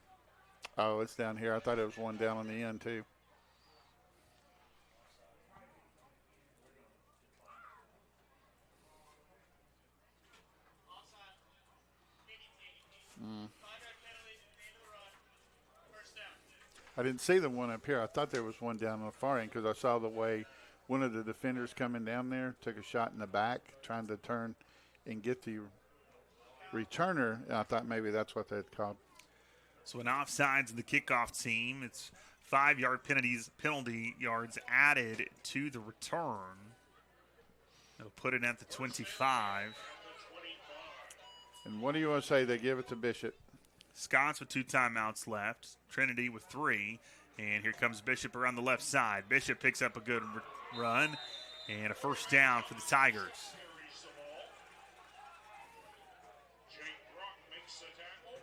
E: Oh, it's down here. I thought it was one down on the end, too. I didn't see the one up here. I thought there was one down on the far end because I saw the way one of the defenders coming down there took a shot in the back, trying to turn and get the returner. And I thought maybe that's what they'd called.
D: So an offsides in the kickoff team. It's 5-yard penalty yards added to the return. It'll put it at the 25.
E: And what do you want to say? They give it to Bishop.
D: Scots with 2 timeouts left. Trinity with 3. And here comes Bishop around the left side. Bishop picks up a good run and a first down for the Tigers.
C: Jake Brock makes the tackle.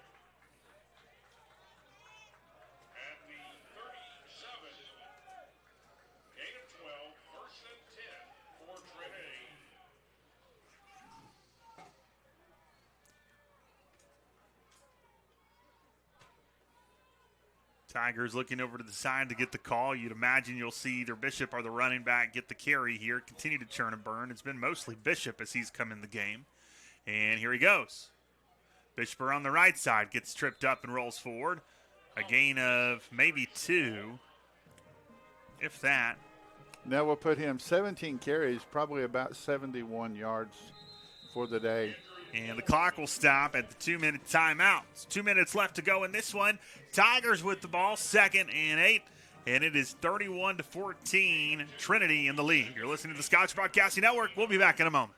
C: At the 37. Gain of 12, first and 10 for Trinity.
D: Tigers looking over to the side to get the call. You'd imagine you'll see either Bishop or the running back get the carry here. Continue to churn and burn. It's been mostly Bishop as he's come in the game. And here he goes. Bishop around the right side gets tripped up and rolls forward. A gain of maybe 2, if that.
E: Now we'll put him 17 carries, probably about 71 yards for the day.
D: And the clock will stop at the 2-minute timeout. It's 2 minutes left to go in this one. Tigers with the ball, 2nd and 8. And it is 31-14, Trinity in the lead. You're listening to the Scotch Broadcasting Network. We'll be back in a moment.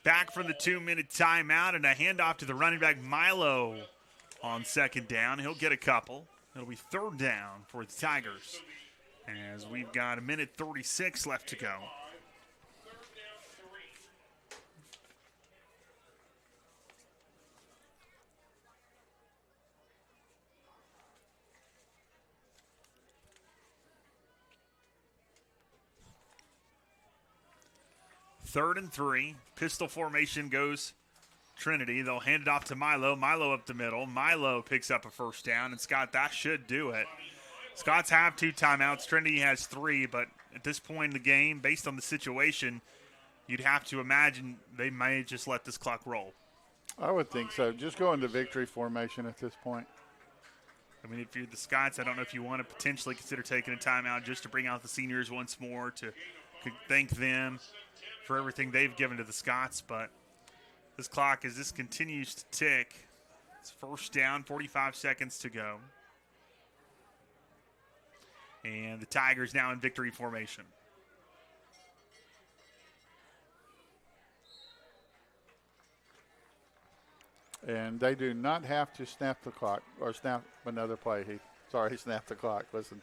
D: Back from the 2-minute timeout and a handoff to the running back Milo on 2nd down. He'll get a couple. It'll be 3rd down for the Tigers. as we've got a minute 36 left to go.
C: Third down 3.
D: Third and 3. Pistol formation goes Trinity. They'll hand it off to Milo. Milo up the middle. Milo picks up a first down. And Scott, that should do it. Scots have 2 timeouts. Trinity has 3. But at this point in the game, based on the situation, you'd have to imagine they may just let this clock roll.
E: I would think so. Just go into victory formation at this point.
D: I mean, if you're the Scots, I don't know if you want to potentially consider taking a timeout just to bring out the seniors once more to thank them for everything they've given to the Scots. But this clock, as this continues to tick, it's first down, 45 seconds to go. And the Tigers now in victory formation.
E: And they do not have to snap the clock or snap another play. He snapped the clock. Listen.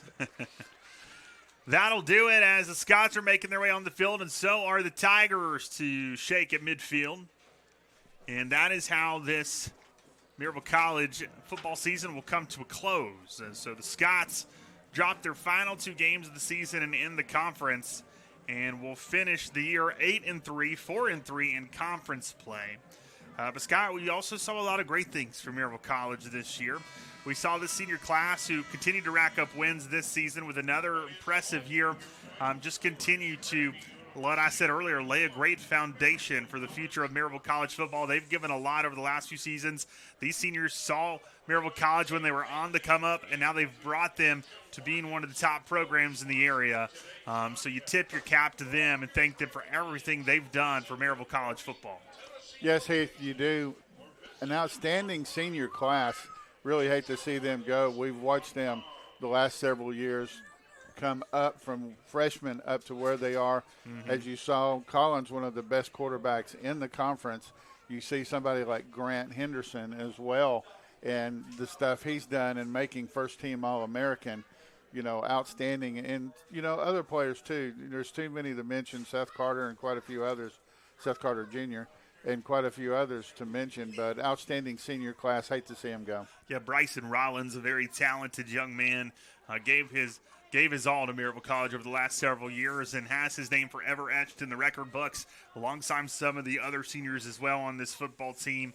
D: That'll do it as the Scots are making their way on the field, and so are the Tigers to shake at midfield. And that is how this Maryville College football season will come to a close. And so the Scots dropped their final 2 games of the season and in the conference, and will finish the year 8-3, 4-3 in conference play. But Scott, we also saw a lot of great things from Maryville College this year. We saw the senior class who continued to rack up wins this season with another impressive year. Just continue to, what I said earlier, lay a great foundation for the future of Maryville College football. They've given a lot over the last few seasons. These seniors saw Maryville College when they were on the come up, and now they've brought them to being one of the top programs in the area. So you tip your cap to them and thank them for everything they've done for Maryville College football.
E: Yes, Heath, you do. An outstanding senior class. Really hate to see them go. We've watched them the last several years come up from freshmen up to where they are. As you saw, Collins, one of the best quarterbacks in the conference. You see somebody like Grant Henderson as well, and the stuff he's done in making first-team All-American, outstanding. And, other players too. There's too many to mention, Seth Carter and quite a few others, Seth Carter Jr., and quite a few others to mention, but outstanding senior class. Hate to see him go.
D: Yeah, Bryson Rollins, a very talented young man, gave his all to Maryville College over the last several years and has his name forever etched in the record books alongside some of the other seniors as well on this football team.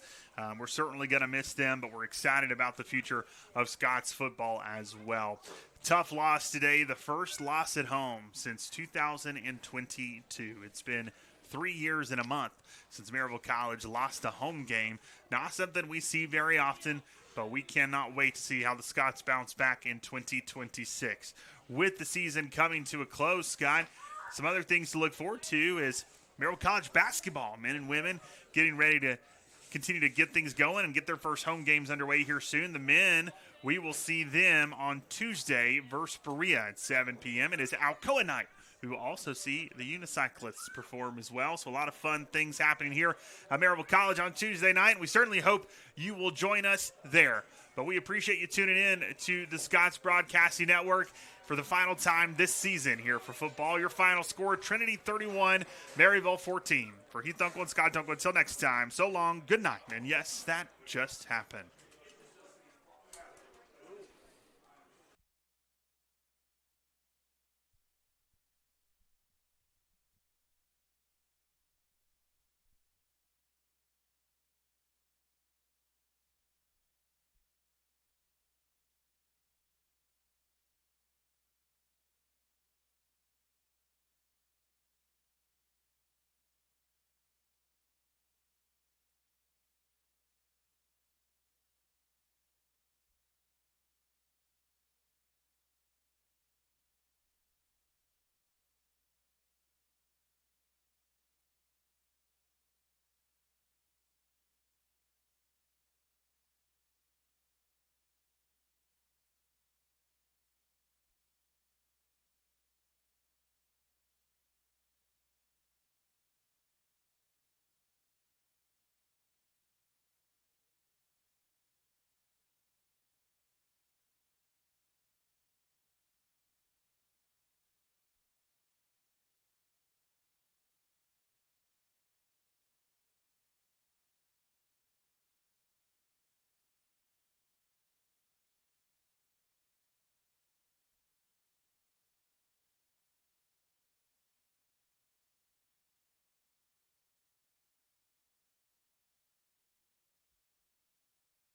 D: We're certainly going to miss them, but we're excited about the future of Scots football as well. Tough loss today, the first loss at home since 2022. It's been 3 years and a month since Maryville College lost a home game. Not something we see very often, but we cannot wait to see how the Scots bounce back in 2026. With the season coming to a close, Scott, some other things to look forward to is Maryville College basketball, men and women, getting ready to continue to get things going and get their first home games underway here soon. The men, we will see them on Tuesday versus Berea at 7 p.m. It is Alcoa night. We will also see the unicyclists perform as well. So a lot of fun things happening here at Maryville College on Tuesday night. And we certainly hope you will join us there. But we appreciate you tuning in to the Scots Broadcasting Network for the final time this season here for football. Your final score, Trinity 31, Maryville 14. For Heath Dunkel and Scott Dunkel, until next time, so long, good night. And yes, that just happened.